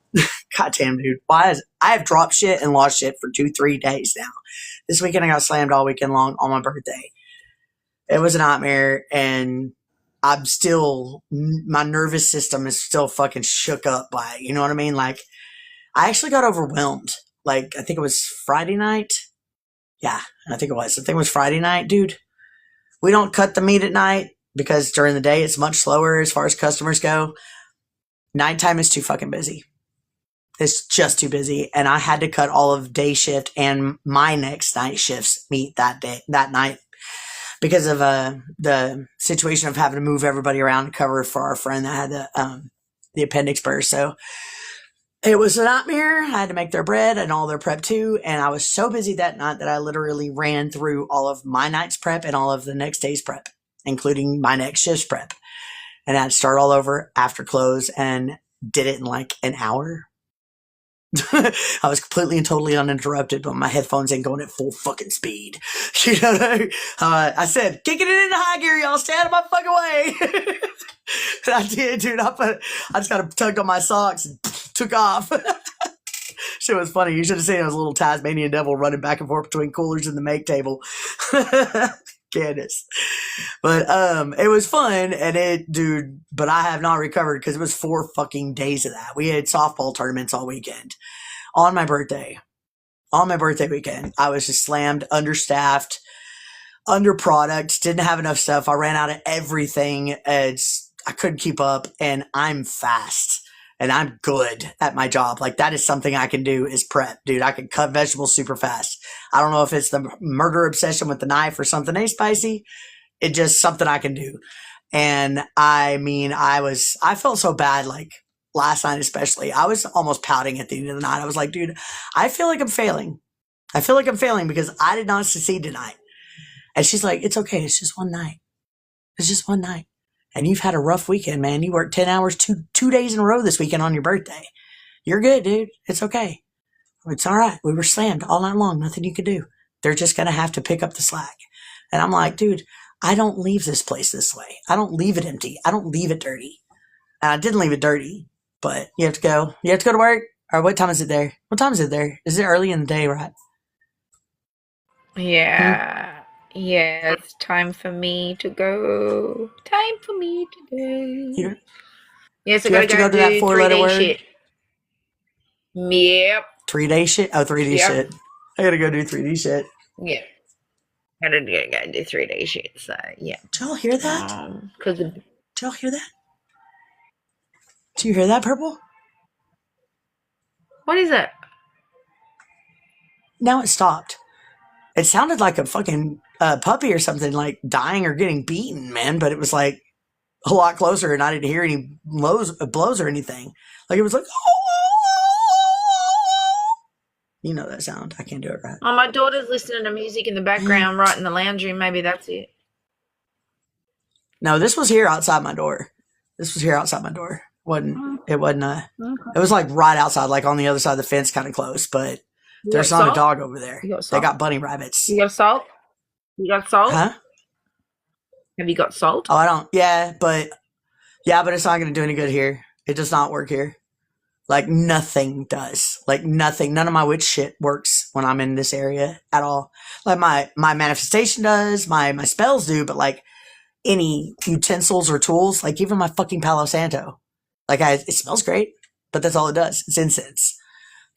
God damn, dude. I have dropped shit and lost shit for 2-3 days now. This weekend I got slammed all weekend long on my birthday. It was a nightmare, and I'm still, my nervous system is still fucking shook up by it. You know what I mean? Like, I actually got overwhelmed. Like, I think it was Friday night. Yeah, I think it was. I think it was Friday night, dude. We don't cut the meat at night because during the day it's much slower as far as customers go. Nighttime is too fucking busy. It's just too busy. And I had to cut all of day shift and my next night shift's meat that night because of the situation of having to move everybody around to cover for our friend that had the appendix burst. So it was a nightmare. I had to make their bread and all their prep too. And I was so busy that night that I literally ran through all of my night's prep and all of the next day's prep, including my next shift's prep. And I had to start all over after close and did it in like an hour. I was completely and totally uninterrupted, but my headphones ain't going at full fucking speed. You know what I mean? I said, kicking it into high gear, y'all. Stay out of my fucking way. And I did, dude. I just got tugged on my socks and took off. Shit was funny. You should have seen it was a little Tasmanian devil running back and forth between coolers and the make table. Candace. But it was fun but I have not recovered because it was 4 fucking days of that. We had softball tournaments all weekend. On my birthday weekend, I was just slammed, understaffed, under product, didn't have enough stuff. I ran out of everything. I couldn't keep up, and I'm fast. And I'm good at my job. Like, that is something I can do is prep. Dude, I can cut vegetables super fast. I don't know if it's the murder obsession with the knife or something ain't spicy. It's just something I can do. And I mean, I felt so bad, like last night especially. I was almost pouting at the end of the night. I was like, dude, I feel like I'm failing. I feel like I'm failing because I did not succeed tonight. And she's like, it's okay. It's just one night. It's just one night. And you've had a rough weekend, man. You worked 10 hours, two days in a row this weekend on your birthday. You're good, dude. It's okay. It's all right. We were slammed all night long. Nothing you could do. They're just going to have to pick up the slack. And I'm like, dude, I don't leave this place this way. I don't leave it empty. I don't leave it dirty. And I didn't leave it dirty, but you have to go. You have to go to work. Or what time is it there? What time is it there? Is it early in the day, right? Yeah. Yeah, it's time for me to go. Time for me to go. Yes, I gotta go to that 4-letter word. Shit. Yep. 3-day shit? Oh, 3D shit. I gotta go do 3D shit. Yeah. Gotta do 3-day shit. So yeah. Did y'all hear that? Did y'all hear that? Do you hear that, Purple? What is it? Now it stopped. It sounded like a fucking puppy or something, like dying or getting beaten, man. But it was like a lot closer, and I didn't hear any blows or anything. Like it was like, you know that sound. I can't do it right. Oh, my daughter's listening to music in the background, right in the lounge room. Maybe that's it. No, this was here outside my door. It wasn't. It was like right outside, like on the other side of the fence, kind of close, but. There's not a dog over there. They got bunny rabbits. You got salt? You got salt? Huh? Have you got salt? Oh, I don't. Yeah, but it's not going to do any good here. It does not work here. Like nothing does. Like nothing. None of my witch shit works when I'm in this area at all. Like my manifestation does, my spells do, but like any utensils or tools, like even my fucking Palo Santo, like it smells great, but that's all it does. It's incense.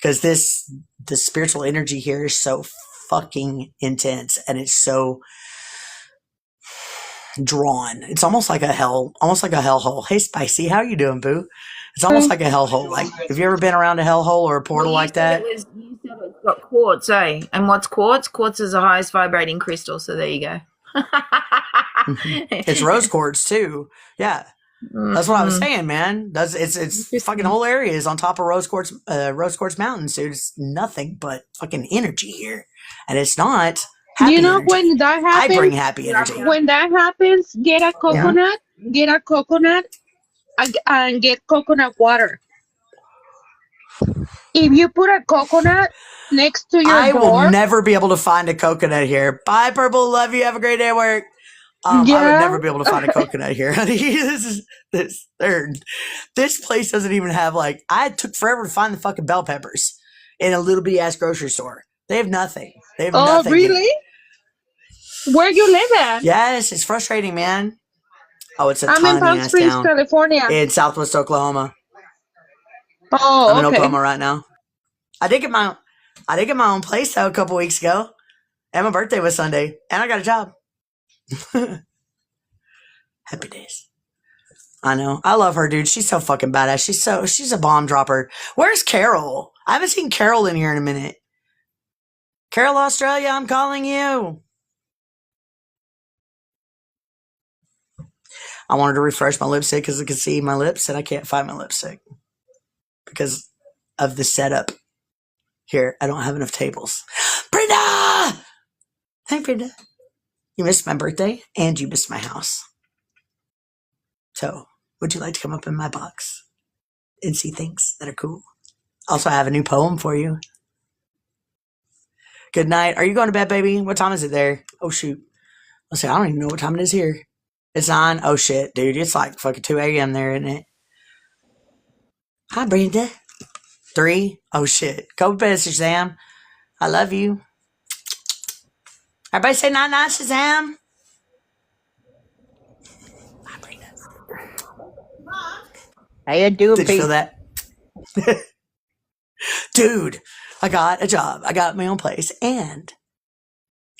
Because the spiritual energy here is so fucking intense, and it's so drawn. It's almost like a hellhole. Hey, Spicy, how you doing, boo? It's almost like a hellhole. Like, have you ever been around a hellhole or a portal like that? You said it's got quartz, eh? And what's quartz? Quartz is the highest vibrating crystal. So there you go. It's rose quartz too. Yeah. That's what I was saying, man. It's fucking whole area is on top of Rose Quartz Mountains, dude. It's nothing but fucking energy here, and it's not. You know, energy. When that happens, I bring happy energy. When that happens, get a coconut, and get coconut water. If you put a coconut next to your door, I will never be able to find a coconut here. Bye, Purple. Love you. Have a great day at work. I would never be able to find a coconut here, honey. This place doesn't even have I took forever to find the fucking bell peppers in a little bitty ass grocery store. They have nothing. They have nothing. Oh, really? Where you live at? Yes, it's frustrating, man. Oh, it's a I'm in tiny Palm ass Springs, town California. in Southwest Oklahoma. I'm Oh, in okay. Oklahoma right now. I did get my own place though a couple weeks ago, and my birthday was Sunday, and I got a job. Happy days. I know. I love her, dude. She's so fucking badass. She's a bomb dropper. Where's Carol? I haven't seen Carol in here in a minute. Carol, Australia, I'm calling you. I wanted to refresh my lipstick because I could see my lips, and I can't find my lipstick because of the setup here. I don't have enough tables. Brenda! Hi, Brenda. You missed my birthday, and you missed my house. So, would you like to come up in my box and see things that are cool? Also, I have a new poem for you. Good night. Are you going to bed, baby? What time is it there? Oh, shoot. Let's see. I don't even know what time it is here. It's 9. Oh, shit, dude. It's like fucking 2 a.m. there, isn't it? Hi, Brenda. 3. Oh, shit. Go to bed, Shazam. I love you. Everybody say night-night, Shazam. Hi, Brenda. How you doing, Did you Pete? feel that? Dude, I got a job. I got my own place. And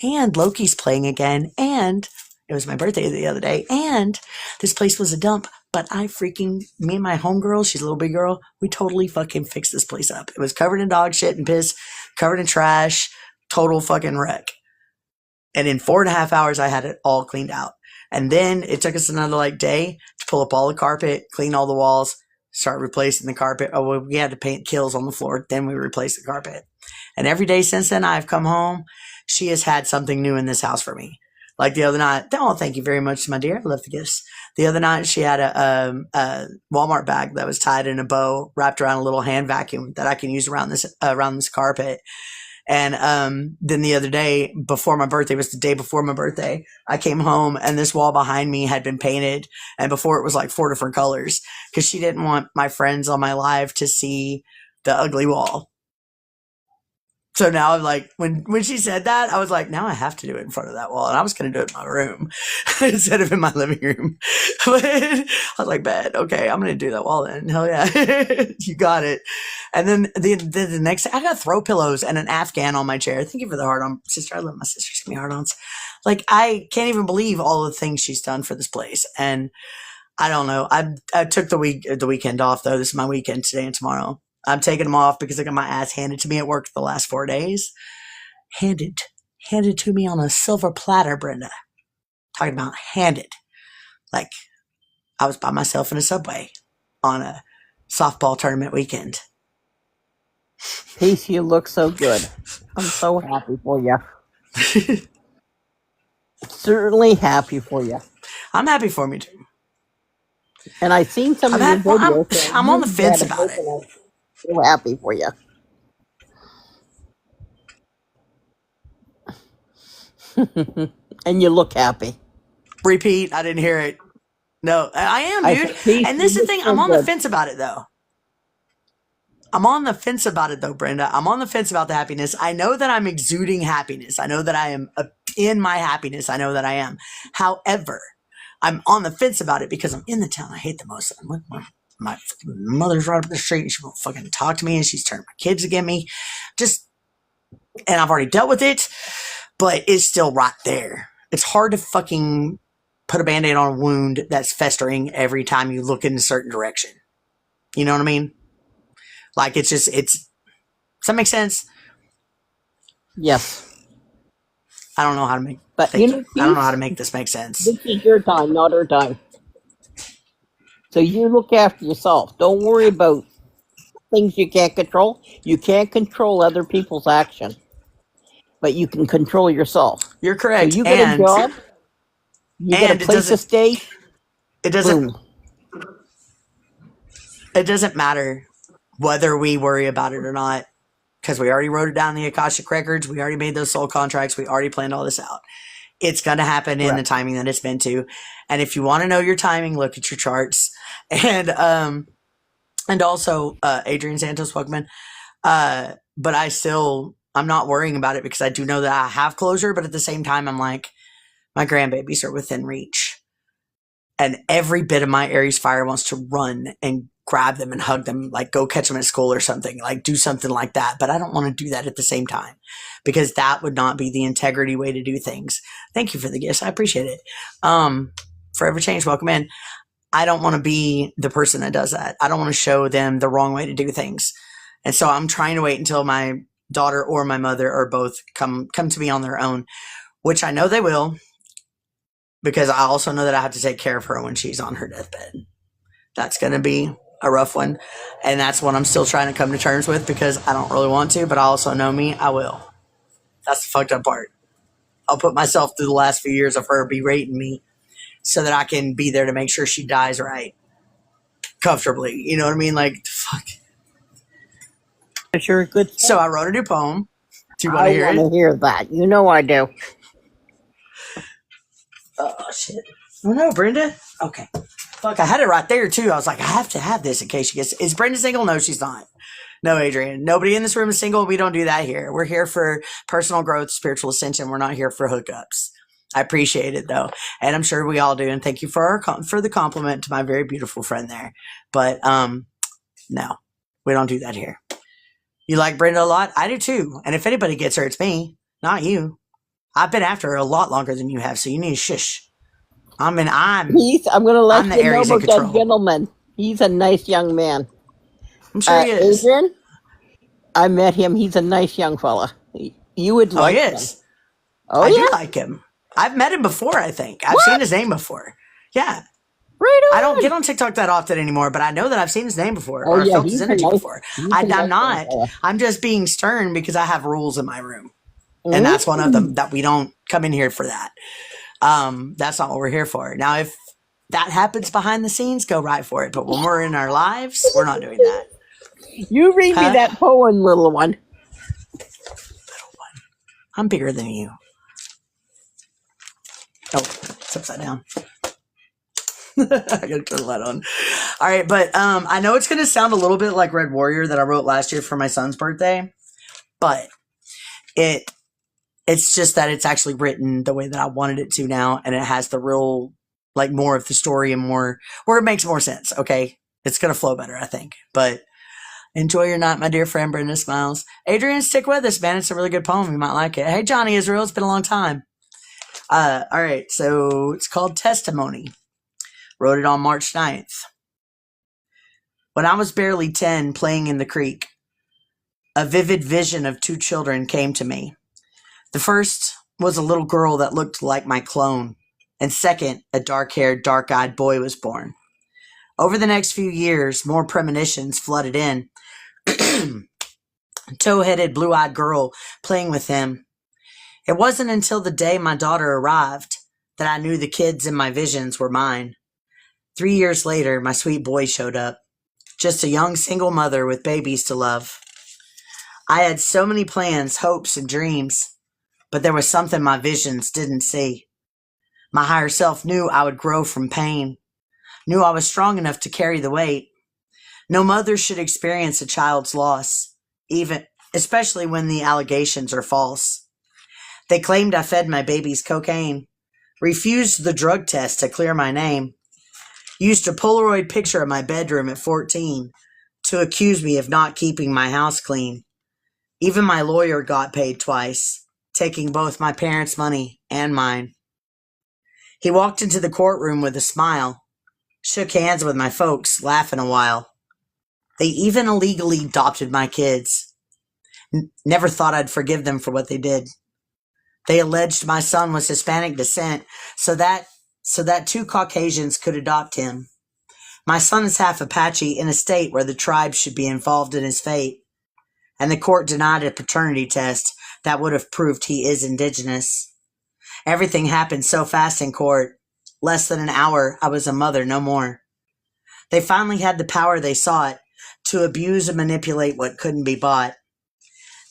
Loki's playing again. And it was my birthday the other day. And this place was a dump. But me and my homegirl, she's a little big girl, we totally fucking fixed this place up. It was covered in dog shit and piss, covered in trash, total fucking wreck. And in 4.5 hours, I had it all cleaned out. And then it took us another day to pull up all the carpet, clean all the walls, start replacing the carpet. Oh, well, we had to paint kills on the floor. Then we replaced the carpet. And every day since then, I've come home. She has had something new in this house for me. Like the other night, oh, thank you very much, my dear. I love the gifts. The other night, she had a Walmart bag that was tied in a bow, wrapped around a little hand vacuum that I can use around this carpet. And then the other day, before my birthday, was the day before my birthday, I came home and this wall behind me had been painted. And before it was like 4 different colors because she didn't want my friends on my live to see the ugly wall. So now I'm like, when she said that, I was like, now I have to do it in front of that wall. And I was going to do it in my room instead of in my living room. But I was like, bad. Okay, I'm going to do that wall then. Hell yeah. You got it. And then the next day, I got throw pillows and an Afghan on my chair. Thank you for the heart on, sister. I love my sisters give me heart ons. Like, I can't even believe all the things she's done for this place. And I don't know. I took the weekend off, though. This is my weekend today and tomorrow. I'm taking them off because I got my ass handed to me at work the last 4 days. Handed to me on a silver platter, Brenda. Talking about handed. Like I was by myself in a Subway on a softball tournament weekend. Peace, you look so good. I'm so happy for you. Certainly happy for you. I'm happy for me too. And I've seen some of your videos. I'm on the fence about it. So happy for you. And you look happy. Repeat. I didn't hear it. No, I am, dude. And this is the thing. I'm on the fence about it, though. I'm on the fence about it, though, Brenda. I'm on the fence about the happiness. I know that I'm exuding happiness. I know that I am in my happiness. I know that I am. However, I'm on the fence about it because I'm in the town I hate the most. I'm with my mother's right up the street. And she won't fucking talk to me, and she's turned my kids against me. And I've already dealt with it, but it's still right there. It's hard to fucking put a Band-Aid on a wound that's festering every time you look in a certain direction. You know what I mean? Like, does that make sense? Yes. I don't know how to make, but I don't know how to make this make sense. This is your time, not our time. So you look after yourself. Don't worry about things you can't control. You can't control other people's action, but you can control yourself. You're correct. So you get a job. You get a place to stay. It doesn't. Boom. It doesn't matter whether we worry about it or not, because we already wrote it down in the Akashic Records. We already made those soul contracts. We already planned all this out. It's going to happen in the timing that it's meant to. And if you want to know your timing, look at your charts. And also Adrian Santos, welcome in. But I'm not worrying about it because I do know that I have closure. But at the same time, I'm like, my grandbabies are within reach. And every bit of my Aries fire wants to run and grab them and hug them, like go catch them at school or something, like do something like that. But I don't want to do that at the same time, because that would not be the integrity way to do things. Thank you for the gifts. I appreciate it. Forever Change, welcome in. I don't want to be the person that does that. I don't want to show them the wrong way to do things. And so I'm trying to wait until my daughter or my mother or both come to me on their own, which I know they will, because I also know that I have to take care of her when she's on her deathbed. That's going to be a rough one. And that's what I'm still trying to come to terms with, because I don't really want to, but I also know me, I will. That's the fucked up part. I'll put myself through the last few years of her berating me so that I can be there to make sure she dies right, comfortably. You know what I mean? Like, fuck. Sure, good. So I wrote a new poem. Do you want to hear I it? want to hear that. You know I do. Oh, shit. Oh, no, Brenda? Okay. Fuck, I had it right there, too. I was like, I have to have this in case she gets... Is Brenda single? No, she's not. No, Adrian. Nobody in this room is single. We don't do that here. We're here for personal growth, spiritual ascension. We're not here for hookups. I appreciate it, though. And I'm sure we all do. And thank you for the compliment to my very beautiful friend there. But, no, we don't do that here. You like Brenda a lot? I do, too. And if anybody gets her, it's me, not you. I've been after her a lot longer than you have, so you need to shush. I'm going to let I'm the you know Aries in about that control. gentleman. He's a nice young man. I'm sure he is. Adrian, I met him. He's a nice young fella. You would like him. He is. Oh, I yeah? do like him. I've met him before, I think. I've seen his name before. Yeah. Right on. I don't get on TikTok that often anymore, but I know that I've seen his name before, Oh, or yeah, felt his he's a energy nice- before. he's a I'm nice not. fella. I'm just being stern because I have rules in my room. And that's one of them, that we don't come in here for that. That's not what we're here for. Now, if that happens behind the scenes, go right for it. But when we're in our lives, we're not doing that. You read me that poem, little one. I'm bigger than you. Oh, it's upside down. I gotta turn the light on. All right, but I know it's gonna sound a little bit like Red Warrior that I wrote last year for my son's birthday, but it's just that it's actually written the way that I wanted it to now, and it has the real, like, more of the story and more where it makes more sense. Okay, it's gonna flow better, I think. But enjoy your night, my dear friend Brenda Smiles. Adrian, stick with us, man. It's a really good poem. You might like it. Hey, Johnny Israel, it's been a long time. All right, so it's called Testimony. Wrote it on March 9th. When I was barely 10, playing in the creek, a vivid vision of two children came to me. The first was a little girl that looked like my clone, and second, a dark-haired, dark-eyed boy was born. Over the next few years, more premonitions flooded in. Tow-headed, blue-eyed girl playing with him. It wasn't until the day my daughter arrived that I knew the kids in my visions were mine. 3 years later, my sweet boy showed up. Just a young single mother with babies to love. I had so many plans, hopes, and dreams, but there was something my visions didn't see. My higher self knew I would grow from pain, knew I was strong enough to carry the weight. No mother should experience a child's loss, especially when the allegations are false. They claimed I fed my babies cocaine, refused the drug test to clear my name, used a Polaroid picture of my bedroom at 14 to accuse me of not keeping my house clean. Even my lawyer got paid twice, taking both my parents' money and mine. He walked into the courtroom with a smile, shook hands with my folks, laughing a while. They even illegally adopted my kids. Never thought I'd forgive them for what they did. They alleged my son was Hispanic descent, so that two Caucasians could adopt him. My son is half Apache in a state where the tribe should be involved in his fate, and the court denied a paternity test that would have proved he is indigenous. Everything happened so fast in court. Less than an hour, I was a mother, no more. They finally had the power they sought to abuse and manipulate what couldn't be bought.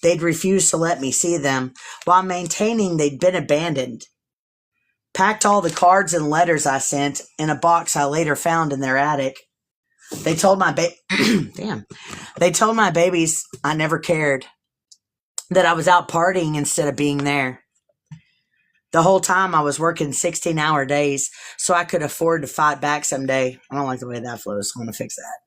They'd refused to let me see them, while maintaining they'd been abandoned. Packed all the cards and letters I sent in a box I later found in their attic. They told my They told my babies I never cared, that I was out partying instead of being there. The whole time I was working 16-hour days so I could afford to fight back someday. I don't like the way that flows. I'm going to fix that.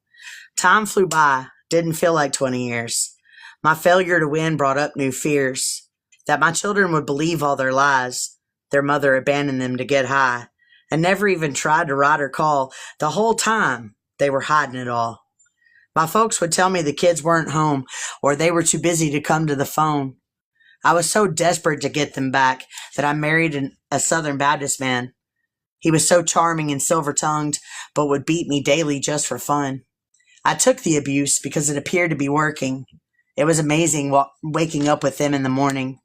Time flew by. Didn't feel like 20 years. My failure to win brought up new fears. That my children would believe all their lies. Their mother abandoned them to get high and never even tried to write or call. The whole time they were hiding it all. My folks would tell me the kids weren't home or they were too busy to come to the phone. I was so desperate to get them back that I married a Southern Baptist man. He was so charming and silver-tongued, but would beat me daily just for fun. I took the abuse because it appeared to be working. It was amazing waking up with them in the morning.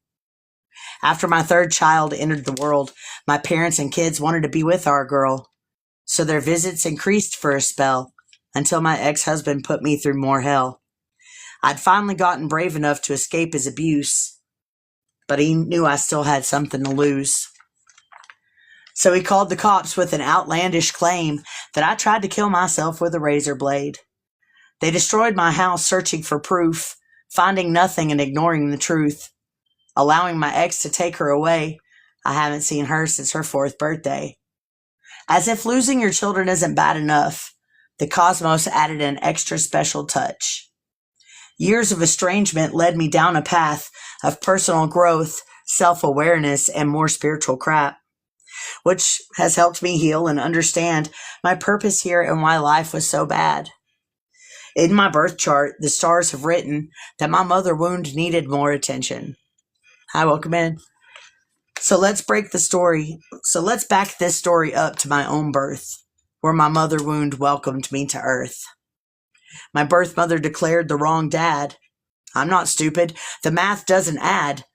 After my third child entered the world, my parents and kids wanted to be with our girl. So their visits increased for a spell until my ex-husband put me through more hell. I'd finally gotten brave enough to escape his abuse, but he knew I still had something to lose. So he called the cops with an outlandish claim that I tried to kill myself with a razor blade. They destroyed my house searching for proof, finding nothing and ignoring the truth. Allowing my ex to take her away, I haven't seen her since her 4th birthday. As if losing your children isn't bad enough, the cosmos added an extra special touch. Years of estrangement led me down a path of personal growth, self-awareness, and more spiritual crap, which has helped me heal and understand my purpose here and why life was so bad. In my birth chart, the stars have written that my mother wound needed more attention. Hi, welcome in. So let's back this story up to my own birth, where my mother wound welcomed me to earth. My birth mother declared the wrong dad. I'm not stupid. The math doesn't add.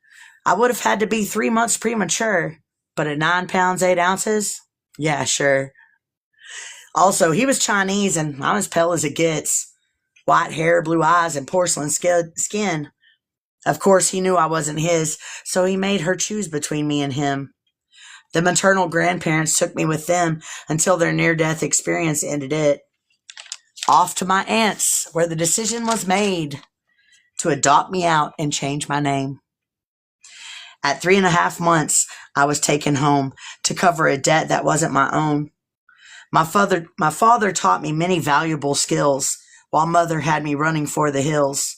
I would have had to be 3 months premature, but at 9 pounds, 8 ounces? Yeah, sure. Also, he was Chinese and I'm as pale as it gets. White hair, blue eyes, and porcelain skin. Of course, he knew I wasn't his, so he made her choose between me and him. The maternal grandparents took me with them until their near-death experience ended it. Off to my aunts, where the decision was made to adopt me out and change my name. At 3.5 months, I was taken home to cover a debt that wasn't my own. My father taught me many valuable skills, while mother had me running for the hills.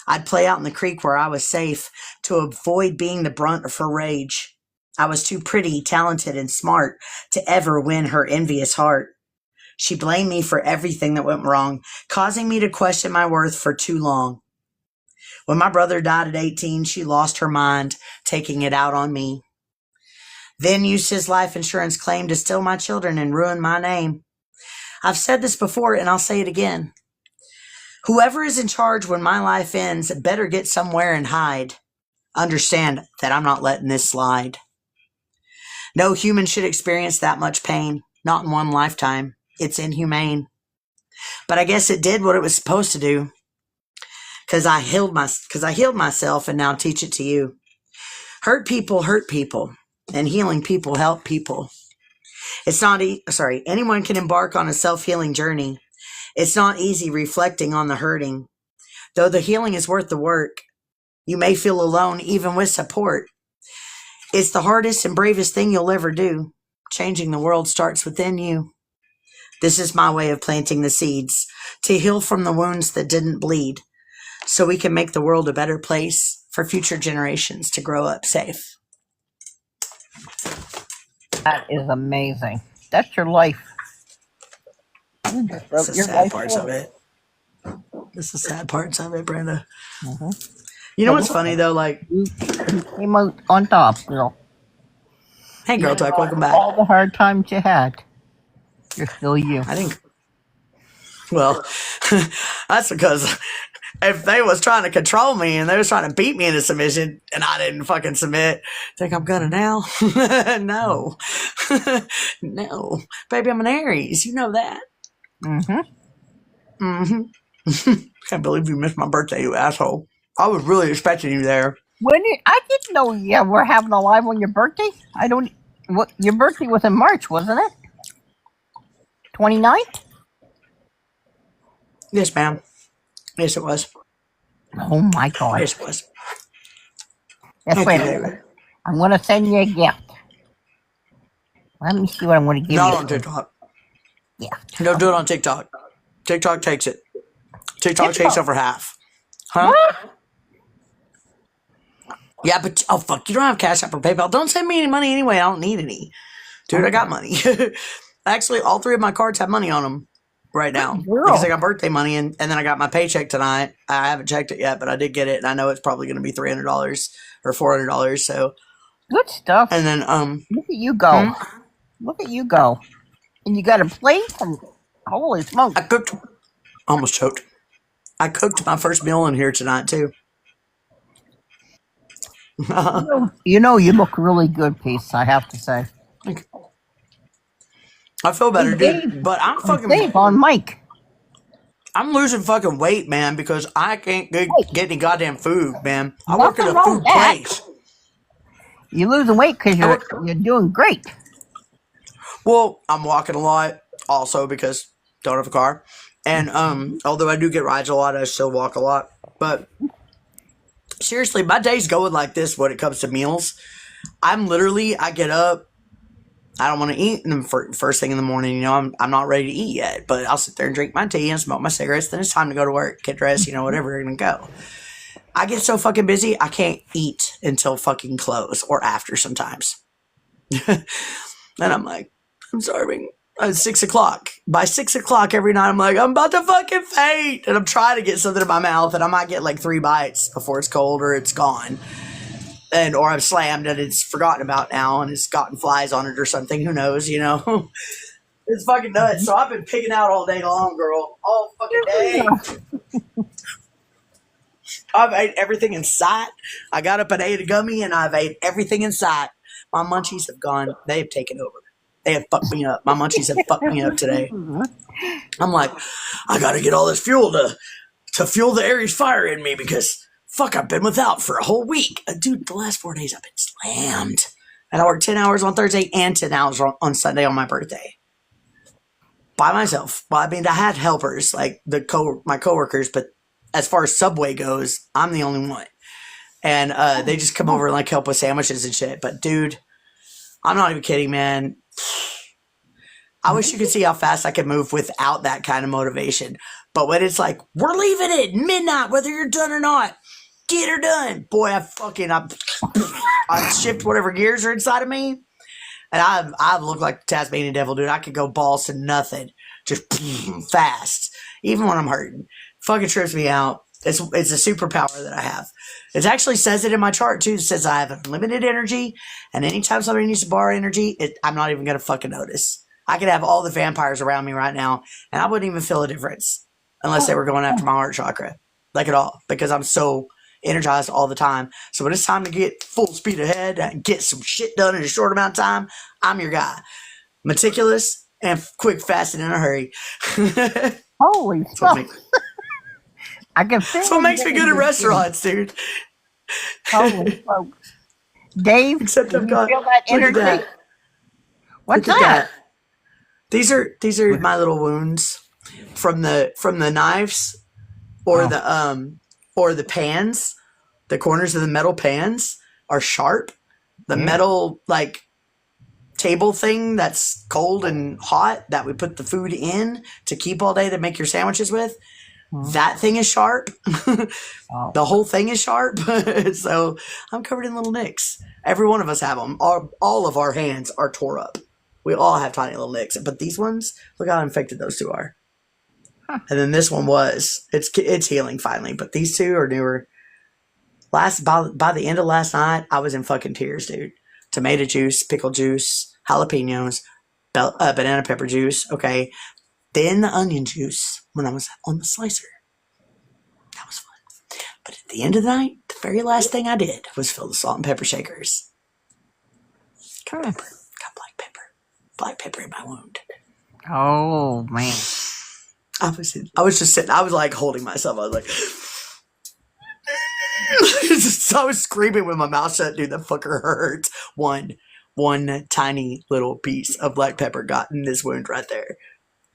I'd play out in the creek where I was safe to avoid being the brunt of her rage. I was too pretty, talented, and smart to ever win her envious heart. She blamed me for everything that went wrong, causing me to question my worth for too long. When my brother died at 18, she lost her mind, taking it out on me. Then used his life insurance claim to steal my children and ruin my name. I've said this before and I'll say it again. Whoever is in charge when my life ends better get somewhere and hide. Understand that I'm not letting this slide. No human should experience that much pain, not in one lifetime. It's inhumane. But I guess it did what it was supposed to do. Because I healed myself and now teach it to you. Hurt people, and healing people help people. Anyone can embark on a self-healing journey. It's not easy reflecting on the hurting. Though the healing is worth the work, you may feel alone even with support. It's the hardest and bravest thing you'll ever do. Changing the world starts within you. This is my way of planting the seeds to heal from the wounds that didn't bleed, so we can make the world a better place for future generations to grow up safe. That is amazing. That's your life. That's the sad parts of it. That's the sad parts of it, Brenda. Mm-hmm. You know what's funny though? Like, you came out on top, girl. Hey, Girl Talk, welcome back. All the hard times you had, you're still you. I think. Well, that's because if they was trying to control me and they was trying to beat me into submission and I didn't fucking submit, think I'm gonna now? No. No. Baby, I'm an Aries. You know that. Mm-hmm. Mm-hmm. Can't believe you missed my birthday, you asshole. I was really expecting you there. I didn't know you were having a live on your birthday. Your birthday was in March, wasn't it? 29th? Yes, ma'am. Yes, it was. Oh my God. Yes, it was. Yes, wait a minute. I'm going to send you a gift. Let me see what I'm going to give Not you. on TikTok. Yeah. Don't do it on TikTok. TikTok takes it. TikTok takes over half. Huh? Yeah, but oh fuck, you don't have Cash App or PayPal. Don't send me any money anyway. I don't need any. Dude, I got money. Actually, all 3 of my cards have money on them right now because I got birthday money and then I got my paycheck tonight. I haven't checked it yet, but I did get it, and I know it's probably going to be $300 or $400. So Good stuff. and then Look at you go. Look at you go. And you got a plate? Holy smoke. I cooked. Almost choked. I cooked my first meal in here tonight too. You look really good, Peace, I have to say. I feel better, Dave, dude. But I'm fucking. Dave on Mike. I'm losing fucking weight, man, because I can't get any goddamn food, man. I work Nothing at a wrong food with that. place. You're losing weight because you're doing great. Well, I'm walking a lot, also because don't have a car, and although I do get rides a lot, I still walk a lot. But seriously, my day's going like this when it comes to meals. I get up. I don't want to eat in the first thing in the morning. I'm not ready to eat yet, but I'll sit there and drink my tea and smoke my cigarettes. Then it's time to go to work, get dressed, whatever, and go. I get so fucking busy, I can't eat until fucking close or after sometimes. And I'm like, I'm starving. It's 6 o'clock. By 6 o'clock every night, I'm like, I'm about to fucking faint. And I'm trying to get something in my mouth, and I might get like 3 bites before it's cold or it's gone. Or I'm slammed and it's forgotten about now and it's gotten flies on it or something. Who knows, It's fucking nuts. So I've been picking out all day long, girl. All fucking day. I've ate everything in sight. I got up and ate a gummy and I've ate everything in sight. My munchies have gone. They have taken over. They have fucked me up. My munchies have fucked me up today. I'm like, I got to get all this fuel to fuel the Aries fire in me because... fuck, I've been without for a whole week. Dude, the last 4 days I've been slammed. And I worked 10 hours on Thursday and 10 hours on Sunday on my birthday. By myself. Well, I mean, I had helpers, like my coworkers, but as far as Subway goes, I'm the only one. And they just come over and like help with sandwiches and shit. But dude, I'm not even kidding, man. I wish you could see how fast I could move without that kind of motivation. But when it's like, we're leaving at midnight, whether you're done or not. Get her done. Boy, I shift whatever gears are inside of me. And I've looked like the Tasmanian devil, dude. I could go balls to nothing. Just fast. Even when I'm hurting. Fucking trips me out. It's a superpower that I have. It actually says it in my chart, too. It says I have unlimited energy. And anytime somebody needs to borrow energy, I'm not even going to fucking notice. I could have all the vampires around me right now. And I wouldn't even feel a difference. Unless they were going after my heart chakra. Like at all. Because I'm so... energized all the time. So when it's time to get full speed ahead and get some shit done in a short amount of time, I'm your guy. Meticulous and quick, fast, and in a hurry. Holy fuck. I can feel That's what makes me good at restaurants, dude. Holy fuck. Dave, except I've got, feel that energy? That. What's that? These are my little wounds from the knives or the pans. The corners of the metal pans are sharp. The metal like table thing that's cold and hot that we put the food in to keep all day to make your sandwiches with. That thing is sharp. The whole thing is sharp. So I'm covered in little nicks. Every one of us have them. All of our hands are tore up. We all have tiny little nicks. But these ones, look how infected those two are. And then this one it's healing finally. But these two are newer. By the end of last night, I was in fucking tears, dude. Tomato juice, pickle juice, jalapenos, banana pepper juice. Okay. Then the onion juice when I was on the slicer. That was fun. But at the end of the night, the very last thing I did was fill the salt and pepper shakers. Got pepper. Got black pepper. Black pepper in my wound. Oh, man. I was just sitting. I was like holding myself. I was like... I was screaming with my mouth shut, dude. That fucker hurts. One tiny little piece of black pepper got in this wound right there.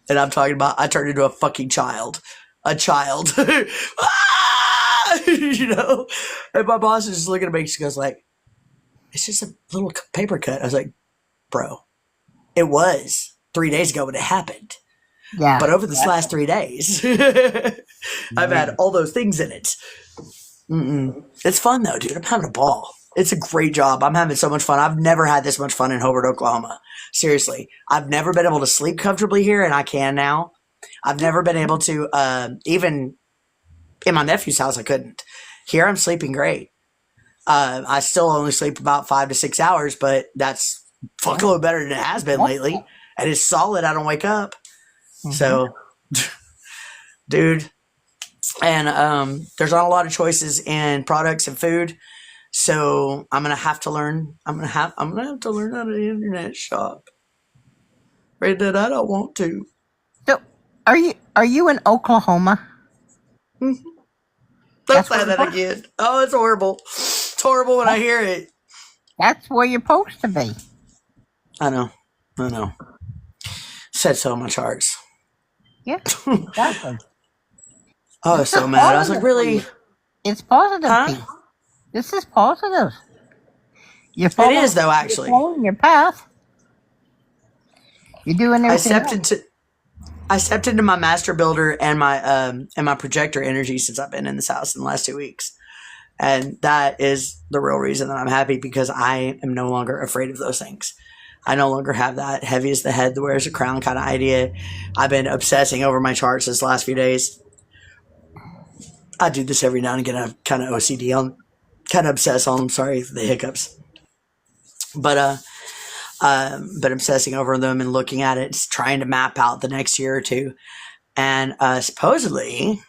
And I'm talking about, I turned into a fucking child. A child. Ah! You know? And my boss is just looking at me. She goes like, it's just a little paper cut. I was like, bro, It was 3 days ago when it happened. Yeah. But over this last 3 days, I've had all those things in it. It's fun though, dude. I'm having a ball. It's a great job. I'm having so much fun. I've never had this much fun in Hobart, Oklahoma. Seriously. I've never been able to sleep comfortably here, and I can now. I've never been able to, even in my nephew's house, I couldn't. Here I'm sleeping great. I still only sleep about 5 to 6 hours, but that's fuckload better than it has been lately. And it's solid. I don't wake up. So, dude. And there's not a lot of choices in products and food. So I'm gonna have to learn. I'm gonna have to learn how to internet shop. Right, that I don't want to. So, are you in Oklahoma? Don't That's say where that you're again. Oh, it's horrible. It's horrible when I hear it. That's where you're supposed to be. I know. Said so on my charts. Yeah, exactly. I was so mad. I was like, really? It's positive. Huh? Pete. This is positive. You're It is though, actually. You're following your path. You're doing everything. I stepped into my master builder and my projector energy since I've been in this house in the last 2 weeks. And that is the real reason that I'm happy, because I am no longer afraid of those things. I no longer have that heavy as the head that wears a crown kind of idea. I've been obsessing over my charts this last few days. I do this every now and again. I'm kind of OCD on, kind of obsess on, sorry, the hiccups. But obsessing over them and looking at it, trying to map out the next year or two. And supposedly,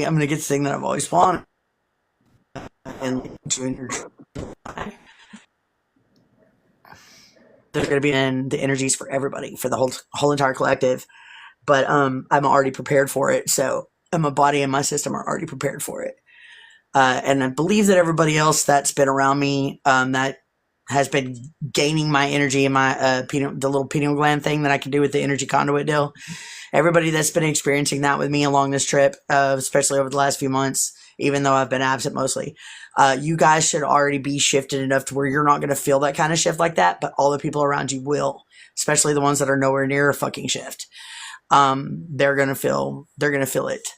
I'm going to get the thing that I've always wanted in June or July. They're going to be in the energies for everybody, for the whole entire collective. But I'm already prepared for it. So my body and my system are already prepared for it. And I believe that everybody else that's been around me, that has been gaining my energy in my the little pineal gland thing that I can do with the energy conduit deal. Everybody that's been experiencing that with me along this trip, especially over the last few months, even though I've been absent mostly, you guys should already be shifted enough to where you're not going to feel that kind of shift like that, but all the people around you will, especially the ones that are nowhere near a fucking shift. They're going to feel it.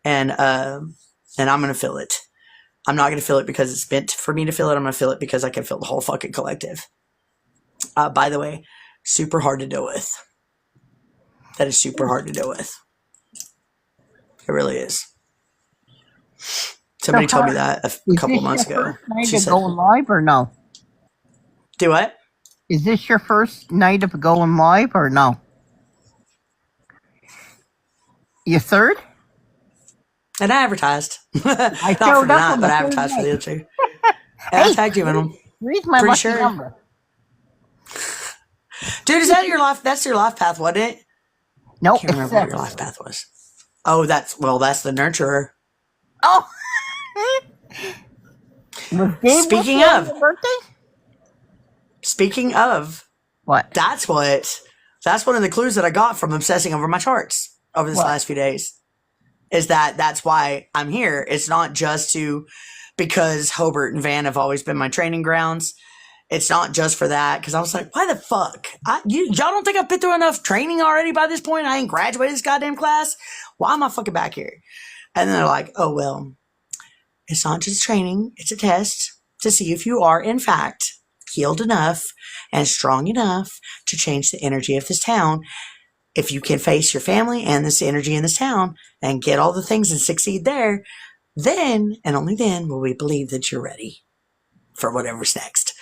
And I'm going to feel it. I'm not going to feel it because it's meant for me to feel it. I'm going to feel it because I can feel the whole fucking collective. By the way, super hard to deal with. That is super hard to deal with. It really is. Somebody told me that a couple months ago. She said, going live or no? Do what? Is this your first night of going live or no? Your third? And I advertised. I Not for showed up tonight, on but the I third advertised for night. the other two. And I tagged you in them. Where's my Pretty lucky sure. number? Dude, is that your life? That's your life path, wasn't it? Nope. I can't remember what your life path was. Oh, that's the nurturer. Oh. Was Dave Speaking with you on of. your birthday? Speaking of, What? that's one of the clues that I got from obsessing over my charts over this What? last few days. Is that's why I'm here. It's not just because Hobart and Van have always been my training grounds. It's not just for that, because I was like, why the fuck? Y'all don't think I've been through enough training already by this point? I ain't graduated this goddamn class. Why am I fucking back here? And then they're like, oh, well, it's not just training. It's a test to see if you are, in fact, healed enough and strong enough to change the energy of this town. If you can face your family and this energy in this town and get all the things and succeed there, then and only then will we believe that you're ready for whatever's next.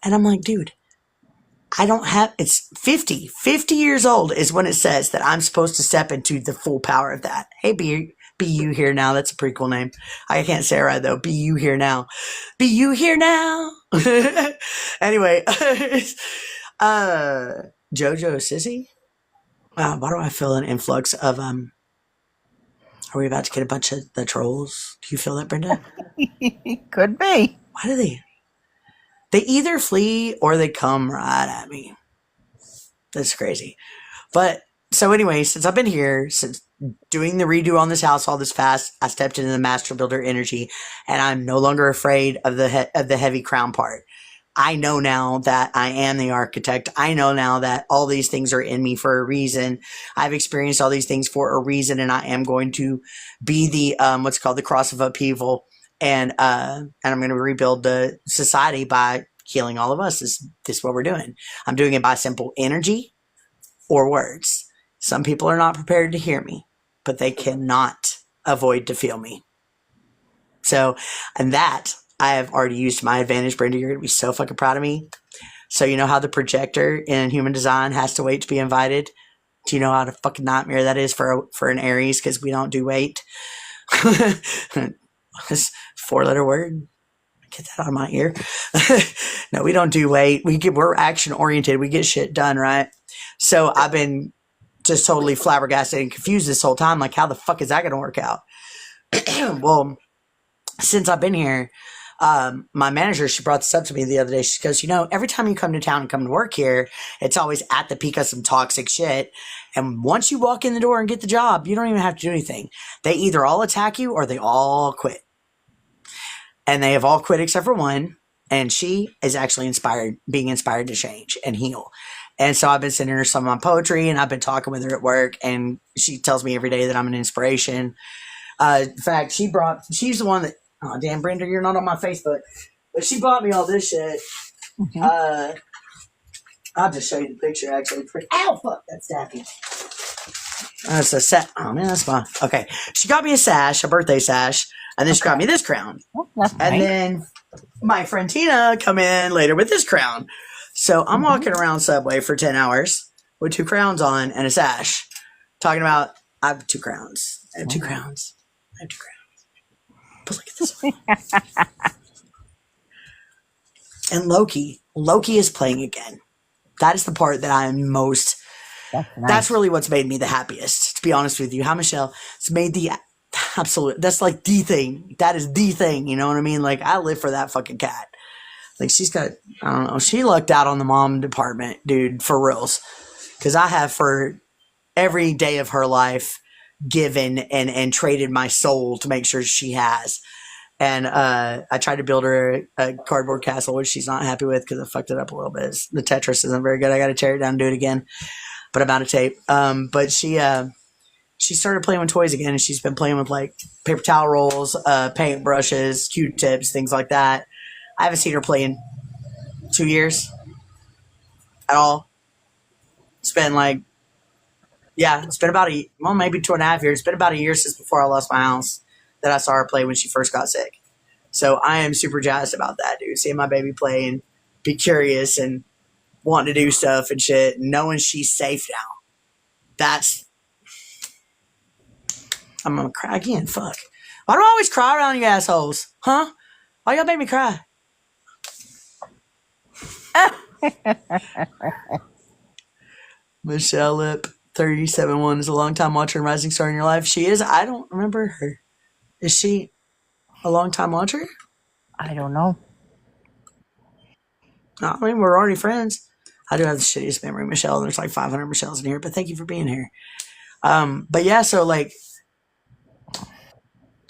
And I'm like, dude, it's 50 years old is when it says that I'm supposed to step into the full power of that. Hey, be you here now. That's a pretty cool name. I can't say it right though. Be you here now. Be you here now. Anyway, JoJo Sissy. Wow, why do I feel an influx of Are we about to get a bunch of the trolls? Do you feel that, Brenda? Could be. Why do they? They either flee or they come right at me. That's crazy. But so anyway, since I've been here, since doing the redo on this house all this fast, I stepped into the master builder energy, and I'm no longer afraid of the heavy crown part. I know now that I am the architect. I know now that all these things are in me for a reason. I've experienced all these things for a reason, and I am going to be the what's called the cross of upheaval, and I'm going to rebuild the society by healing all of us. This is what we're doing. I'm doing it by simple energy or words. Some people are not prepared to hear me, but they cannot avoid to feel me. So, and that I have already used to my advantage. Brenda, you're going to be so fucking proud of me. So you know how the projector in human design has to wait to be invited? Do you know how to fucking nightmare that is for an Aries? Because we don't do wait. It's 4-letter word. Get that out of my ear. No, we don't do wait. We're action oriented. We get shit done, right? So I've been just totally flabbergasted and confused this whole time. Like, how the fuck is that going to work out? Well, since I've been here, my manager, she brought this up to me the other day. She goes, every time you come to town and come to work here, it's always at the peak of some toxic shit. And once you walk in the door and get the job, you don't even have to do anything. They either all attack you or they all quit. And they have all quit except for one. And she is actually being inspired to change and heal. And so I've been sending her some of my poetry, and I've been talking with her at work, and she tells me every day that I'm an inspiration. In fact, she's the one that, oh, damn, Brenda, you're not on my Facebook, but she bought me all this shit. Mm-hmm. I'll just show you the picture, actually. Ow, fuck, that's Daffy. That's a set. Oh, man, that's fine. Okay. She got me a sash, a birthday sash, and then she got me this crown. And then my friend Tina come in later with this crown. So I'm walking around Subway for 10 hours with 2 crowns on and a sash. Talking about, I have 2 crowns. I have 2 crowns. I have 2 crowns. But look at this one. And Loki is playing again. That is the part that I'm most, that's really what's made me the happiest, to be honest with you. How Michelle, it's made the absolute, that's like the thing. That is the thing, you know what I mean? Like, I live for that fucking cat. Like, she's got, I don't know, she lucked out on the mom department, dude, for reals. Because I have for every day of her life given and traded my soul to make sure she has. And I tried to build her a cardboard castle, which she's not happy with because I fucked it up a little bit. The Tetris isn't very good. I got to tear it down and do it again. But I'm out of tape. But she started playing with toys again, and she's been playing with, like, paper towel rolls, paint brushes, Q-tips, things like that. I haven't seen her play in 2 years at all. It's been like, yeah, it's been about maybe 2.5 years. It's been about a year since before I lost my house that I saw her play when she first got sick. So I am super jazzed about that, dude. Seeing my baby play and be curious and wanting to do stuff and shit, and knowing she's safe now. I'm gonna cry again. Fuck. Why do I always cry around you assholes? Huh? Why y'all make me cry? Michelle Lip, 37-1 is a long time watcher and rising star in your life. She is. I don't remember her. Is she a long time watcher? I don't know. No, I mean, we're already friends. I do have the shittiest memory, Michelle. There's like 500 Michelles in here, but thank you for being here. But yeah, so like,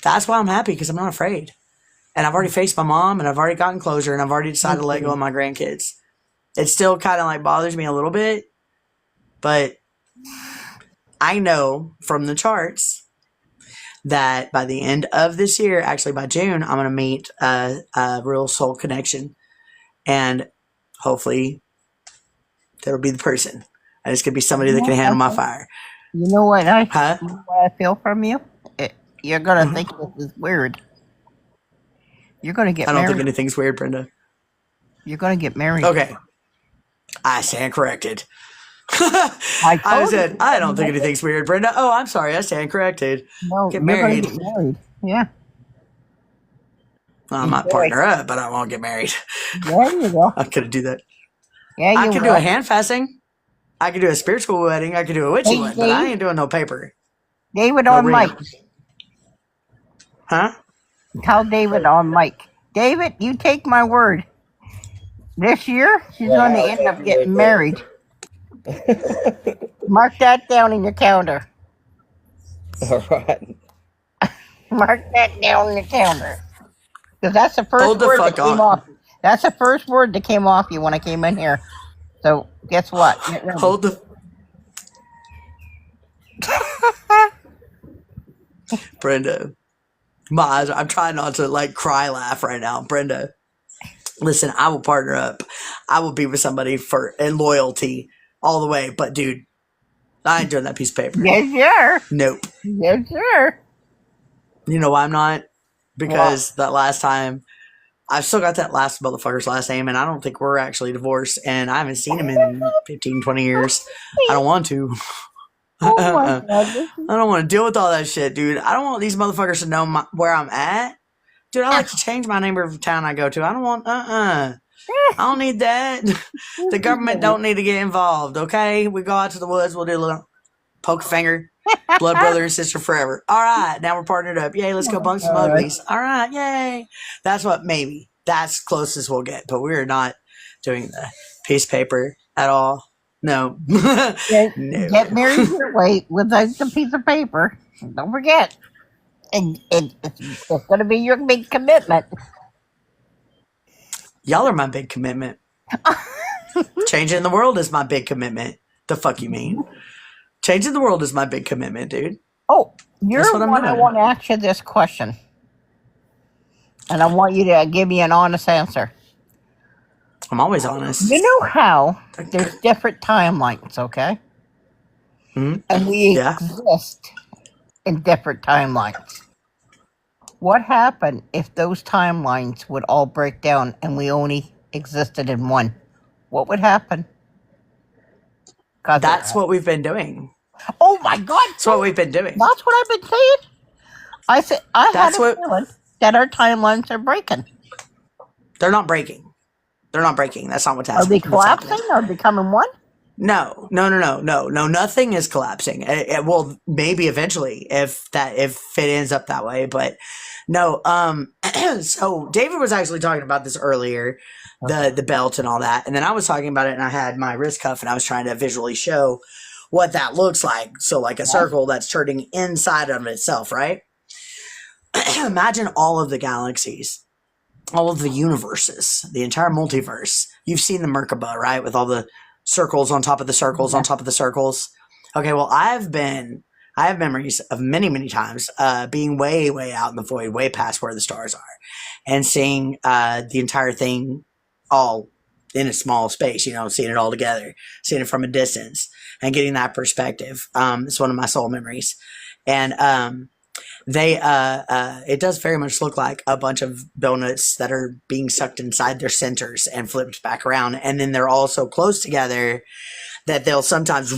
that's why I'm happy, because I'm not afraid. And I've already faced my mom, and I've already gotten closure, and I've already decided to let go of my grandkids. It still kind of like bothers me a little bit, but I know from the charts that by the end of this year, actually by June, I'm going to meet a real soul connection, and hopefully that'll be the person. And it's going to be somebody that can handle my fire. You know what I feel from you? You're going to think this is weird. You're going to get married. I don't think anything's weird, Brenda. You're going to get married. Okay. I stand corrected. I said, I don't think anything's weird, Brenda. Oh, I'm sorry. I stand corrected. No, get married. Get married. Yeah. Well, I might partner up, but I won't get married. There you go. I could do that. Yeah, I could do a hand fasting. I could do a spiritual wedding. I could do a witchy one, but I ain't doing no paper. David on mic. Huh? Tell David on mic. David, you take my word. This year, she's going to end up getting married. Mark that down in your calendar. All right. Mark that down in your calendar. Because that's the first word that came off. That's the first word that came off you when I came in here. So guess what? Get ready. Hold the Brenda. My eyes, I'm trying not to like cry laugh right now. Brenda, listen, I will partner up. I will be with somebody for in loyalty all the way. But dude, I ain't doing that piece of paper. Yes, sir. Nope. Yes, sir. You know why I'm not? Because that last time, I've still got that last motherfucker's last name, and I don't think we're actually divorced, and I haven't seen him in 15, 20 years. I don't want to. Oh my God. I don't want to deal with all that shit, dude. I don't want these motherfuckers to know where I'm at. Dude, I like to change my name every town I go to. I don't want, I don't need that. The government don't need to get involved, okay? We go out to the woods, we'll do a little poke a finger, blood brother and sister forever. All right, now we're partnered up. Yay, let's go bunk some uglies. All right, yay. That's that's closest we'll get, but we're not doing the piece of paper at all. No. Get married your way without the piece of paper. Don't forget. And it's going to be your big commitment. Y'all are my big commitment. Changing the world is my big commitment. The fuck you mean? Changing the world is my big commitment, dude. Oh, you're That's the what I'm one I doing. want to ask you this question. And I want you to give me an honest answer. I'm always honest. You know how there's different timelines, okay? Mhm. And we Yeah. exist in different timelines. What happened if those timelines would all break down and we only existed in one? What would happen? That's what we've been doing. Oh my God! That's what we've been doing. That's what I've been saying. I said I That's had a feeling that our timelines are breaking. They're not breaking. They're not breaking. That's not what's Are happening. they collapsing? Are they becoming one? No. Nothing is collapsing. It will maybe eventually if it ends up that way, but no. So David was actually talking about this earlier, the belt and all that, and then I was talking about it, and I had my wrist cuff, and I was trying to visually show what that looks like. So like a circle that's turning inside of itself, right? Imagine all of the galaxies, all of the universes, the entire multiverse. You've seen the Merkaba, right? With all the circles on top of the circles on top of the circles. Okay, well, I have memories of many, many times being way, way out in the void, way past where the stars are, and seeing the entire thing all in a small space, seeing it all together, seeing it from a distance, and getting that perspective. It's one of my soul memories. And it does very much look like a bunch of donuts that are being sucked inside their centers and flipped back around. And then they're all so close together that they'll sometimes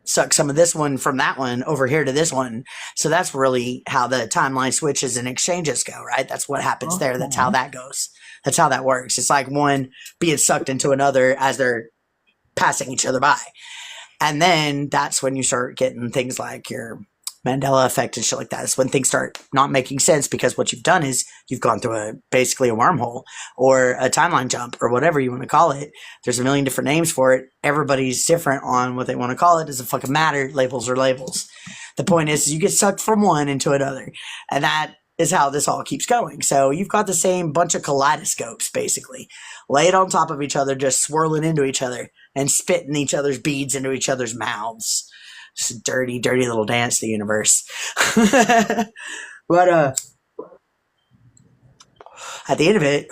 suck some of this one from that one over here to this one. So that's really how the timeline switches and exchanges go, right? That's what happens there. That's how that goes. That's how that works. It's like one being sucked into another as they're passing each other by. And then that's when you start getting things like your Mandela effect and shit like that. It's when things start not making sense because what you've done is you've gone through basically a wormhole or a timeline jump or whatever you want to call it. There's a million different names for it. Everybody's different on what they want to call it. Doesn't fucking matter. Labels are labels. The point is you get sucked from one into another, and that is how this all keeps going. So you've got the same bunch of kaleidoscopes basically laid on top of each other, just swirling into each other and spitting each other's beads into each other's mouths. Just a dirty, dirty little dance, the universe. But at the end of it,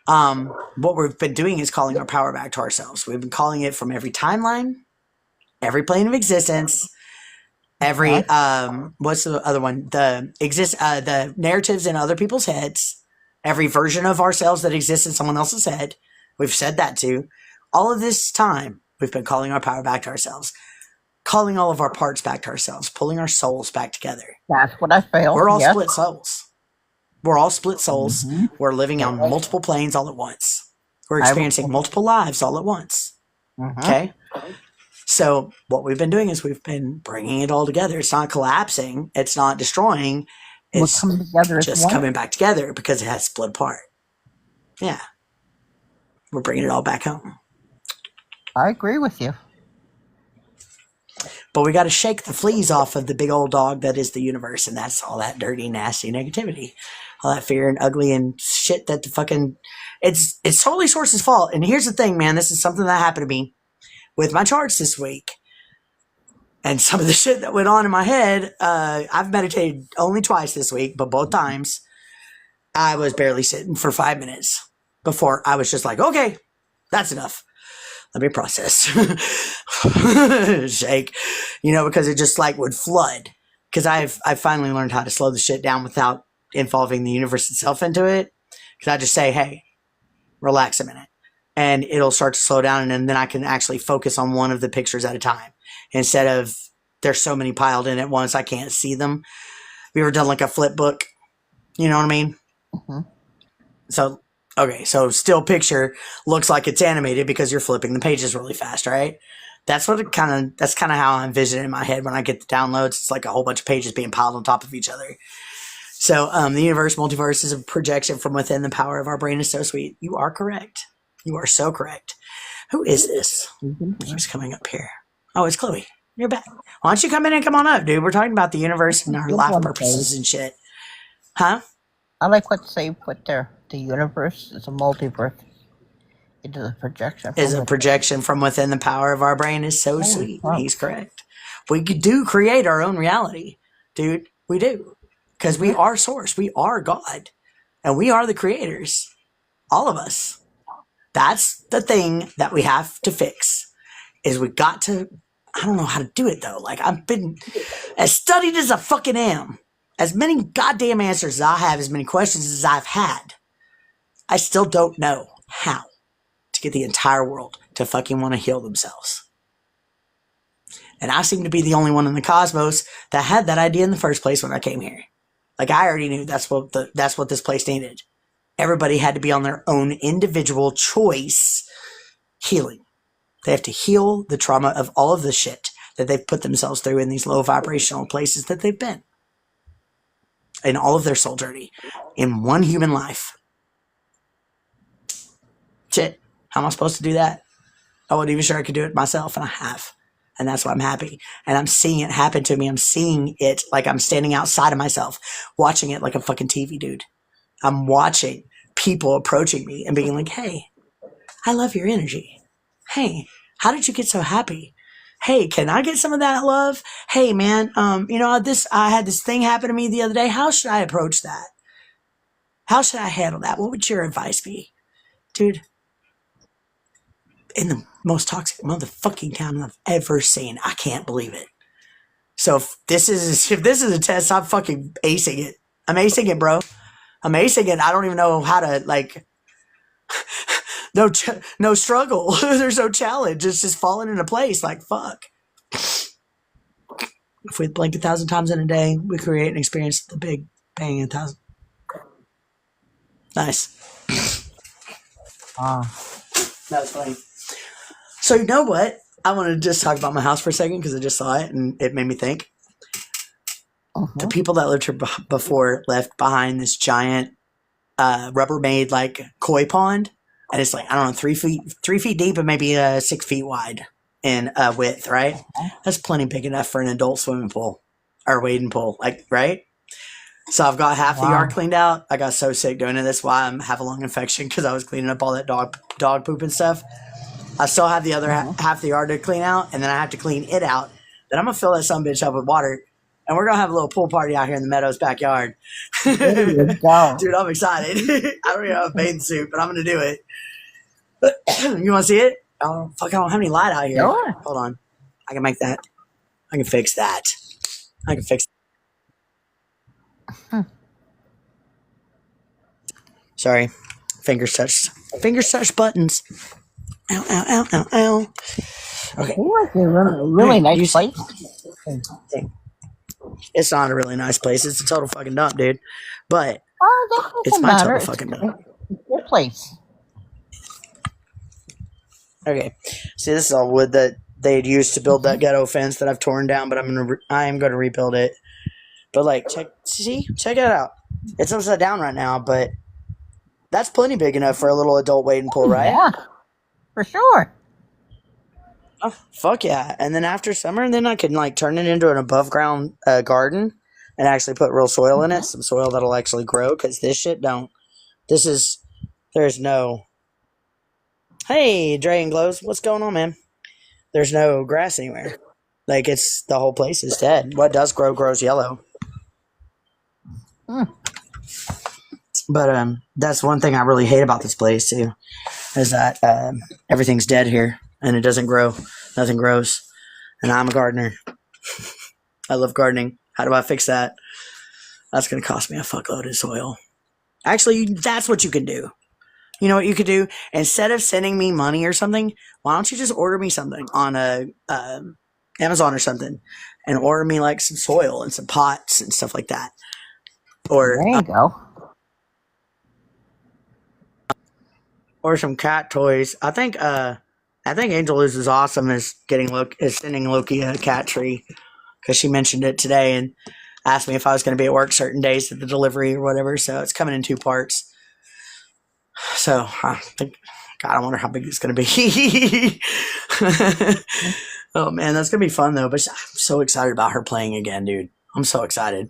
what we've been doing is calling our power back to ourselves. We've been calling it from every timeline, every plane of existence, every what's the other one? The narratives in other people's heads, every version of ourselves that exists in someone else's head. We've said that too. All of this time, we've been calling our power back to ourselves, calling all of our parts back to ourselves, pulling our souls back together. That's what I felt. We're all yes. split souls. We're all split souls. Mhm. We're living on multiple planes all at once. We're experiencing multiple lives all at once. Mhm. Okay? So what we've been doing is we've been bringing it all together. It's not collapsing. It's not destroying. We'll It's come together as just one. coming back together because it has split apart. Yeah. We're bringing it all back home. I agree with you. But we got to shake the fleas off of the big old dog that is the universe, and that's all that dirty, nasty negativity. all that fear and ugly and shit that the fucking, it's totally Source's fault. And here's the thing, man, this is something that happened to me with my charts this week. And some of the shit that went on in my head, I've meditated only twice this week, but both times I was barely sitting for 5 minutes before I was just like, okay, that's enough. Let me process. Shake, because it just like would flood. Because I've finally learned how to slow the shit down without involving the universe itself into it. Because I just say, hey, relax a minute. And it'll start to slow down, and then I can actually focus on one of the pictures at a time. Instead of there's so many piled in at once, I can't see them. Have you ever done like a flip book? You know what I mean? Mm-hmm. So, okay, so still picture looks like it's animated because you're flipping the pages really fast, right? That's kind of how I envision it in my head when I get the downloads. It's like a whole bunch of pages being piled on top of each other. So the universe, multiverse is a projection from within. The power of our brain is so sweet. You are correct. You are so correct. Who is this? Who's coming up here? Oh, it's Chloe. You're back. Why don't you come in and come on up, dude? We're talking about the universe and our life purposes and shit. Huh? I like what they put there. The universe is a multiverse. It is a projection. From within. The power of our brain is so sweet. Wow. He's correct. We do create our own reality, dude. We do. Because we are source. We are God. And we are the creators. All of us. That's the thing that we have to fix. Is we got to, I don't know how to do it though. Like I've been as studied as I fucking am. As many goddamn answers as I have, as many questions as I've had. I still don't know how to get the entire world to fucking want to heal themselves. And I seem to be the only one in the cosmos that had that idea in the first place when I came here. Like I already knew that's what this place needed. Everybody had to be on their own individual choice healing. They have to heal the trauma of all of the shit that they've put themselves through in these low vibrational places that they've been. In all of their soul journey. In one human life. Shit. How am I supposed to do that? I wasn't even sure I could do it myself, and I have. And that's why I'm happy. And I'm seeing it happen to me. I'm seeing it like I'm standing outside of myself, watching it like a fucking TV dude. I'm watching people approaching me and being like, hey, I love your energy. Hey, how did you get so happy? Hey, can I get some of that love? Hey, man, I had this thing happen to me the other day. How should I approach that? How should I handle that? What would your advice be? Dude, in the most toxic motherfucking town I've ever seen. I can't believe it. So if this is a test, I'm fucking acing it. I'm acing it, bro. I'm acing it. I don't even know how to, like, no struggle. There's no challenge. It's just falling into place. Like, fuck. If we blink 1,000 times in a day, we create and experience the Big Bang 1,000. Nice. That's funny. So you know what? I want to just talk about my house for a second because I just saw it and it made me think. The people that lived here before left behind this giant Rubbermaid like koi pond, and it's like, I don't know, 3 feet deep and maybe 6 feet wide in width, right? That's plenty big enough for an adult swimming pool or wading pool, like, right? So I've got half the yard cleaned out. I got so sick doing it. That's why I have a lung infection, because I was cleaning up all that dog poop and stuff. I still have the other half the yard to clean out, and then I have to clean it out. Then I'm gonna fill that sumbitch up with water. And we're going to have a little pool party out here in the Meadows backyard. There you go. Dude, I'm excited. I don't even have a bathing suit, but I'm going to do it. You want to see it? Oh, fuck, I don't have any light out here. Sure. Hold on. I can make that. I can fix that. I can fix Sorry. Fingers touched buttons. Ow, ow, ow, ow, ow. Okay. It's a really nice place. It's not a really nice place. It's a total fucking dump, dude. But it's my total fucking dump. It's your place. Okay. See, this is all wood that they had used to build that ghetto fence that I've torn down, but I am gonna rebuild it. But like, check it out. It's upside down right now, but that's plenty big enough for a little adult wading pool, right? Yeah, for sure. Oh, fuck yeah. And then after summer, then I can like turn it into an above ground garden and actually put real soil in it, some soil that'll actually grow, because this shit don't. There's no. Hey, Dragon Glows, what's going on, man? There's no grass anywhere. Like, the whole place is dead. What does grow grows yellow. But that's one thing I really hate about this place too, is that everything's dead here and it doesn't grow. Nothing grows. And I'm a gardener. I love gardening. How do I fix that? That's going to cost me a fuckload of soil. Actually, that's what you can do. You know what you could do? Instead of sending me money or something, why don't you just order me something on Amazon or something, and order me like some soil and some pots and stuff like that. Or there you go. Or some cat toys. I think Angel is awesome as sending Loki a cat tree, because she mentioned it today and asked me if I was going to be at work certain days at the delivery or whatever. So it's coming in 2 parts. So I think, God, I wonder how big it's going to be. Oh man, that's going to be fun though. But I'm so excited about her playing again, dude. I'm so excited.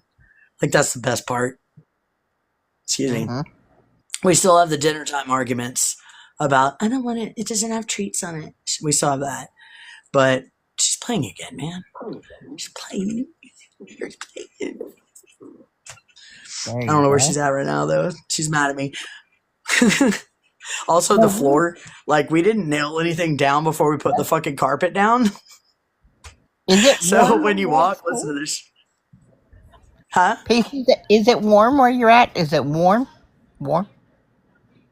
Like, that's the best part. Excuse me. We still have the dinner time arguments about, I don't want it. It doesn't have treats on it. We still have that. But she's playing again, man. She's playing. I don't know where she's at right now, though. She's mad at me. Also, the floor. Like, we didn't nail anything down before we put the fucking carpet down. So when you walk, listen to this. Huh? Is it warm where you're at? Is it warm? Warm?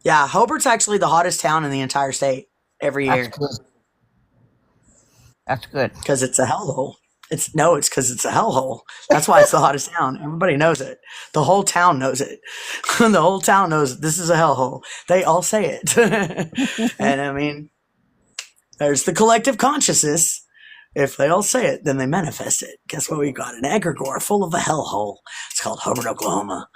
Yeah, Hobart's actually the hottest town in the entire state every year. That's good. Because it's a hellhole. It's because it's a hellhole. That's why it's the hottest town. Everybody knows it. The whole town knows it. The whole town knows this is a hellhole. They all say it. And I mean, there's the collective consciousness. If they all say it, then they manifest it. Guess what we got? An egregore full of a hellhole. It's called Hobart, Oklahoma.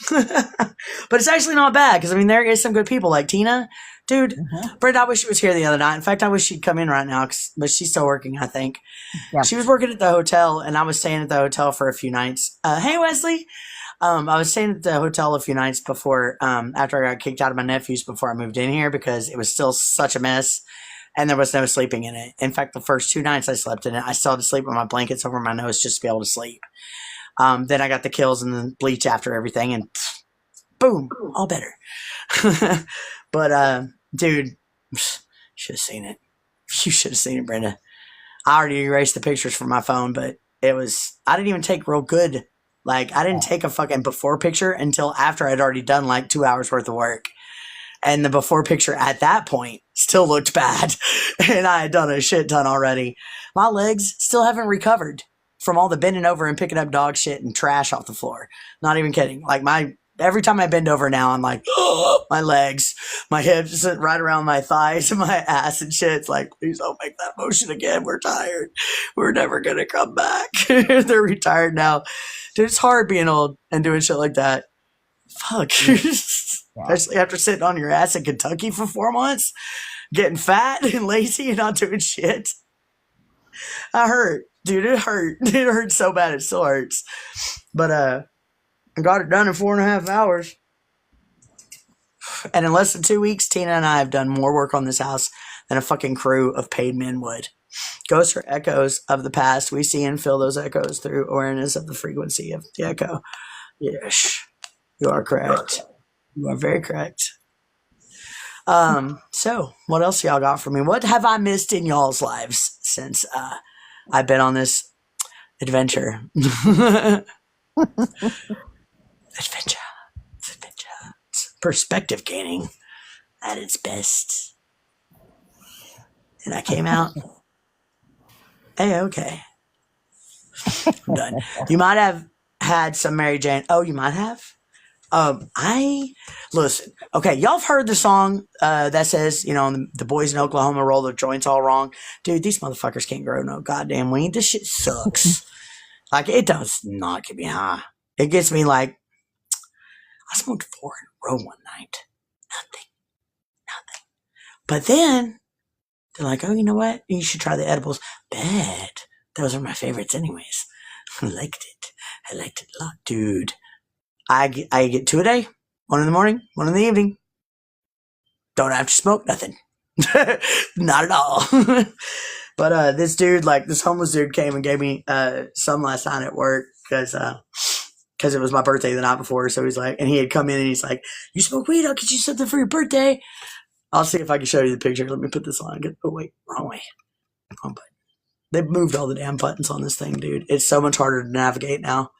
But it's actually not bad, because I mean, there is some good people like Tina. Dude, Brenda, I wish she was here the other night. In fact, I wish she'd come in right now, but she's still working, I think. Yep. She was working at the hotel, and I was staying at the hotel for a few nights. Hey, Wesley. I was staying at the hotel a few nights before, after I got kicked out of my nephew's before I moved in here, because it was still such a mess. And there was no sleeping in it. In fact, the first 2 nights I slept in it, I still had to sleep with my blankets over my nose just to be able to sleep. Then I got the kills and the bleach after everything, and boom, all better. But, dude, should have seen it. You should have seen it, Brenda. I already erased the pictures from my phone, but I didn't even take real good. Like, I didn't take a fucking before picture until after I'd already done like 2 hours worth of work. And the before picture at that point still looked bad. And I had done a shit ton already. My legs still haven't recovered from all the bending over and picking up dog shit and trash off the floor. Not even kidding. Like, every time I bend over now, I'm like, oh, my legs, my hips, right around my thighs and my ass and shit. It's like, please don't make that motion again. We're tired. We're never going to come back. They're retired now. Dude, it's hard being old and doing shit like that. Fuck. Especially after sitting on your ass in Kentucky for 4 months, getting fat and lazy and not doing shit. I hurt. Dude, it hurt. It hurt so bad it still hurts. But I got it done in 4.5 hours. And in less than 2 weeks, Tina and I have done more work on this house than a fucking crew of paid men would. Ghosts are echoes of the past. We see and feel those echoes through awareness of the frequency of the echo. Yes, you are correct. You are very correct. So what else y'all got for me? What have I missed in y'all's lives since I've been on this adventure? Adventure. It's perspective gaining at its best. And I came out. Hey, okay. I'm done. You might have had some Mary Jane. Oh, you might have? Listen, okay, y'all have heard the song that says, you know, the boys in Oklahoma roll their joints all wrong. Dude, these motherfuckers can't grow no goddamn weed. This shit sucks. Like, it does not get me high. It gets me like, I smoked 4 in a row one night. Nothing. But then, they're like, oh, you know what? You should try the edibles. Bad. Those are my favorites anyways. I liked it. I liked it a lot, dude. I get 2 a day. 1 in the morning, 1 in the evening. Don't have to smoke nothing. Not at all. But this dude, like this homeless dude, came and gave me some last night at work because it was my birthday the night before. So he's like, and he had come in and he's like, "You smoke weed? I'll get you something for your birthday." I'll see if I can show you the picture. Let me put this on. Oh wait, wrong way. Wrong button. They've moved all the damn buttons on this thing, dude. It's so much harder to navigate now.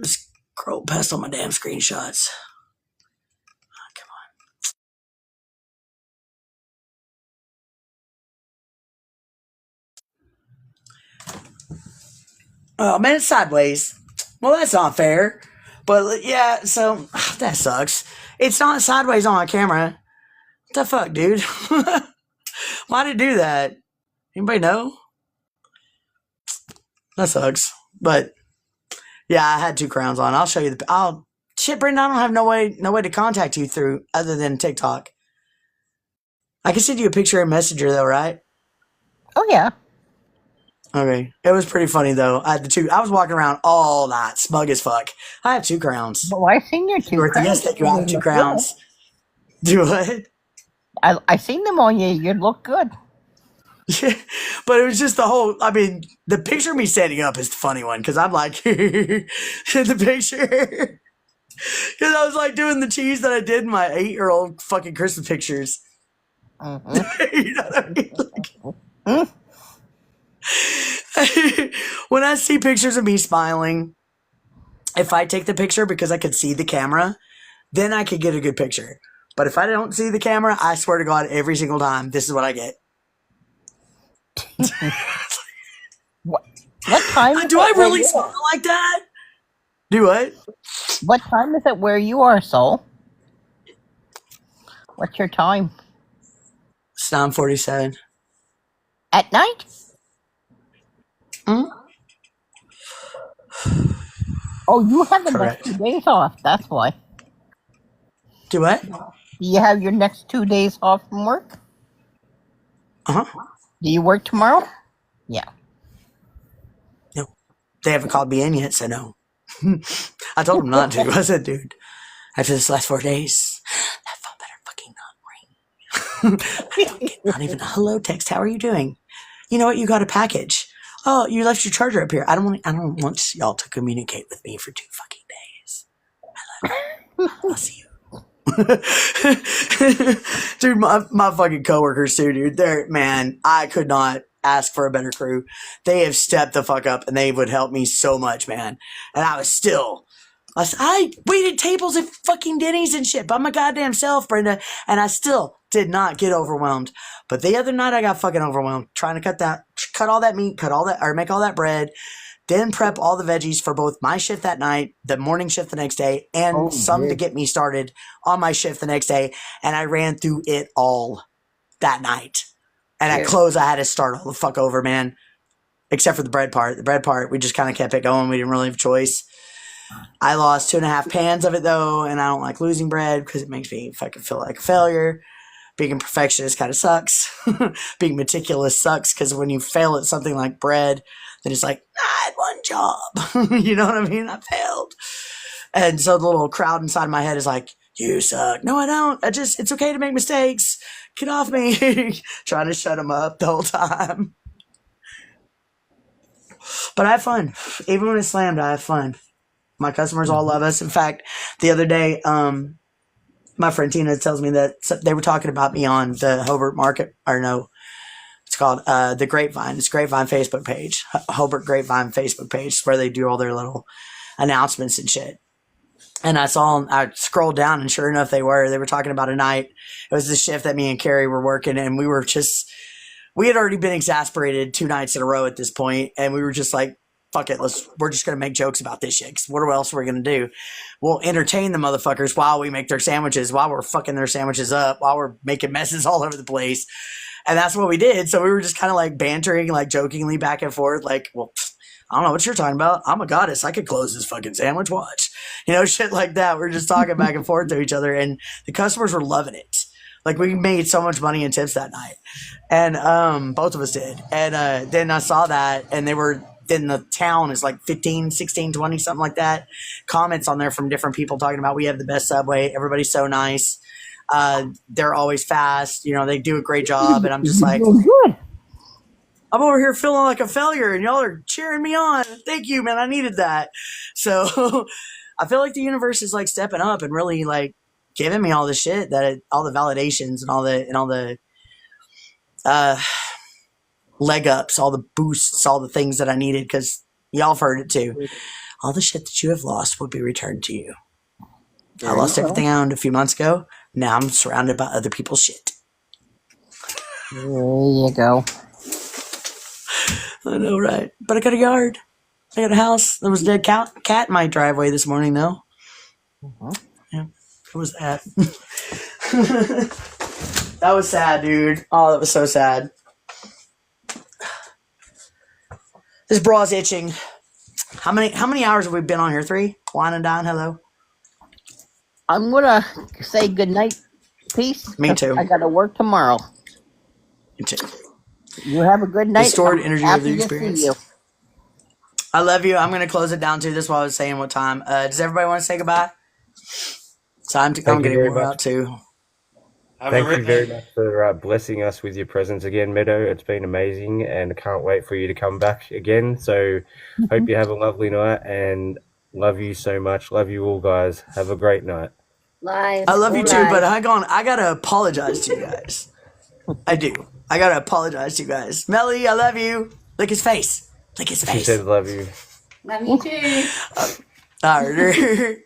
Scroll past all my damn screenshots. Oh man, it's sideways. Well, that's not fair. But yeah, so that sucks. It's not sideways on my camera. What the fuck, dude? Why did it do that? Anybody know? That sucks. But yeah, I had 2 crowns on. I'll show you shit, Brendan, I don't have no way to contact you through other than TikTok. I can send you a picture in Messenger though, right? Oh yeah. Okay. It was pretty funny though. I was walking around all night, smug as fuck. I have 2 crowns. Well, I seen your 2 crowns. Yes, thank you. I have 2 crowns. Do what? I seen them on you. You look good. Yeah, but it was just the picture of me standing up is the funny one because I'm like, the picture. Because I was like doing the cheese that I did in my 8-year-old fucking Christmas pictures. Mm-hmm. You know what I mean? Like, when I see pictures of me smiling, if I take the picture because I could see the camera, then I could get a good picture. But if I don't see the camera, I swear to God, every single time, this is what I get. What time? Do I really smile like that? Do what? What time is it where you are, Soul? What's your time? It's 9:47. At night? Hmm? Oh, you have the Correct. next 2 days off. That's why. Do what? Do you have your next 2 days off from work? Uh-huh. Do you work tomorrow? Yeah. No. They haven't called me in yet, so no. I told them not to. I said, dude, after this last 4 days, that phone better fucking not ring. I don't get not even a hello text. How are you doing? You know what? You got a package. Oh, you left your charger up here. I don't want y'all to communicate with me for 2 fucking days. I love you. I'll see you. Dude, my fucking coworkers too, dude. I could not ask for a better crew. They have stepped the fuck up and they would help me so much, man. And I waited tables at fucking Denny's and shit by my goddamn self, Brenda, and I still did not get overwhelmed. But the other night I got fucking overwhelmed trying to cut all that meat, make all that bread, then prep all the veggies for both my shift that night, the morning shift the next day, and to get me started on my shift the next day. And I ran through it all that night. And at close, I had to start all the fuck over, man. Except for the bread part. The bread part, we just kind of kept it going. We didn't really have a choice. I lost 2.5 pans of it, though, and I don't like losing bread because it makes me fucking feel like a failure. Being a perfectionist kind of sucks. Being meticulous sucks because when you fail at something like bread, then it's like, I had one job. You know what I mean? I failed. And so the little crowd inside my head is like, you suck. No, I don't. It's okay to make mistakes. Get off me. Trying to shut them up the whole time. But I have fun. Even when it's slammed, I have fun. My customers all love us. In fact, the other day, my friend Tina tells me that they were talking about me on the Hobart Market, or no, it's called the Grapevine. It's Grapevine Facebook page, Hobart Grapevine Facebook page, where they do all their little announcements and shit. And I scrolled down, and sure enough, they were talking about a night. It was the shift that me and Carrie were working, and we had already been exasperated 2 nights in a row at this point, and we were just like, fuck it, we're just going to make jokes about this shit, 'cause what else are we going to do? We'll entertain the motherfuckers while we make their sandwiches, while we're fucking their sandwiches up, while we're making messes all over the place. And that's what we did. So we were just kind of like bantering, like jokingly back and forth, like, well, I don't know what you're talking about. I'm a goddess. I could close this fucking sandwich. Watch. Shit like that. We're just talking back and forth to each other, and the customers were loving it. Like, we made so much money in tips that night. And both of us did. And then I saw that, and they were then the town is like 15, 16, 20, something like that. Comments on there from different people talking about we have the best subway. Everybody's so nice. They're always fast. You know, they do a great job. And I'm just like, good. I'm over here feeling like a failure and y'all are cheering me on. Thank you, man. I needed that. So I feel like the universe is like stepping up and really like giving me all the shit all the validations and all the leg ups, all the boosts, all the things that I needed, because y'all have heard it too. All the shit that you have lost will be returned to you. I lost everything I owned a few months ago. Now I'm surrounded by other people's shit. There you go. I know, right? But I got a yard. I got a house. There was a dead cat in my driveway this morning, though. Yeah, it was that. That was sad, dude. Oh, that was so sad. This bra's itching. How many hours have we been on here? 3? Wine and dine. Hello. I'm gonna say good night. Peace. Me too. I gotta work tomorrow. Me too. You have a good night. Restored energy of the Happy to see experience. you. I love you. I'm going to close it down too. That's why I was saying what time. Does everybody want to say goodbye? So I'm getting more out too. Thank you very much for blessing us with your presence again, Meadow. It's been amazing, and I can't wait for you to come back again. So hope you have a lovely night, and love you so much. Love you all, guys. Have a great night. I love you too, but hang on. I got to apologize to you guys. I do. I got to apologize to you guys. Melly, I love you. Lick his face. Lick his face. She said love you. Love you too. All right.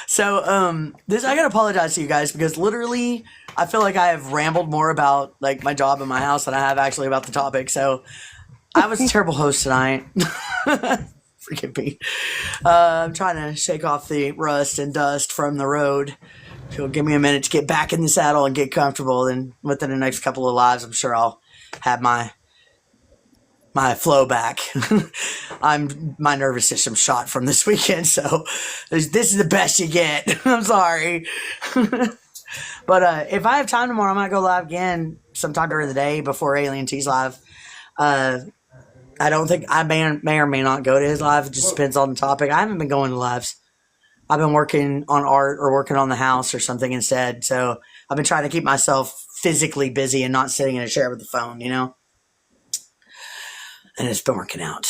So, I gotta apologize to you guys because literally, I feel like I have rambled more about like my job in my house than I have actually about the topic. So, I was a terrible host tonight. Forgive me. I'm trying to shake off the rust and dust from the road. If you'll give me a minute to get back in the saddle and get comfortable, then within the next couple of lives, I'm sure I'll have my flow back. My nervous system shot from this weekend, so this is the best you get. I'm sorry. But if I have time tomorrow, I might go live again sometime during the day before Alien T's live. I don't think I may or may not go to his live. It just depends on the topic. I haven't been going to lives. I've been working on art or working on the house or something instead. So I've been trying to keep myself physically busy and not sitting in a chair with the phone, you know? And it's been working out.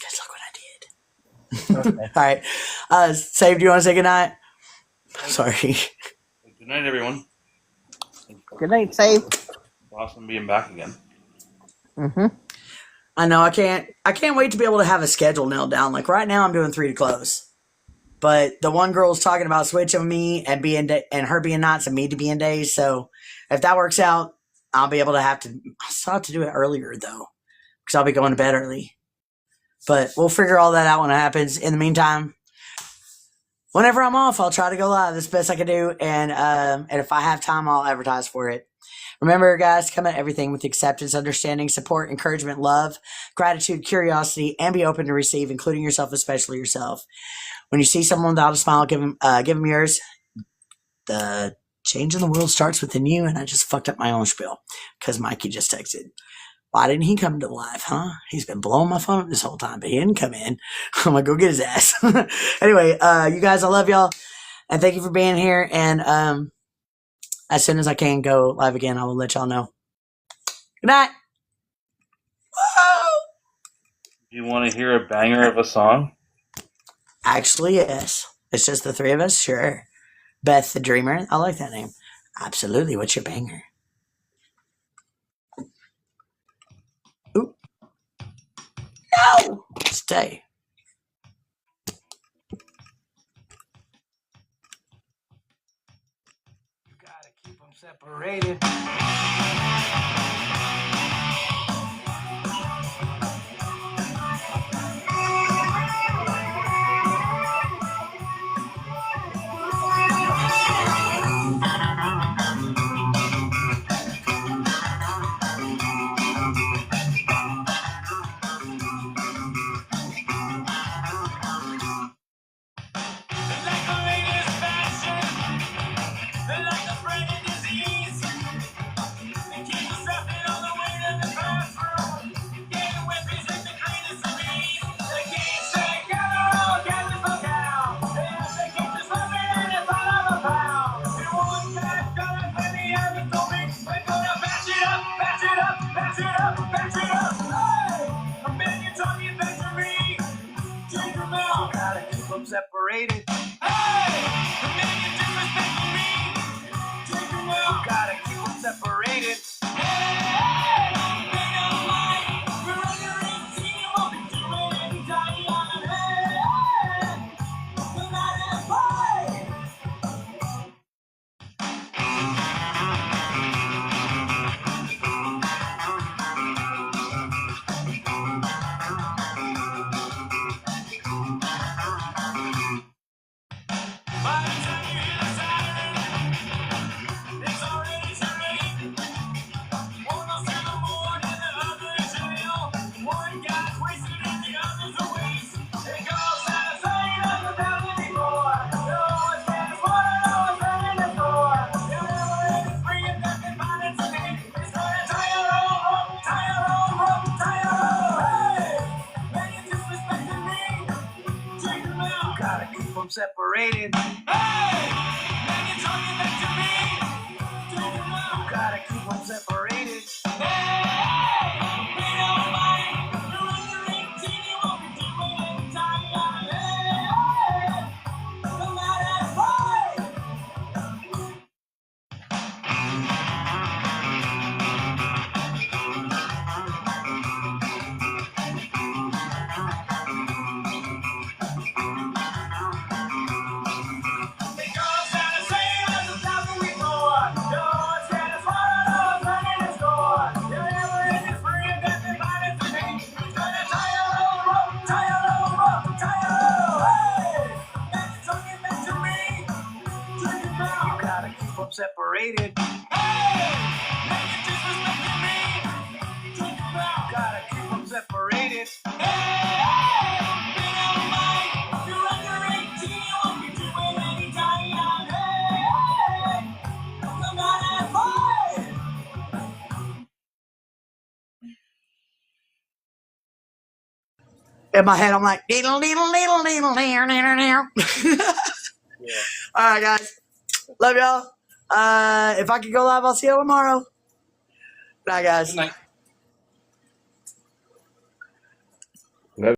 Guys, look what I did. Okay. All right. Save, do you want to say goodnight? Sorry. Good night, everyone. Good night, Save. Awesome being back again. I know. I can't wait to be able to have a schedule nailed down. Like right now I'm doing 3 to close. But the one girl's talking about switching me and her being nights and me to be in days. So if that works out, I'll be able to I still have to do it earlier though, because I'll be going to bed early. But we'll figure all that out when it happens. In the meantime, whenever I'm off, I'll try to go live. That's the best I can do. And if I have time, I'll advertise for it. Remember, guys, come at everything with acceptance, understanding, support, encouragement, love, gratitude, curiosity, and be open to receive, including yourself, especially yourself. When you see someone without a smile, give them yours. The change in the world starts within you, and I just fucked up my own spiel because Mikey just texted. Why didn't he come to the live, huh? He's been blowing my phone up this whole time, but he didn't come in. I'm going to go get his ass. Anyway, you guys, I love y'all, and thank you for being here, and as soon as I can go live again, I will let y'all know. Good night. Whoa! Do you want to hear a banger of a song? Actually, yes. It's just the 3 of us? Sure. Beth the Dreamer. I like that name. Absolutely. What's your banger? Ooh. No! Stay. You gotta keep them separated. They like the brain disease. They keep us separated. Hey, the man you disrespecting me. Take him out. Gotta keep them separated. Hey, they don't mind. We're under 18, you won't be doing any dying on a head. We're not in a fight. By the time you hear the siren, it's already too late. One of us in the morning, the other is jail. One guy's wasted and the other's a waste. It goes out of sight, doesn't tell anymore. No one's getting water, no one's running the store. You're never really free if nothing finds a name. It's gonna tie your own rope, tie your own rope, tie your own. Hey, man, you disrespecting me. Take them out. Gotta keep them separated. Hey, man, you're talking back to me. Take them out. Gotta keep them separated. Hey, they don't mind. You're under 18, you won't be doing any time on a head. No matter what. It goes out of sight, doesn't stop anymore. No one's getting swallowed, no one's running the store. You're never in this free and nothing matters to me. It's gonna tie your own rope, tie your own rope, tie your own. Hey, that's talking back to me. Take it out. You gotta keep them separated. Hey, man, you're disrespecting me. Take it out. Gotta keep them separated. Hey, they don't mind. You're under 18, you won't be doing any dying on head. No matter what. In my head, I'm like, diddle, diddle, diddle, diddle, diddle, diddle, diddle. All right, guys. Love y'all. If I could go live, I'll see you tomorrow. Bye, guys. Good night.